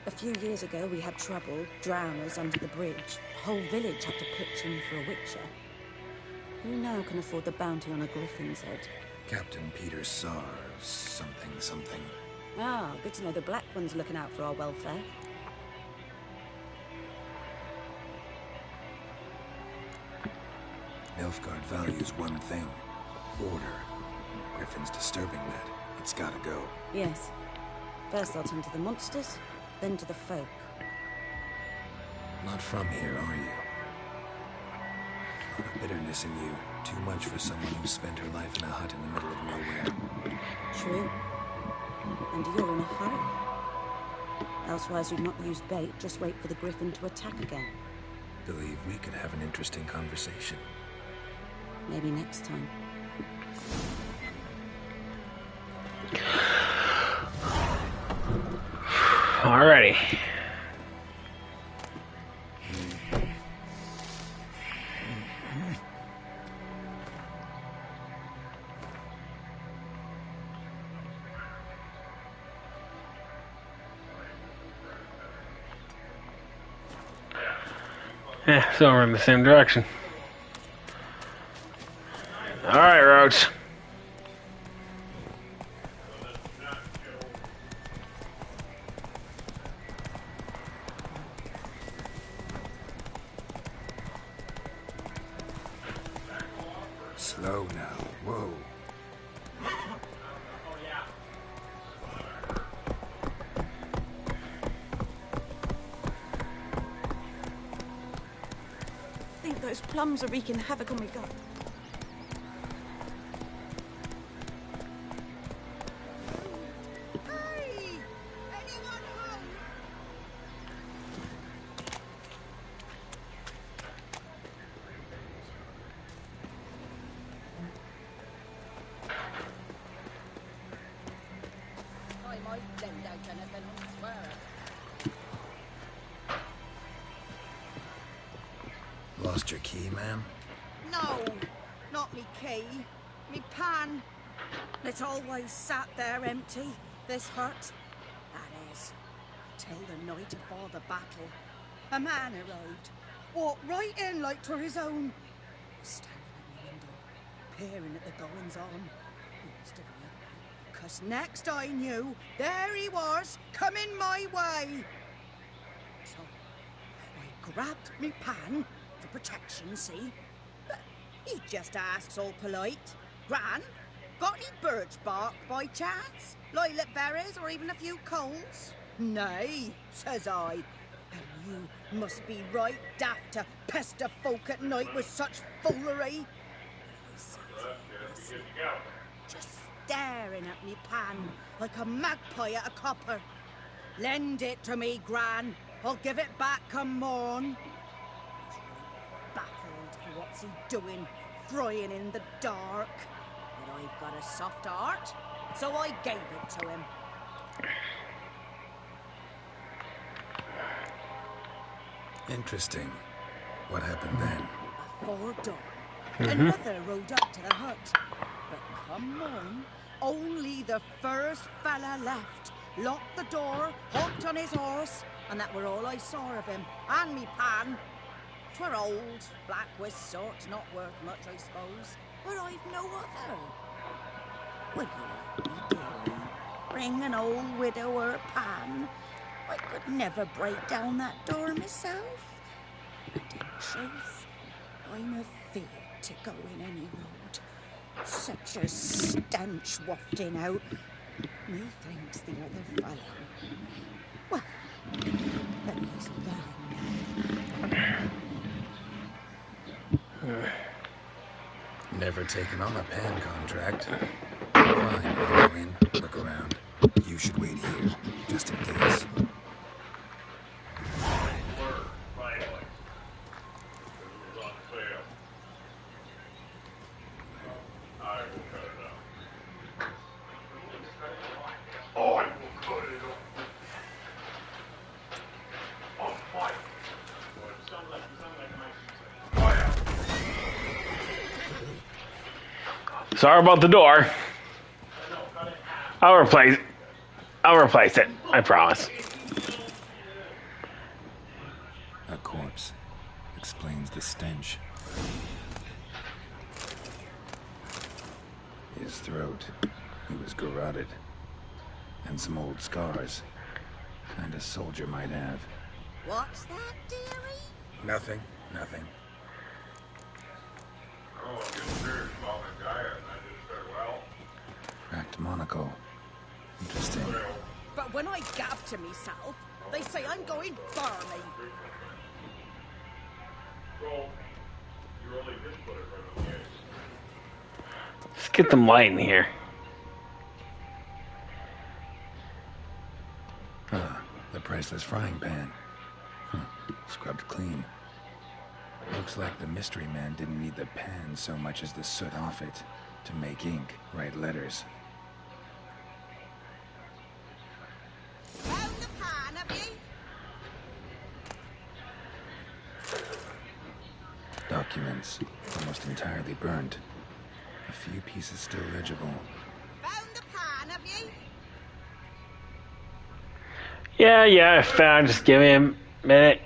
A few years ago, we had trouble, drowners under the bridge. The whole village had to pitch in for a witcher. Who now can afford the bounty on a griffin's head? Captain Peter Sar, something, something. Ah, good to know the Black One's looking out for our welfare. Nilfgaard values one thing. Order. Griffin's disturbing that. It's gotta go. Yes. First I'll tend to the monsters, then to the folk. Not from here, are you? A lot of bitterness in you. Too much for someone who spent her life in a hut in the middle of nowhere. True. And you're in a hurry. Elsewise you'd not use bait, just wait for the griffin to attack again. Believe we could have an interesting conversation. Maybe next time. Alrighty. Yeah, so we're in the same direction. Alright, Roach. Slow now. Whoa. I think those plums are wreaking havoc on my gut. Lost your key, ma'am? No, not me key. Me pan. It's always sat there empty, this hut. That is, till the night afore the battle. A man arrived, walked right in like 'twere his own. Standing at the window, peering at the goings on. He must have heard me, 'cause next I knew, there he was, coming my way. So I grabbed me pan, for protection, see? But he just asks all polite. Gran, got any birch bark by chance? Lilac berries or even a few coals? Nay, says I. And you must be right daft to pester folk at night with such foolery. Just staring at me pan like a magpie at a copper. Lend it to me, Gran. I'll give it back come morn. Baffled for what's he doing, frying in the dark. But I've got a soft heart, so I gave it to him. Interesting. What happened then? Afore dawn, another rode up to the hut. But come on, only the first fella left. Locked the door, hopped on his horse, and that were all I saw of him. And me pan. 'Twere old, black with sort, not worth much, I suppose. But I've no other. Will you help me, dearie? Bring an old widower pan. I could never break down that door myself. And in truth, I'm afeard to go in any road. Such a stench wafting out. Methinks the other fellow. Well, then he's lying. Never taken on a pan contract. Fine, I'll go in, look around. You should wait here, just in case. Sorry about the door. I'll replace it. I promise. A corpse explains the stench. His throat. He was garroted. And some old scars. Kind of soldier might have. What's that, dearie? Nothing. Nothing. Oh, I'm getting serious about my diet. I just said, well, Cracked monocle. Interesting. But when I gab to myself, they say I'm going barmy. so you only did put it right on the edge. Let's get them light in here. The priceless frying pan. Scrubbed clean. Looks like the mystery man didn't need the pan so much as the soot off it to make ink, write letters. Found the pan, have you? Documents, almost entirely burned. A few pieces still legible. Found the pan, have you? Yeah, I found. Just give me a minute.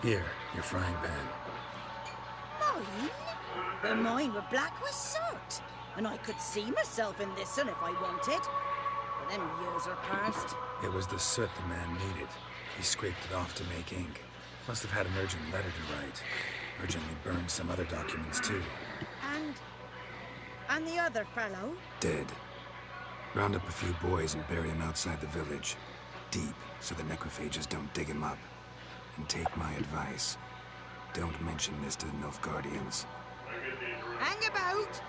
Here, your frying pan. Mine? But mine were black with soot. And I could see myself in this one if I wanted. But them years are past. It was the soot the man needed. He scraped it off to make ink. Must have had an urgent letter to write. Urgently burned some other documents too. And the other fellow? Dead. Round up a few boys and bury him outside the village. Deep, so the necrophages don't dig him up. And take my advice. Don't mention this to the Nilfgaardians. Hang about!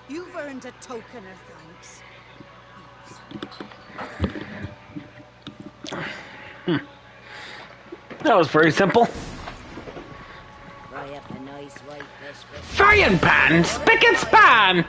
You've earned a token of thanks. That was pretty simple. Fry up a nice white biscuit. Frying pan, spick and span.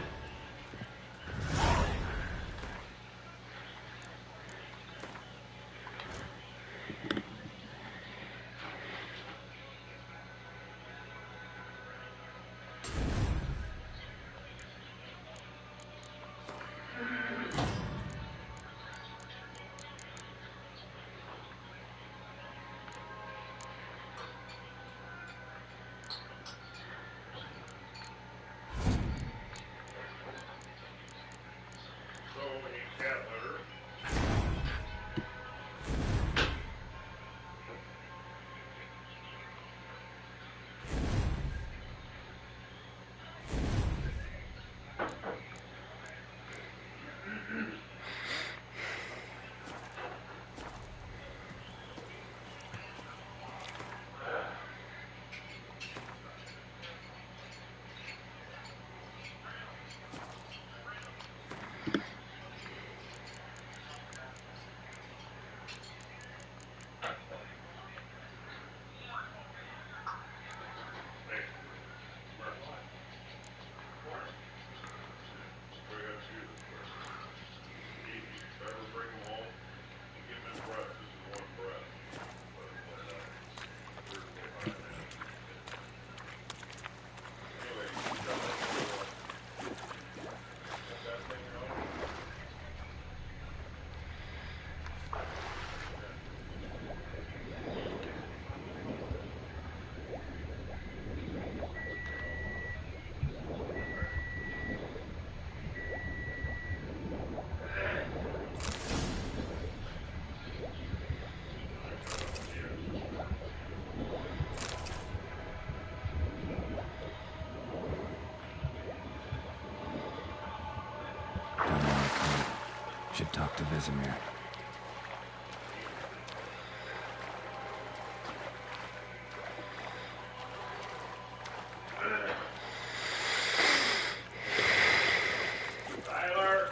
Should talk to Vesemir. Tyler!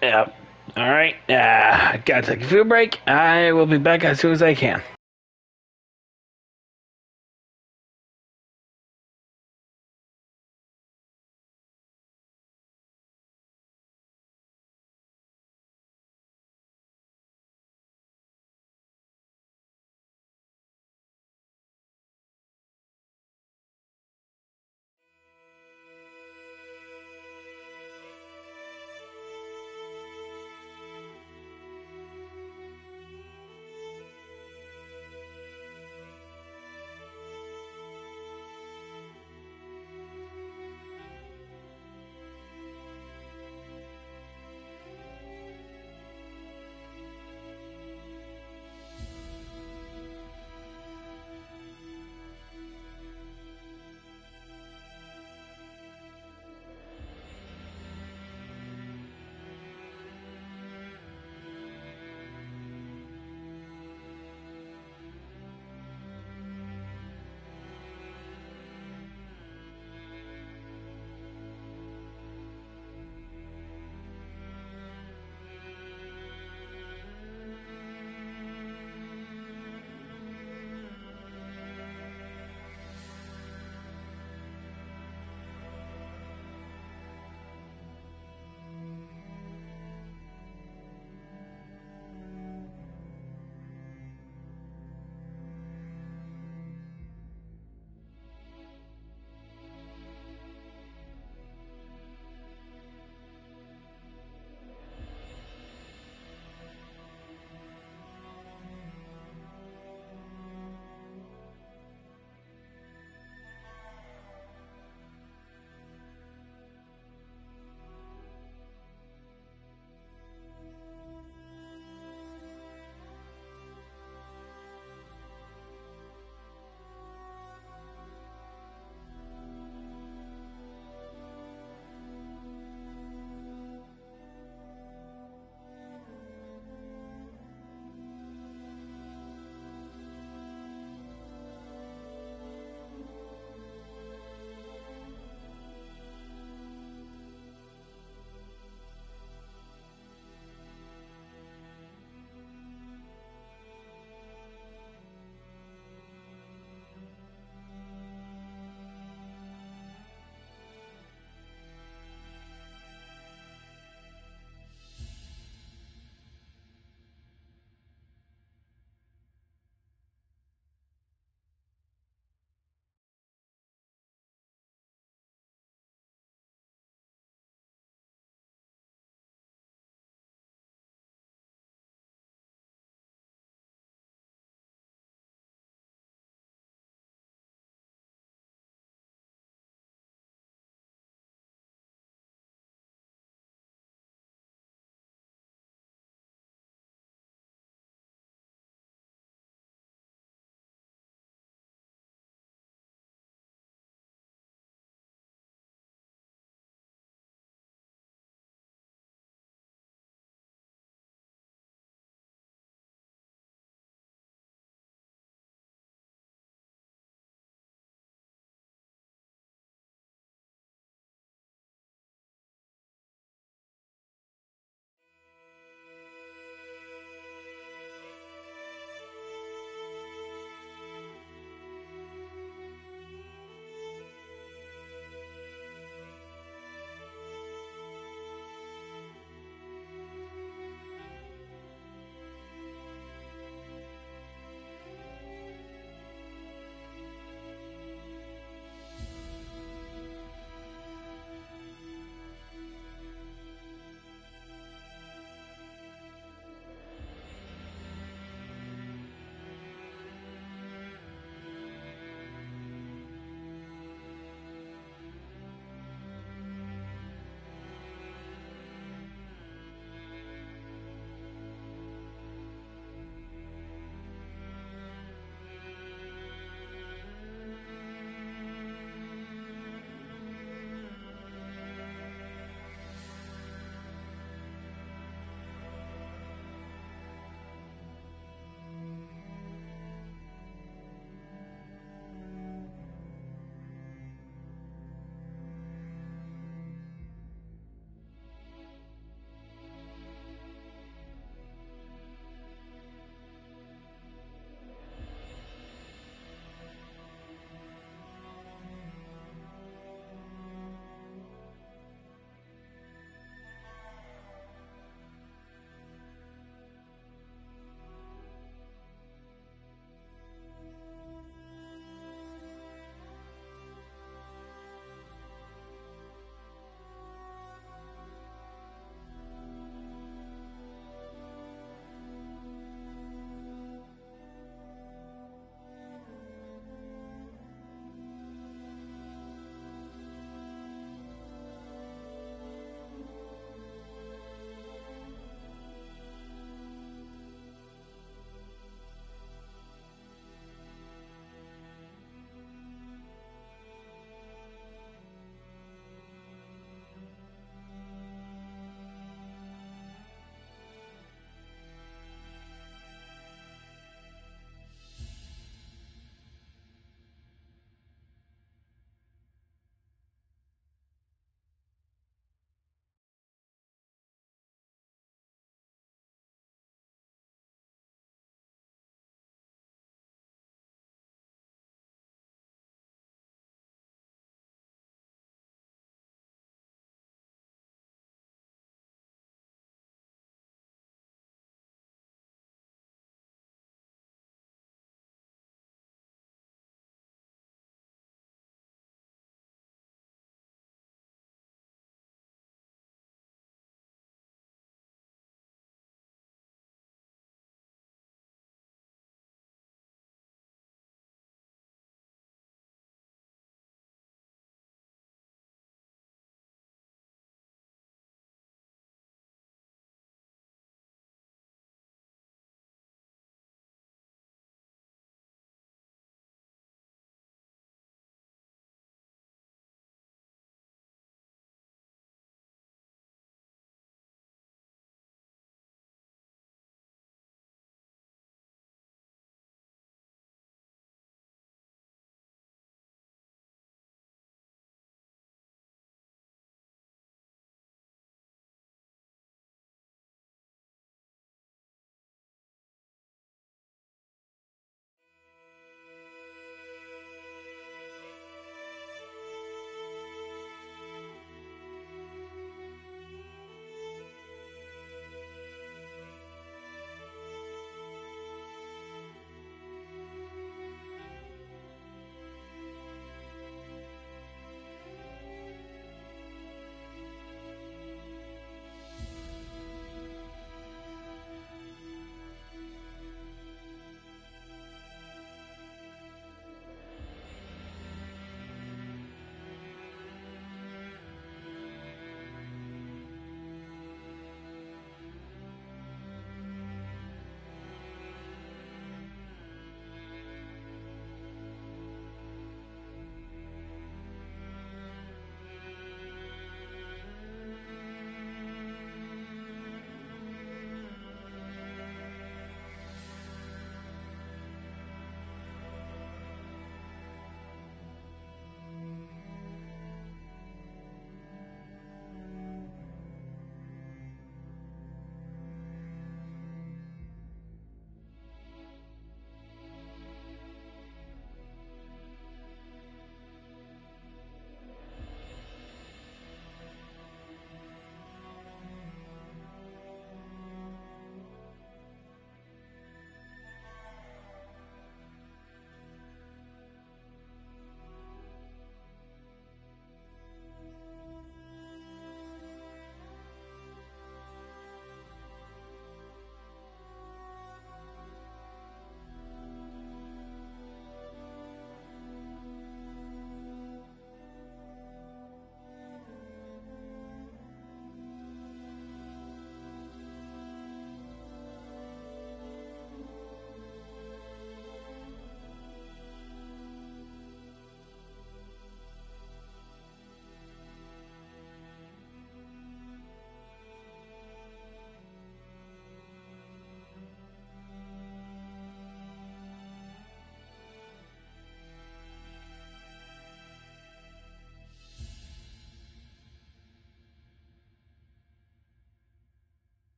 Yeah. All right. Gotta take a food break. I will be back as soon as I can.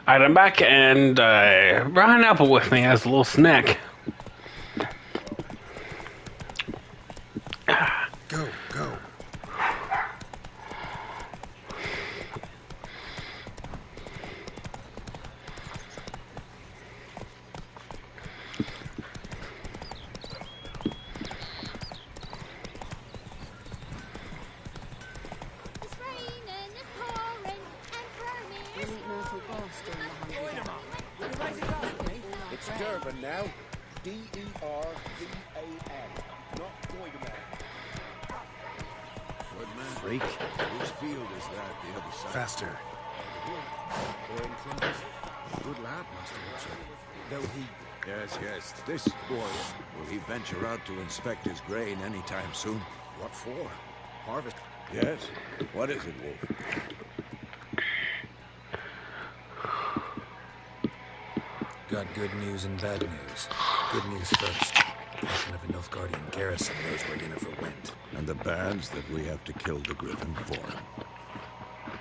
Alright, I'm back, and brought an apple with me as a little snack. Go, go. It's raining, it's pouring, and Vermeer's It's Durban now. D-E-R-V-A-N. Not Goiderman. Good man. Freak. Whose field is that, the other side? Faster. Or in front of us. Good lad, Master Richard. Though he... Yes. This boy, will he venture out to inspect his grain anytime soon? What for? Harvest. Yes. What is it, Wolf? Got good news and bad news. Good news first. Captain of a Nilfgaardian garrison knows where Yennefer went. And the bad's that we have to kill the Griffin for him.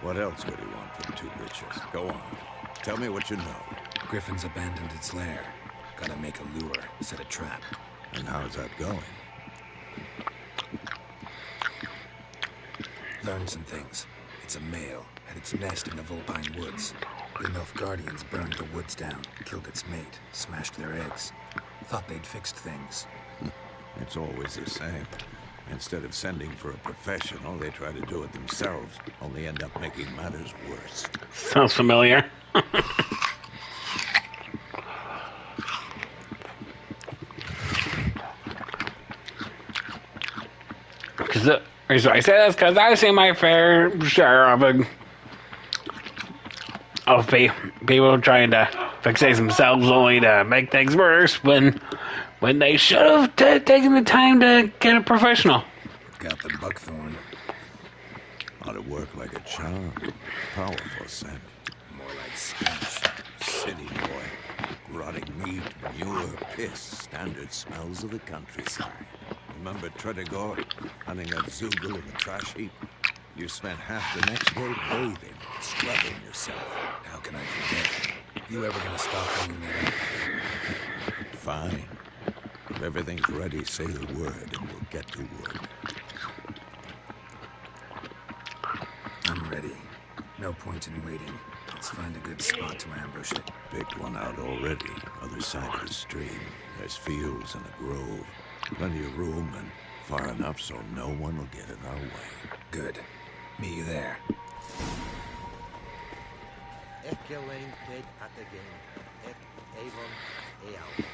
What else would he want from two witches? Go on. Tell me what you know. Griffin's abandoned its lair. Gotta make a lure, set a trap. And how's that going? Learned some things. It's a male, had its nest in the Vulpine Woods. The Nilfgaardians burned the woods down, killed its mate, smashed their eggs. Thought they'd fixed things. It's always the same. Instead of sending for a professional, they try to do it themselves, only end up making matters worse. Sounds familiar. Because the reason I say that is because I've seen my fair share of people trying to fixate themselves only to make things worse when they should have taken the time to get a professional. Got the buckthorn. Ought to work like a charm. Powerful scent. More like stench. City boy. Rotting meat, manure, piss. Standard smells of the countryside. Remember Tredegor? Hunting that Zoogle in the trash heap? You spent half the next day bathing, scrubbing yourself. How can I forget? You ever gonna stop bringing that up? Fine. If everything's ready, say the word and we'll get to work. I'm ready. No point in waiting. Let's find a good spot to ambush it. Picked one out already. Other side of the stream. There's fields and a grove. Plenty of room and far enough so no one will get in our way. Good. Meet you there. Ik alleen deed at the game. Ik even eeuw.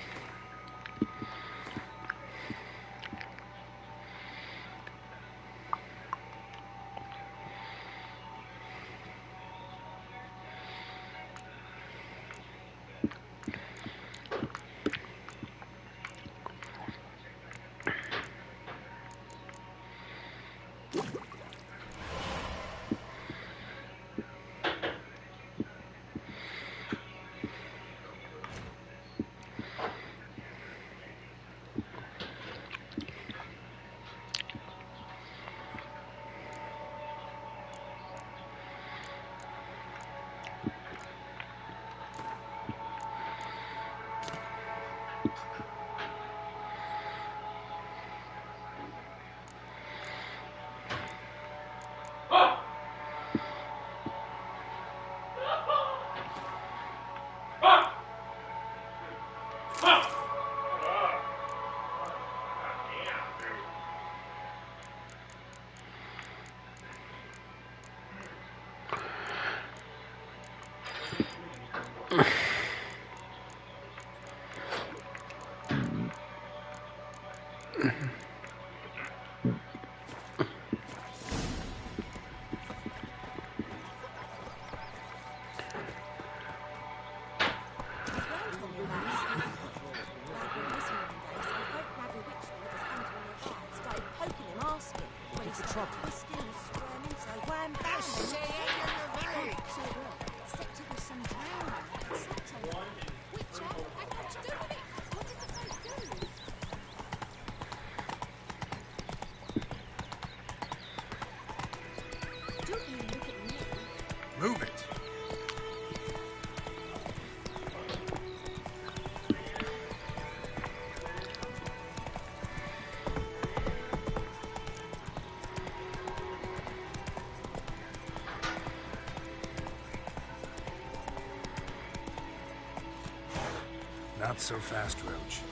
Not so fast, Roach.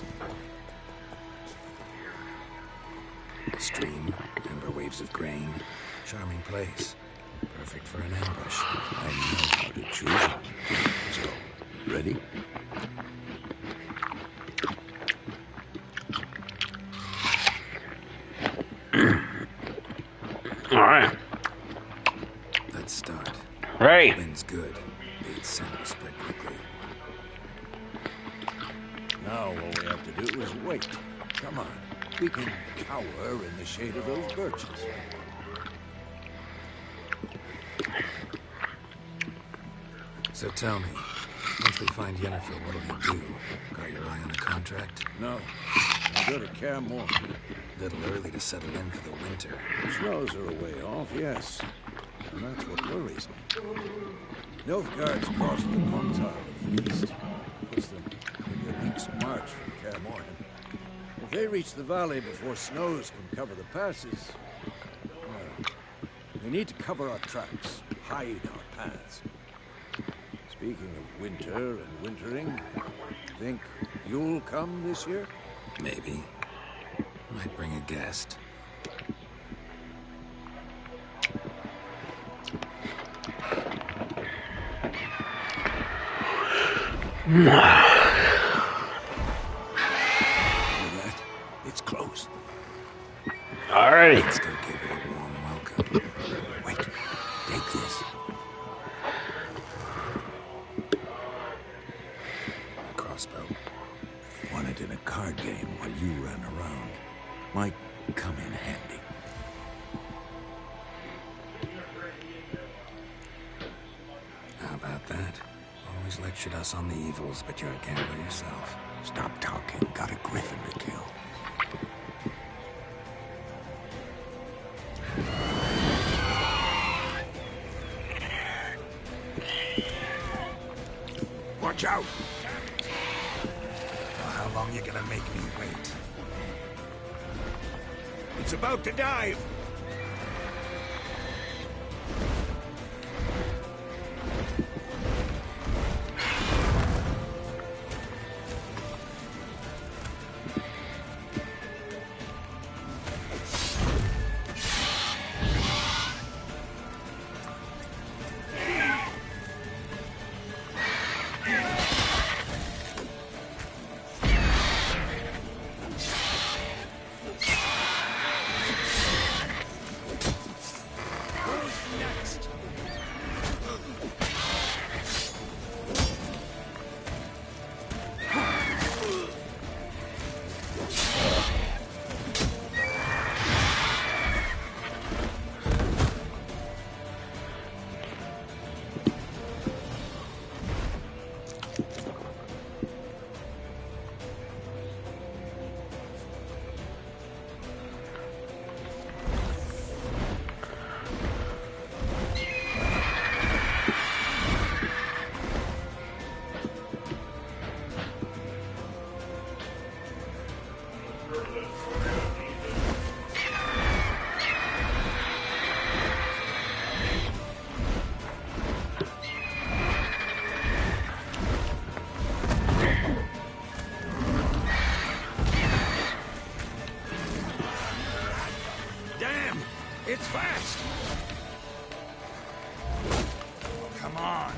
A stream, amber waves of grain, charming place. Perfect for an ambush. I know how to choose it. So, ready? All right. Let's start. Right. Wind's good. Bait's scent will spread quickly. Now all we have to do is wait. Come on. We can cower in the shade of those birches. So tell me, once we find Yennefer, what'll you do? Got your eye on a contract? No. I'll go to Kaer Morhen. Little early to settle in for the winter. Snows are a way off, yes. And that's what worries me. Nilfgaard's crossed the Pontar in the east. Puts them maybe a week's march from Kaer Morhen. If they reach the valley before snows can cover the passes, well, we need to cover our tracks, hide our paths. Speaking of winter and wintering, think you'll come this year? Maybe. Might bring a guest. It's close. Alrighty. Let's go give it a warm welcome. Wait, take this. A crossbow. Won it in a card game while you ran around. Might come in handy. How about that? Always lectured us on the evils, but you're a gambler yourself. Stop talking. Got a griffin to kill. Watch out! Well, how long you gonna make me wait? It's about to dive! It's fast! Come on!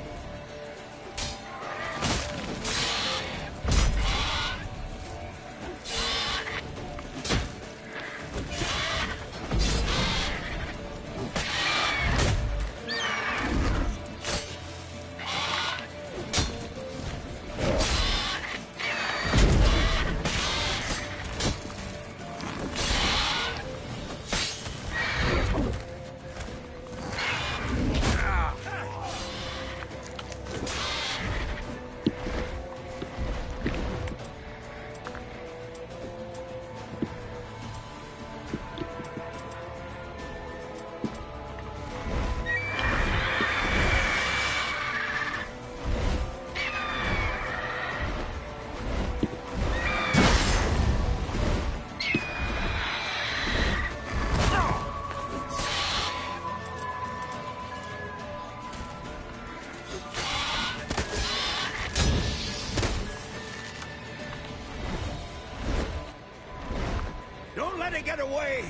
way!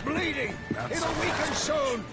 Bleeding! It'll weaken soon!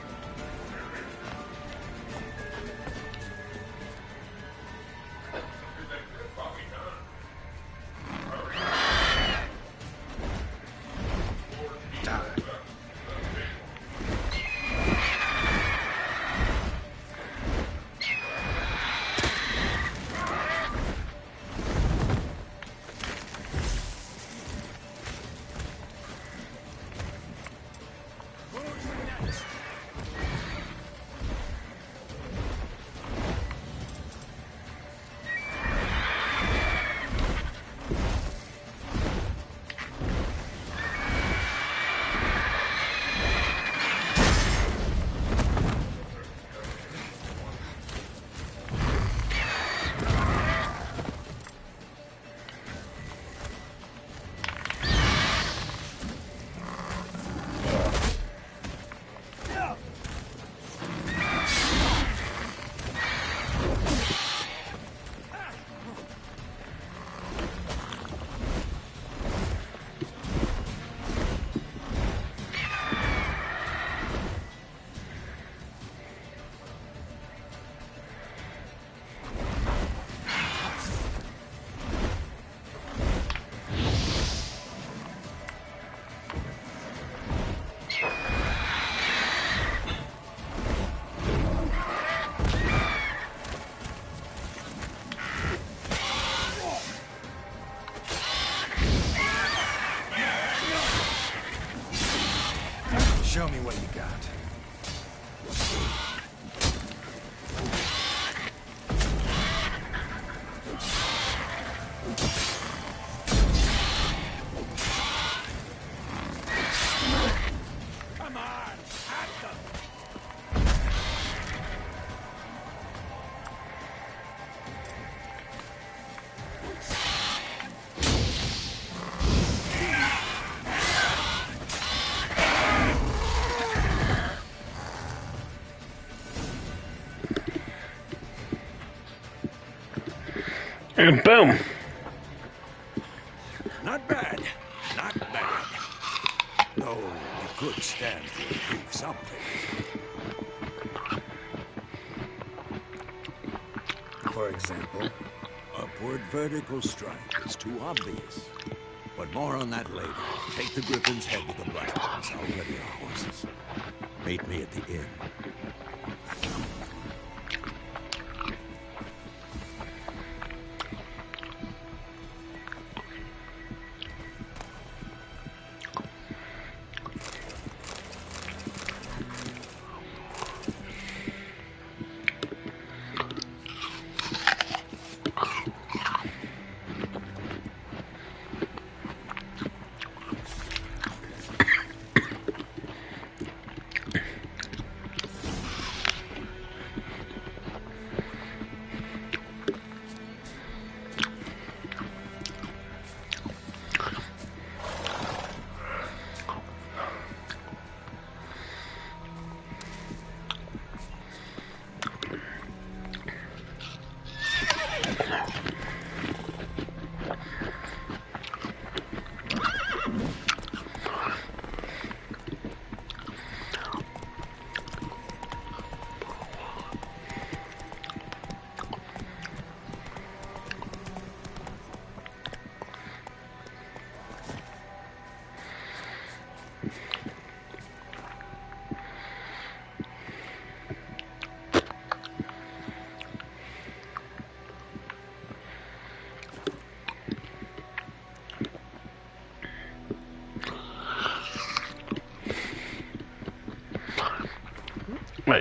Show me what you got. Come on, at them! And boom. Not bad. Not bad. Though you could stand to improve something. For example? Upward vertical strike is too obvious. But more on that later. Take the Griffin's head to the black ones. I'll ready our horses. Meet me at the inn.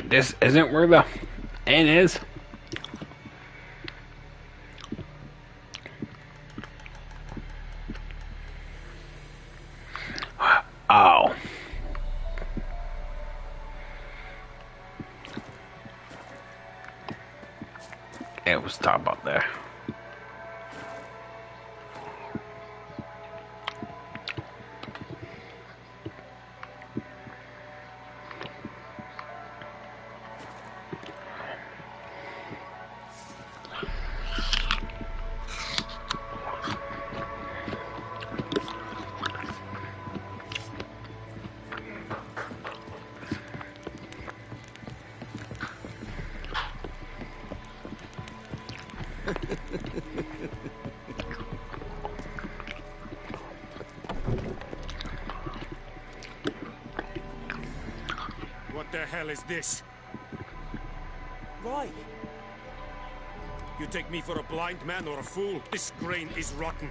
this isn't where the inn is. Oh. It was top up there. What the hell is this? Right. You take me for a blind man or a fool? This grain is rotten.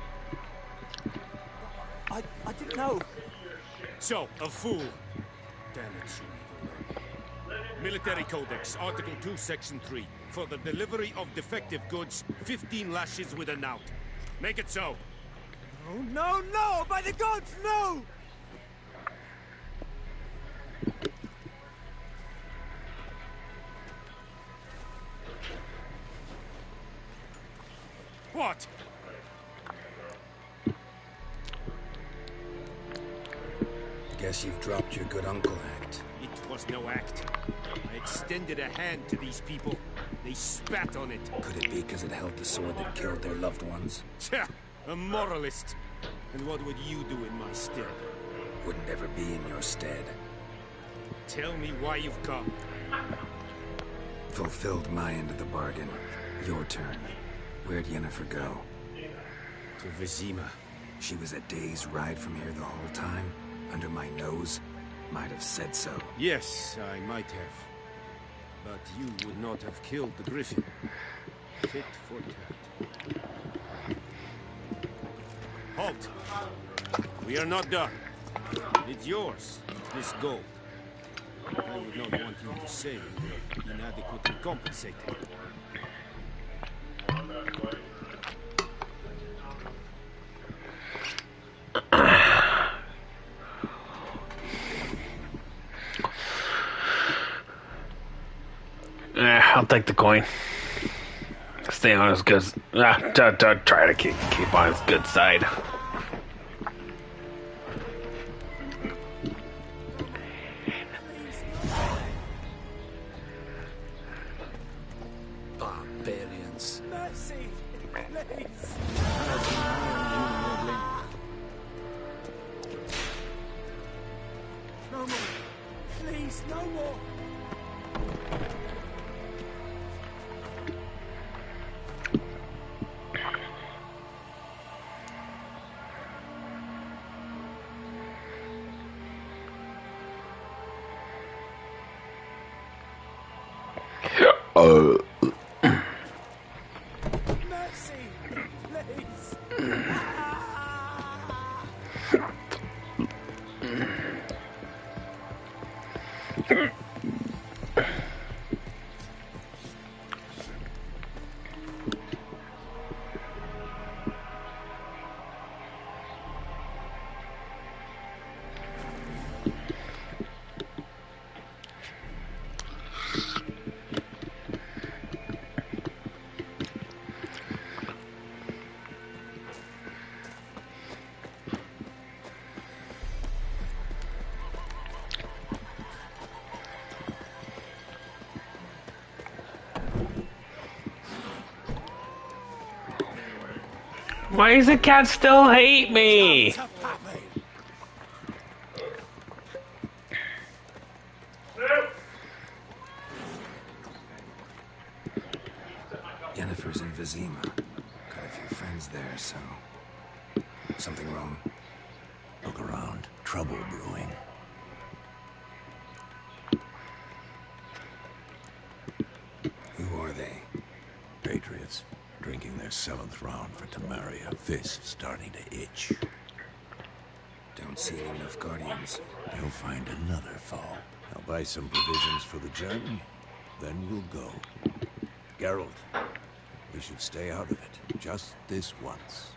I didn't know. So, a fool. Damn it, you never learn. Military Codex, Article 2, Section 3. For the delivery of defective goods, 15 lashes with a knout. Make it so. No, no, no! By the gods, no! What? Guess you've dropped your good uncle act. It was no act. I extended a hand to these people. They spat on it. Could it be because it held the sword that killed their loved ones? Tja, a moralist. And what would you do in my stead? Wouldn't ever be in your stead. Tell me why you've come. Fulfilled my end of the bargain. Your turn. Where'd Yennefer go? To Vizima. She was a day's ride from here the whole time? Under my nose? Might have said so. Yes, I might have. But you would not have killed the griffin. Tit for tat. Halt! We are not done. It's yours, this gold. I would not want you to say you were inadequately compensated. I'll take the coin. Stay on his good. Try to keep on his good side. Barbarians. Mercy, please. No more. Please, no more. Mercy, please. Why does the cat still hate me? Yennefer's in Vizima. Got a few friends there, so... Something wrong? Look around. Trouble brewing. Who are they? Patriots. Drinking their 7th round for Tamaria. Fist starting to itch. Don't see any enough guardians. They'll find another foe. I'll buy some provisions for the journey, then we'll go. Geralt, we should stay out of it, just this once.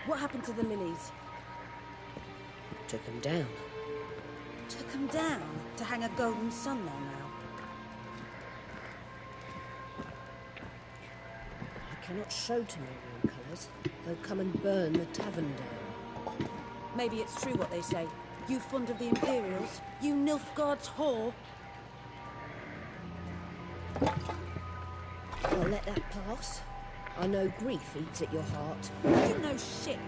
What happened to the lilies? Took them down. Took them down to hang a golden sun there now. I cannot show Temerian colours. They'll come and burn the tavern down. Maybe it's true what they say. You fond of the Imperials? You Nilfgaard's whore? I'll let that pass. I know grief eats at your heart. You know shit.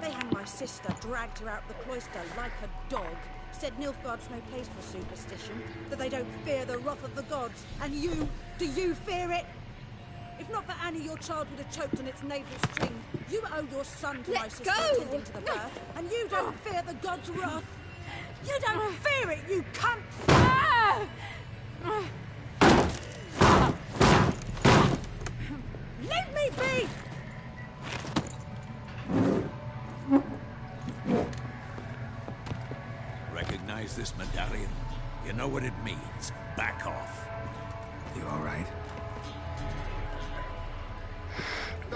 They hanged my sister, dragged her out the cloister like a dog. Said Nilfgaard's no place for superstition, that they don't fear the wrath of the gods. And you, do you fear it? If not for Annie, your child would have choked on its navel string. You owe your son to my sister attending to the birth, and you don't fear the gods' wrath. You don't fear it, you cunt! Leave me be! Recognize this medallion? You know what it means. Back off. You all right?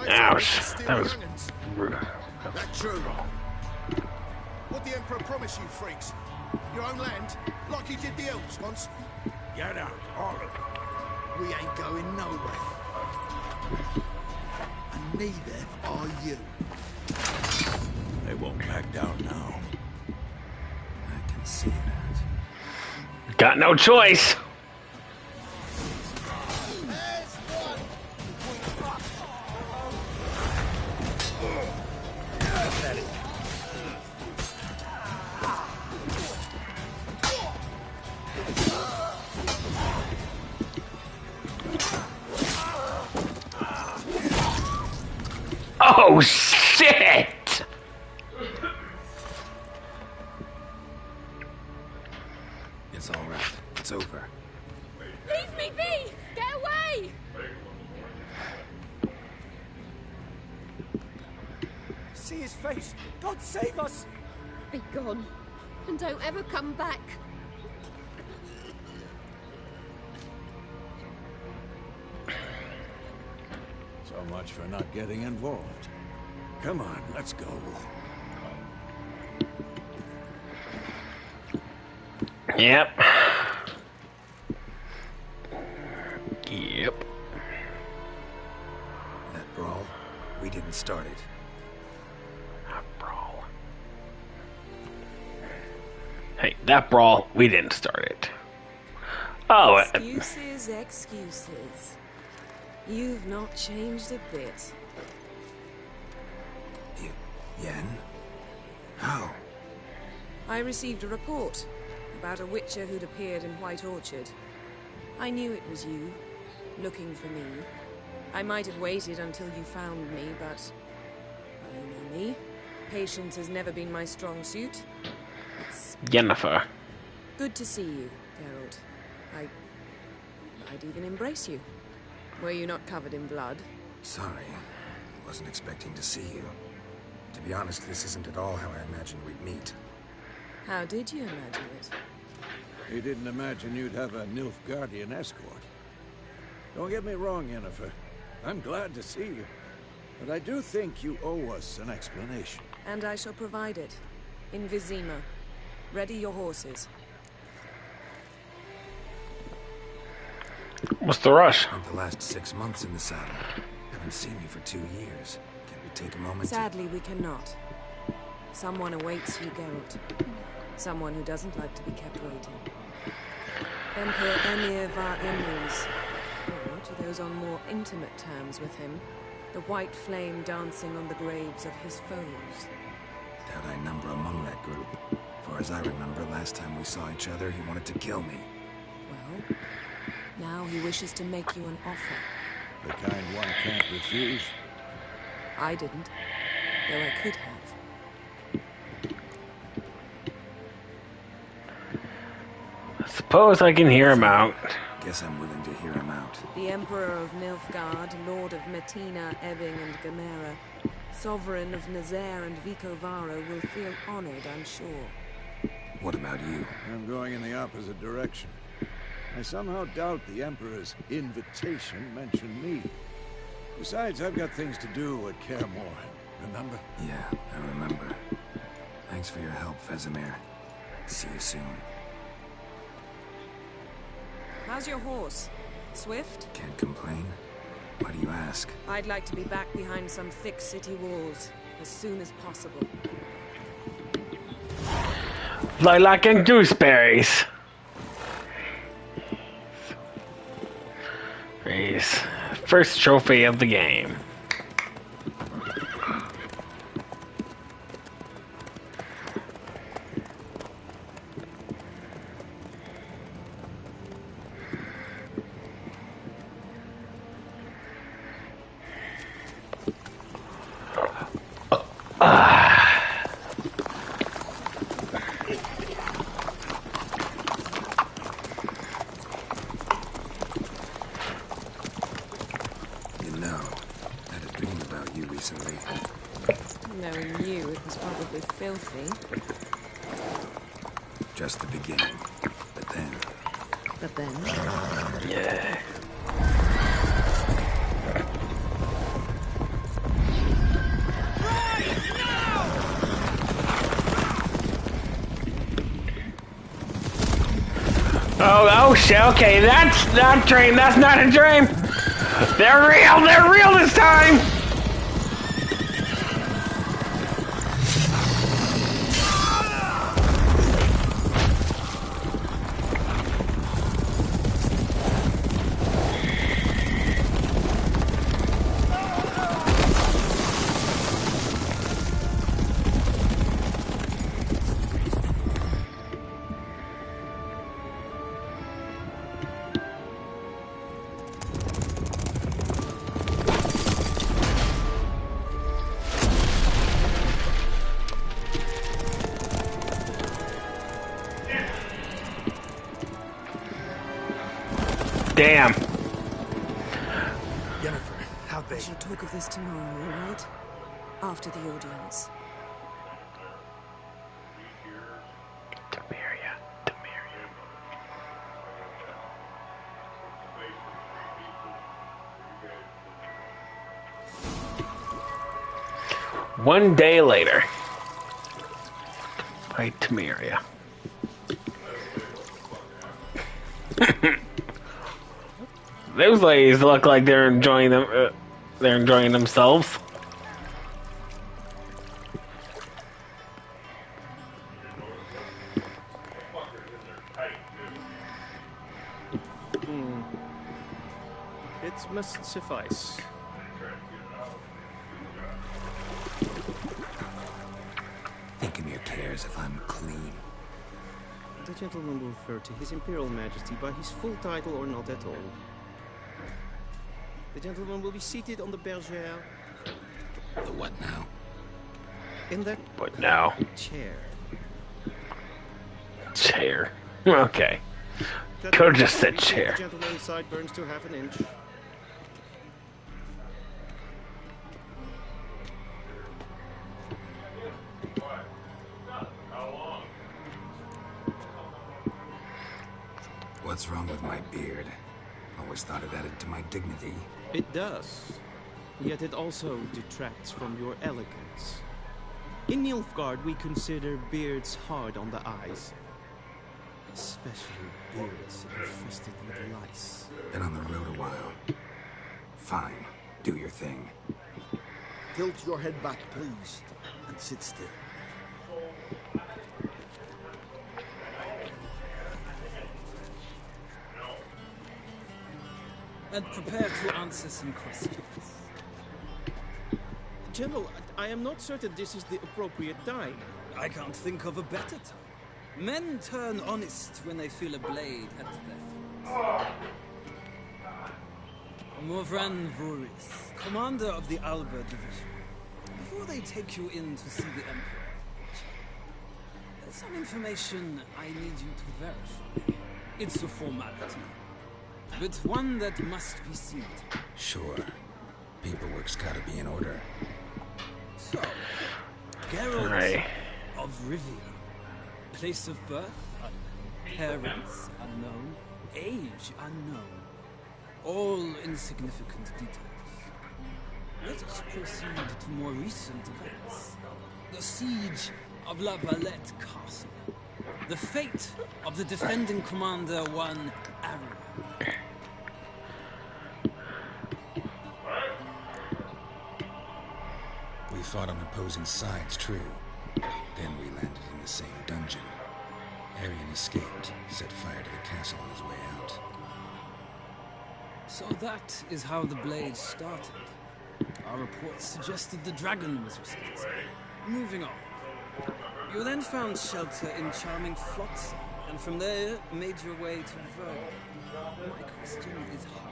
Ouch. That was rude. That true. What the Emperor promised you, freaks? Your own land, like he did the elves once. Get out, all of you. We ain't going nowhere. And neither are you. They won't back down now. I can see that. Got no choice. Oh, shit! It's all right. It's over. Leave me be! Get away! See his face! God save us! Be gone, and don't ever come back. So much for not getting involved. Come on, let's go. Yep. Yep. That brawl, we didn't start it. Brawl. Hey, that brawl, we didn't start it. Oh, Excuses, excuses. You've not changed a bit. Yen? How? I received a report about a witcher who'd appeared in White Orchard. I knew it was you, looking for me. I might have waited until you found me, but... well, you know me. Patience has never been my strong suit. It's Yennefer. good to see you, Geralt. I'd even embrace you. Were you not covered in blood? Sorry. Wasn't expecting to see you. To be honest, this isn't at all how I imagined we'd meet. How did you imagine it? He didn't imagine you'd have a Nilfgaardian escort. Don't get me wrong, Yennefer. I'm glad to see you. But I do think you owe us an explanation. And I shall provide it. In Vizima. Ready your horses. What's the rush? Spent the last 6 months in the saddle. Haven't seen you for 2 years. Can we take a moment Sadly, we cannot. Someone awaits you, Geralt. Someone who doesn't like to be kept waiting. Emperor Emir var Emrys. Or, to those on more intimate terms with him, the white flame dancing on the graves of his foes. Doubt I number among that group. Far as I remember, last time we saw each other, he wanted to kill me. Well, now he wishes to make you an offer. The kind one can't refuse. I didn't, though I could have. Suppose I can hear him out. Guess I'm willing to hear him out. The Emperor of Nilfgaard, Lord of Metina, Ebbing, and Gamera, Sovereign of Nazaire and Vicovaro will feel honored, I'm sure. What about you? I'm going in the opposite direction. I somehow doubt the Emperor's invitation mentioned me. Besides, I've got things to do at Kaer Morhen, remember? Yeah, I remember. Thanks for your help, Vesemir. See you soon. How's your horse? Swift? Can't complain. Why do you ask? I'd like to be back behind some thick city walls as soon as possible. Lilac and gooseberries. Raise. First trophy of the game. Knowing you, it was probably filthy. Just the beginning. But then... But then? Yeah. Oh shit, okay, that's not a dream, that's not a dream! They're real this time! Damn. Jennifer, how'd they... We should talk of this tomorrow, all right? After the audience. One day later. By Temeria. Those ladies look like they're enjoying them. They're enjoying themselves. It must suffice. Vesemir cares if I'm clean. The gentleman will refer to His Imperial Majesty by his full title or not at all. The gentleman will be seated on the bergère. The what now? In that What now? chair. Chair. Okay. Could have just said chair. The gentleman's sideburns to half an inch. What's wrong with my beard? Always thought it added to my dignity. It does. Yet it also detracts from your elegance. In Nilfgaard, we consider beards hard on the eyes. Especially beards infested with lice. Been on the road a while. Fine. Do your thing. Tilt your head back, please, and sit still. And prepare to answer some questions. General, I am not certain this is the appropriate time. I can't think of a better time. Men turn honest when they feel a blade at their throat. Morvran Vuris, commander of the Alba Division. Before they take you in to see the Emperor, there's some information I need you to verify. It's a formality. but one that must be seen to. Sure. Paperwork's gotta be in order. So, Geralt Right. of Rivia. Place of birth unknown. Parents unknown. Age unknown. All insignificant details. Let us proceed to more recent events. The siege of La Valette Castle. The fate of the defending commander, one Arrow. We fought on opposing sides, true. Then we landed in the same dungeon. Arian escaped, set fire to the castle on his way out. So that is how the blade started. Our reports suggested the dragon was responsible. Moving on. You then found shelter in charming Flotsam, and from there made your way to Vernon. My question is how?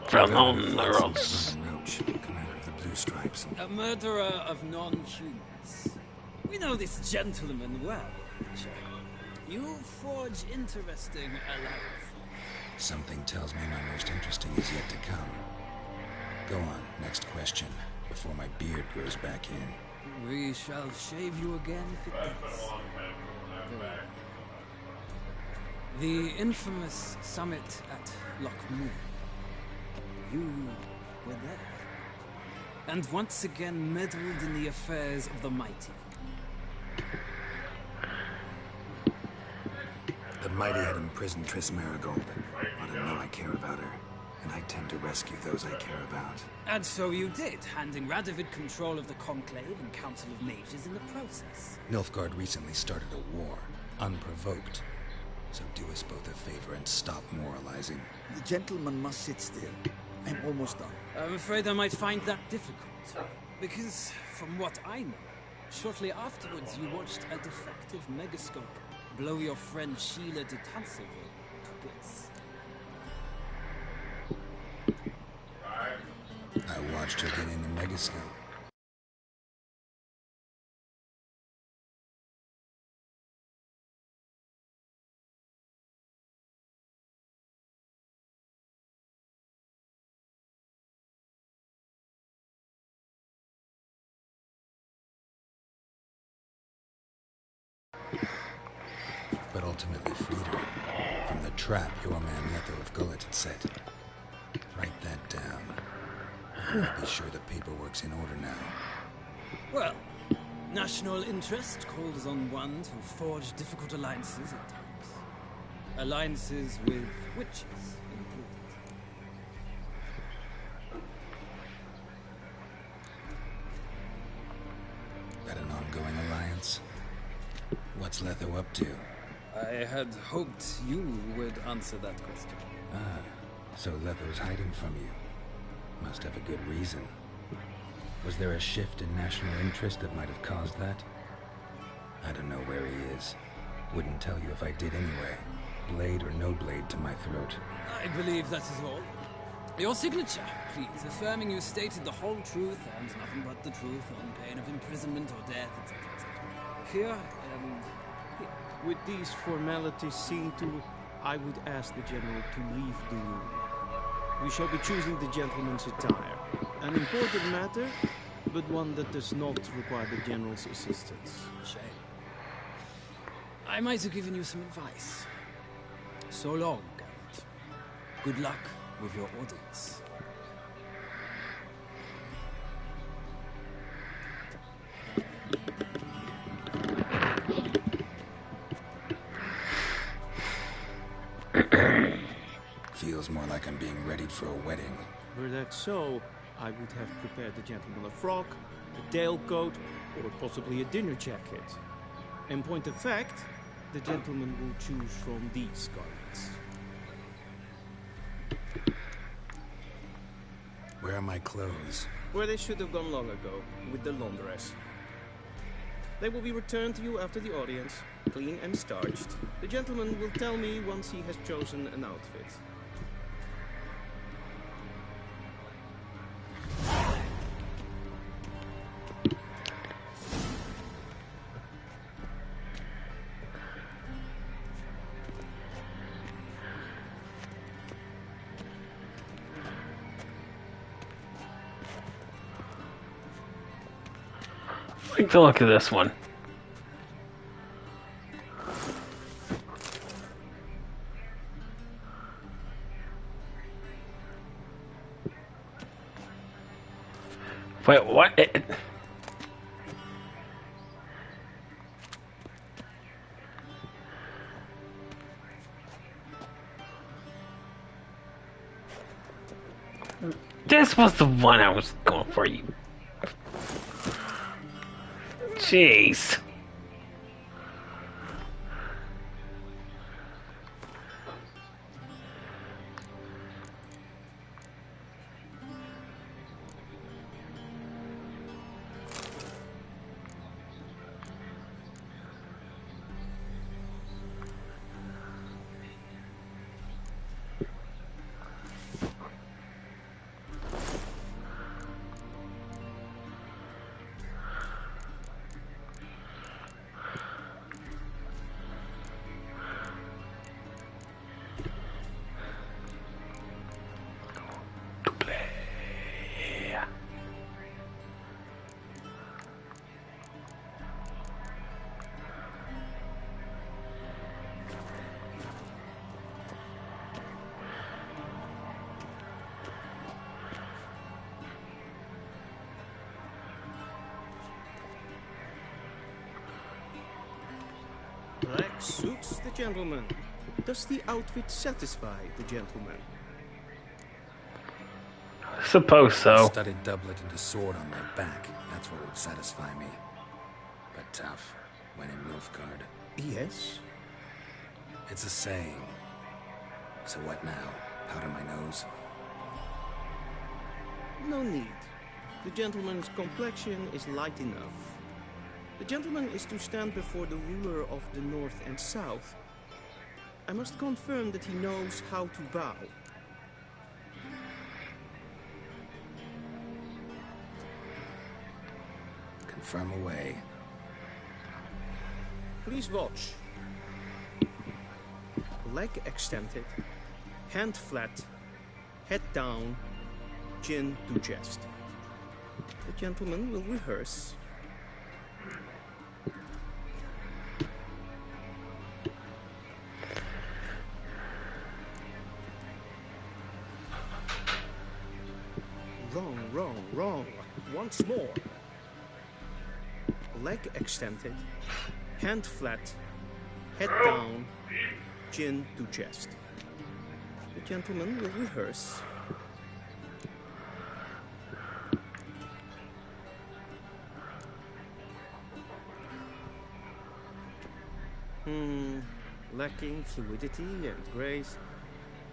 From on the roads. Roach, commander of the Blue Stripes. A murderer of non-humans. We know this gentleman well, Witcher. You forge interesting alliances. Something tells me my most interesting is yet to come. Go on, next question, before my beard grows back in. We shall shave you again if it does. Very well. The infamous summit at Lochmoor. You were there. And once again meddled in the affairs of the mighty. The mighty had imprisoned Triss Marigold. Ought to know I care about her, and I tend to rescue those I care about. And so you did, handing Radovid control of the Conclave and Council of Mages in the process. Nilfgaard recently started a war, unprovoked. So do us both a favor and stop moralizing. The gentleman must sit still. I'm almost done. I'm afraid I might find that difficult. Because, from what I know, shortly afterwards you watched a defective megascope blow your friend Sheila de Tanselville to bits. I watched her get in the megascope. But ultimately freed her from the trap your man Letho of Gullet had set. Write that down. I'll be sure the paperwork's in order now. Well, national interest calls on one to forge difficult alliances at times. Alliances with witches included. That an ongoing alliance? What's Letho up to? I had hoped you would answer that question. Ah, so Letho's hiding from you. Must have a good reason. Was there a shift in national interest that might have caused that? I don't know where he is. Wouldn't tell you if I did anyway. Blade or no blade to my throat. I believe that is all. Your signature, please, affirming you stated the whole truth and nothing but the truth on pain of imprisonment or death, etc., etc. Here and here. With these formalities seen to, I would ask the General to leave the room. We shall be choosing the gentleman's attire. An important matter, but one that does not require the General's assistance. Shame. I might have given you some advice. So long, Geralt. Good luck with your audience. Feels more like I'm being readied for a wedding. Were that so, I would have prepared the gentleman a frock, a tailcoat, or possibly a dinner jacket. In point of fact, the gentleman will choose from these garments. Where are my clothes? Where they should have gone long ago, with the laundress. They will be returned to you after the audience, clean and starched. The gentleman will tell me once he has chosen an outfit. Take a look at this one. Wait, what? This was the one I was going for, you. Jeez. Black suits the gentleman. Does the outfit satisfy the gentleman? I suppose so. A studded doublet and a sword on my back. That's what would satisfy me. But tough, when in Nilfgaard. Yes? It's a saying. So what now? Powder my nose? No need. The gentleman's complexion is light enough. The gentleman is to stand before the ruler of the North and South. I must confirm that he knows how to bow. Confirm away. Please watch. Leg extended, hand flat, head down, chin to chest. The gentleman will rehearse. Wrong. Once more. Leg extended, hand flat, head down, chin to chest. The gentleman will rehearse. Lacking fluidity and grace.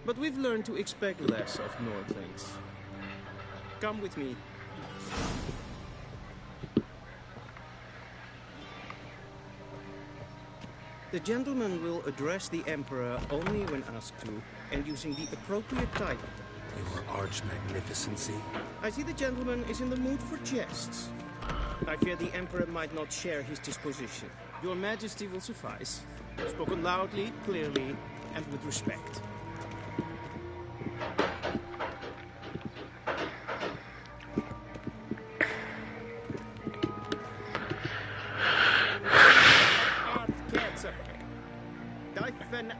But we've learned to expect less of Nordlings. Come with me. The gentleman will address the Emperor only when asked to, and using the appropriate title. Your Arch-Magnificency? I see the gentleman is in the mood for jests. I fear the Emperor might not share his disposition. Your Majesty will suffice. Spoken loudly, clearly, and with respect.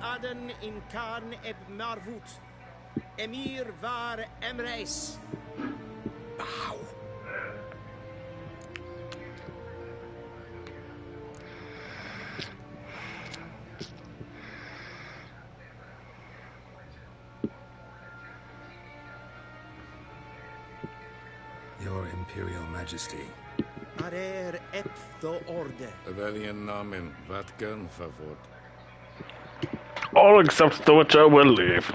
Aden in Karn eb Marvut. Emir var Emreis. Bow. Your Imperial Majesty. Arer ep the order. Velian namen, vatgen favor. All except the Witcher will leave.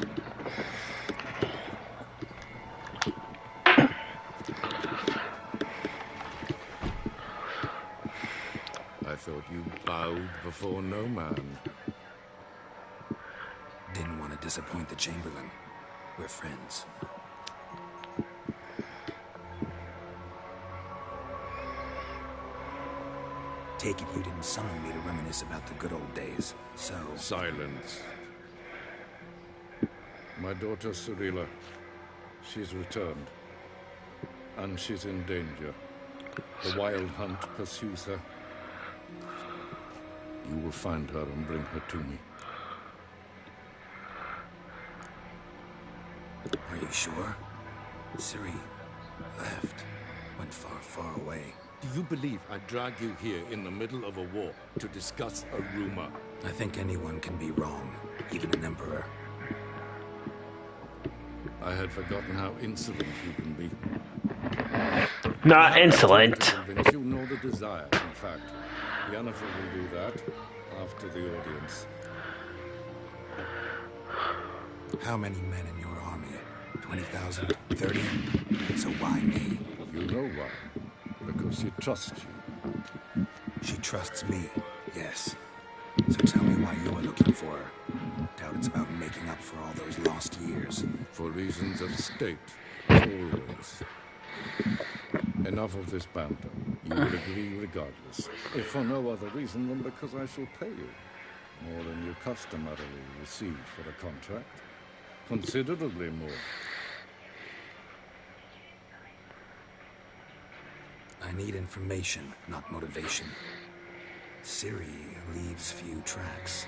I thought you bowed before no man. Didn't want to disappoint the Chamberlain. We're friends. Take it you didn't summon me to reminisce about the good old days, so... Silence. My daughter Cyrilla, she's returned. And she's in danger. The Wild Hunt pursues her. You will find her and bring her to me. Are you sure? Ciri left. Went far, far away. Do you believe I drag you here in the middle of a war to discuss a rumor? I think anyone can be wrong, even an emperor. I had forgotten how insolent you can be. Not insolent. To convince you, nor the desire, in fact. Yennefer will do that after the audience. How many men in your army? 20,000? 30? So why me? You know why. Because she trusts you. She trusts me, yes. So tell me why you're looking for her. Doubt it's about making up for all those lost years. For reasons of state, always. Enough of this banter. You will agree regardless. If for no other reason than because I shall pay you. More than you customarily receive for a contract. Considerably more. I need information, not motivation. Ciri leaves few tracks.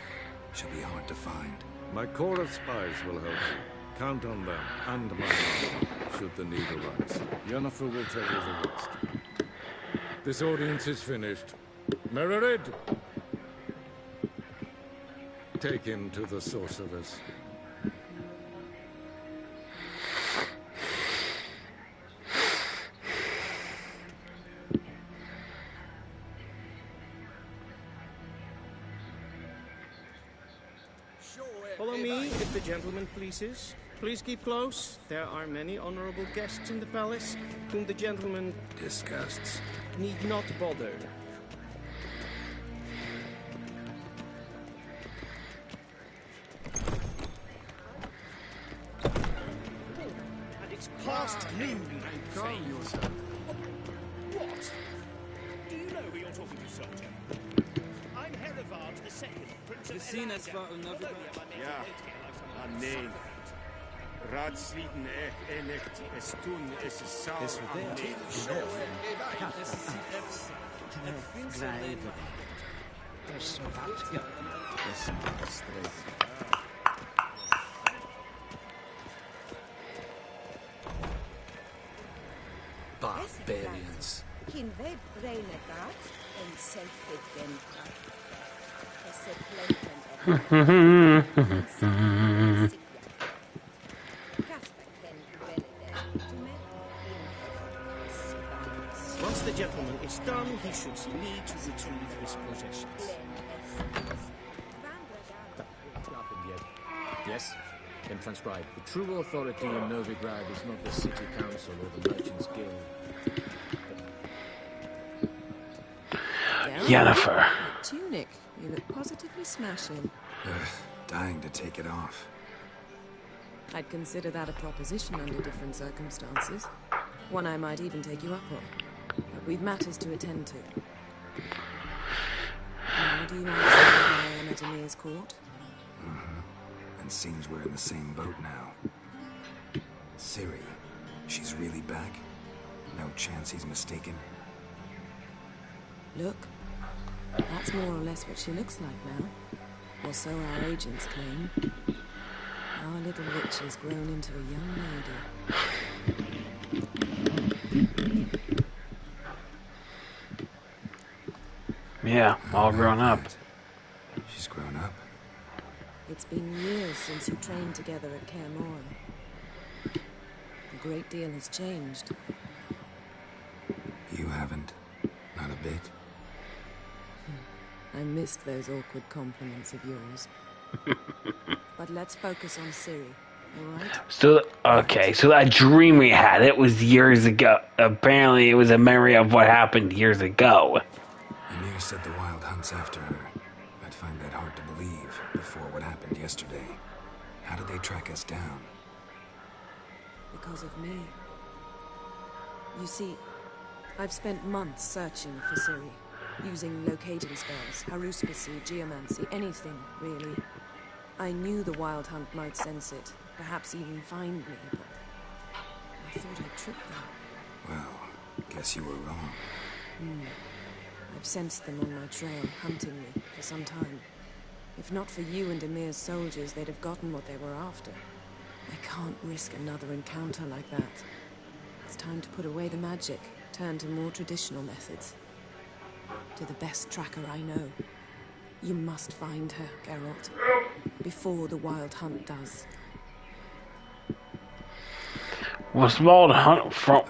She'll be hard to find. My corps of spies will help you. Count on them, and my army, should the need arise. Yennefer will tell you the rest. This audience is finished. Mererid! Take him to the sorceress. Follow me, if the gentleman pleases. Please keep close. There are many honorable guests in the palace, whom the gentleman disgusts. Need not bother. And it's past noon, I say. What? Do you know who you're talking to, soldier? I'm Herivard II, Prince of Elander. Ja, nee. Raadsliden echt es tun, es is saal. Es Barbarians. Kinve Brenegat and Self-Edenta. Esse Once the gentleman is done, he should see me to retrieve his possessions. Yes? Then transcribe. The true authority in Novigrad is not the city council or the merchants guild. Yennefer. Tunic. You look positively smashing. Dying to take it off. I'd consider that a proposition under different circumstances. One I might even take you up on. But we've matters to attend to. Now, do you understand why I am at Emir's court? And seems we're in the same boat now. Ciri, she's really back? No chance he's mistaken? Look, that's more or less what she looks like now. Or so our agents claim. Our little witch has grown into a young lady. Yeah, all grown up. She's grown up? It's been years since you trained together at Kaer Morhen. A great deal has changed. You haven't? Not a bit? I missed those awkward compliments of yours. But let's focus on Ciri, alright? So, okay, so that dream we had, it was years ago. Apparently it was a memory of what happened years ago. Emir said the Wild Hunt's after her. I'd find that hard to believe before what happened yesterday. How did they track us down? Because of me. You see, I've spent months searching for Ciri. Using locating spells, haruspicy, geomancy, anything, really. I knew the Wild Hunt might sense it, perhaps even find me, but I thought I'd trip them. Well, Guess you were wrong. I've sensed them on my trail, hunting me, for some time. If not for you and Emir's soldiers, they'd have gotten what they were after. I can't risk another encounter like that. It's time to put away the magic, turn to more traditional methods. To the best tracker I know. You must find her, Geralt. Before the Wild Hunt does. What's Wild Hunt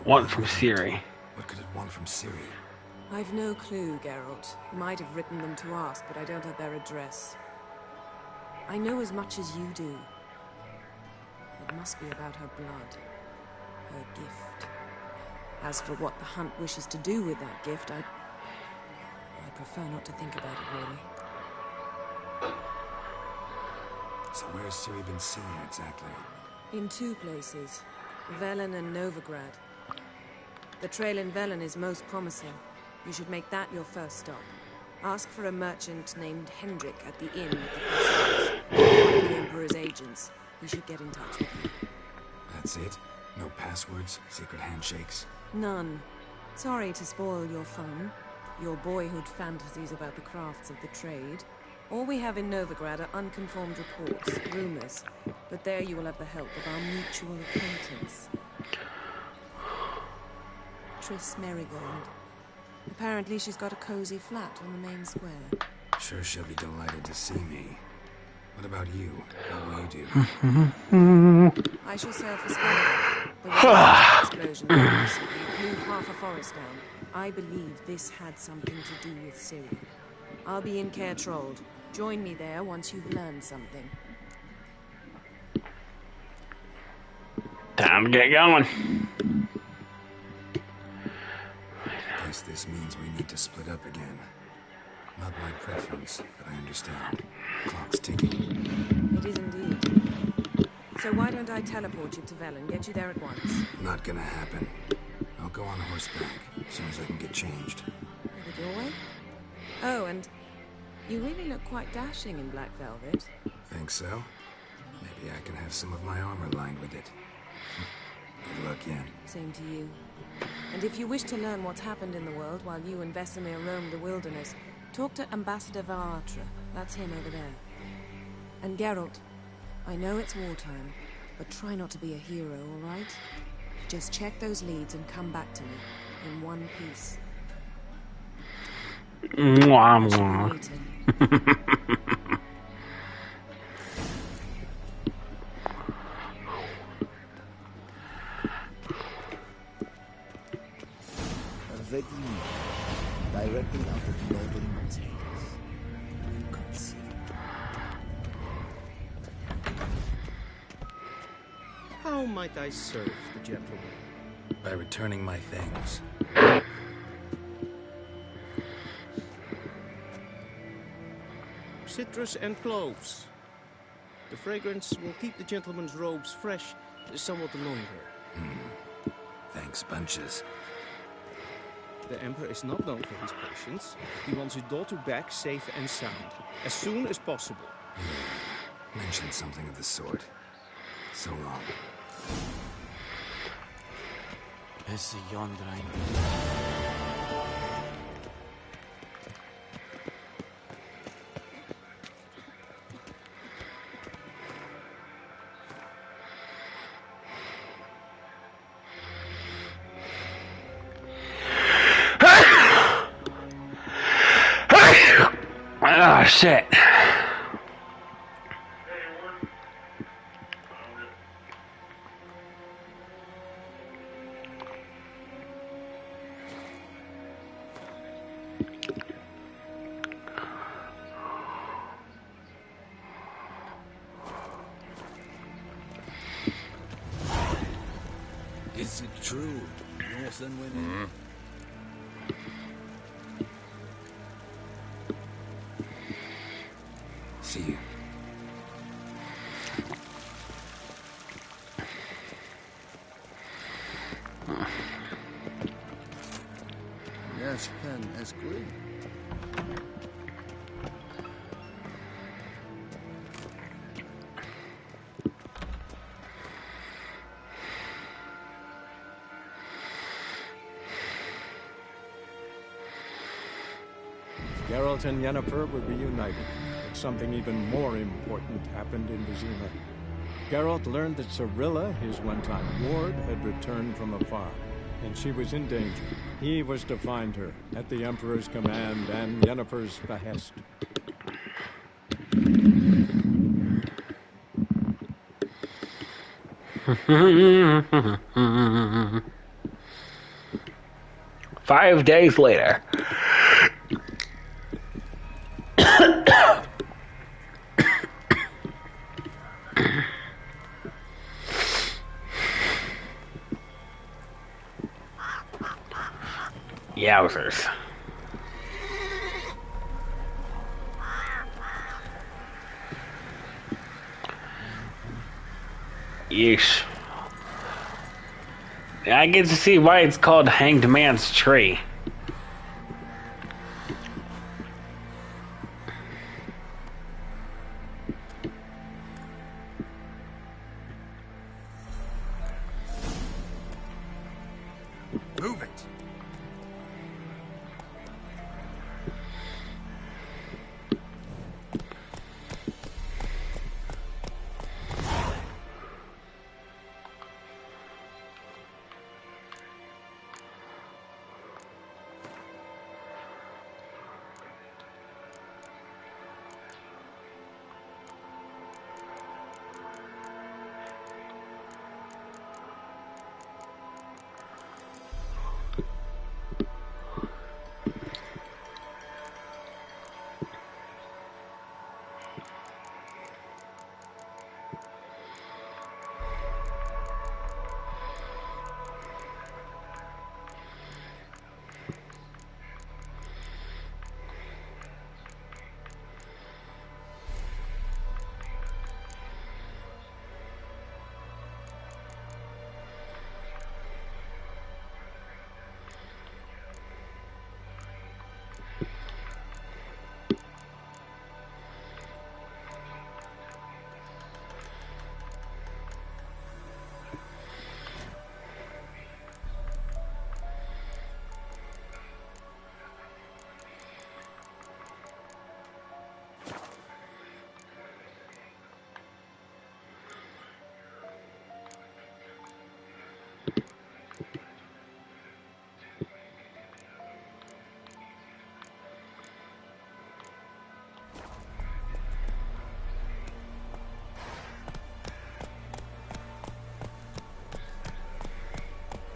want from Ciri? What could it want from Ciri? I've no clue, Geralt. Might have written them to ask, but I don't have their address. I know as much as you do. It must be about her blood. Her gift. As for what the Hunt wishes to do with that gift, I prefer not to think about it, really. So where's Ciri been seen, exactly? In two places. Velen and Novigrad. The trail in Velen is most promising. You should make that your first stop. Ask for a merchant named Hendrik at the inn at the crossroads. One of the Emperor's agents. He should get in touch with you. That's it? No passwords? Secret handshakes? None. Sorry to spoil your fun. Your boyhood fantasies about the crafts of the trade. All we have in Novigrad are unconfirmed reports, rumors. But there you will have the help of our mutual acquaintance. Triss Merigold. Apparently she's got a cozy flat on the main square. Sure she'll be delighted to see me. What about you? What will you do? I shall sail for Scotland. There was an explosion there recently. It blew half a forest down. I believe this had something to do with Ciri. I'll be in Caer Trold. Join me there once you've learned something. Time to get going. Guess this means we need to split up again. Not my preference, but I understand. Clock's ticking. It is indeed. So why don't I teleport you to Velen, get you there at once? Not gonna happen. I'll go on horseback as soon as I can get changed. Have it your way? Oh, and you really look quite dashing in black velvet. Think so? Maybe I can have some of my armor lined with it. Good luck, Yen. Same to you. And if you wish to learn what's happened in the world while you and Vesemir roamed the wilderness, talk to Ambassador Varatra. That's him over there. And Geralt, I know it's wartime, but try not to be a hero, all right? Just check those leads and come back to me in one piece. Mwah, mwah. Directly out of the neighboring mountains. How might I serve the gentleman? By returning my things. Citrus and cloves. The fragrance will keep the gentleman's robes fresh somewhat longer. Thanks, bunches. The Emperor is not known for his patience. He wants his daughter back safe and sound, as soon as possible. Mentioned something of the sort. So long. Esse Yondrain. Oh, shit. Is it true? Northern women? See you. Yes, pen as good. Geralt and Yennefer were reunited, but something even more important happened in Vizima. Geralt learned that Cirilla, his one-time ward, had returned from afar, and she was in danger. He was to find her, at the Emperor's command and Yennefer's behest. 5 days later. Yowzers. Yeesh. I get to see why it's called Hanged Man's Tree. Move it.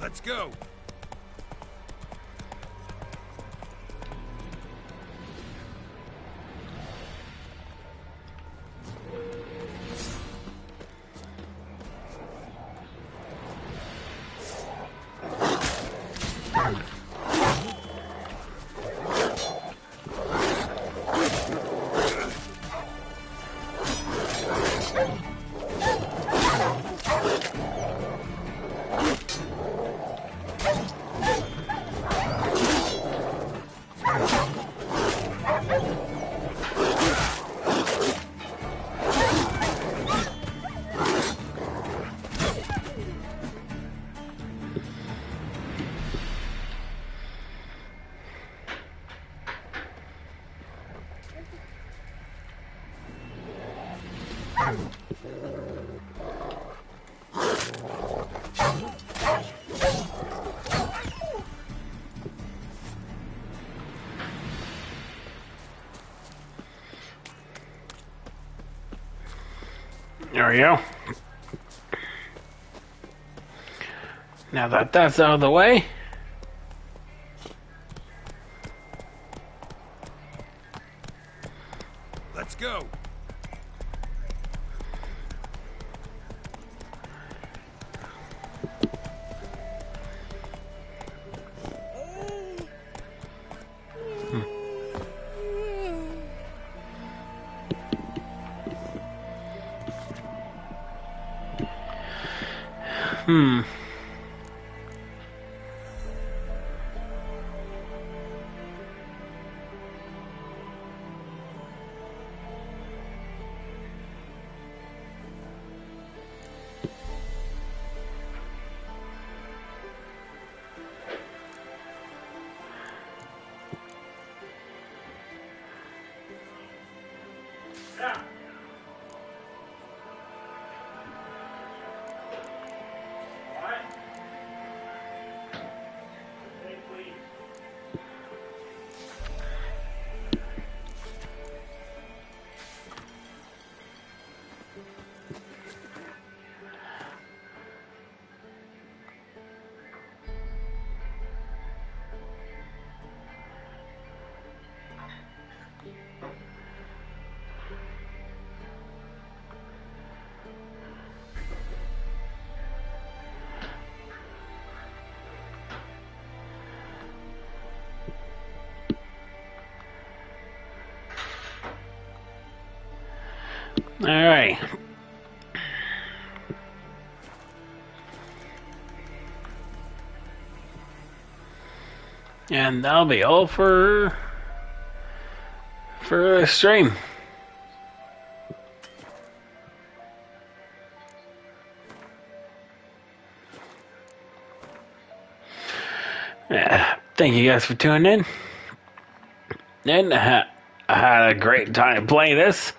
Let's go. There we go. Now that that's out of the way, let's go. Alright. And that'll be all for the stream. Thank you guys for tuning in. And I had a great time playing this.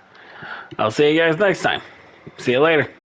I'll see you guys next time. See you later.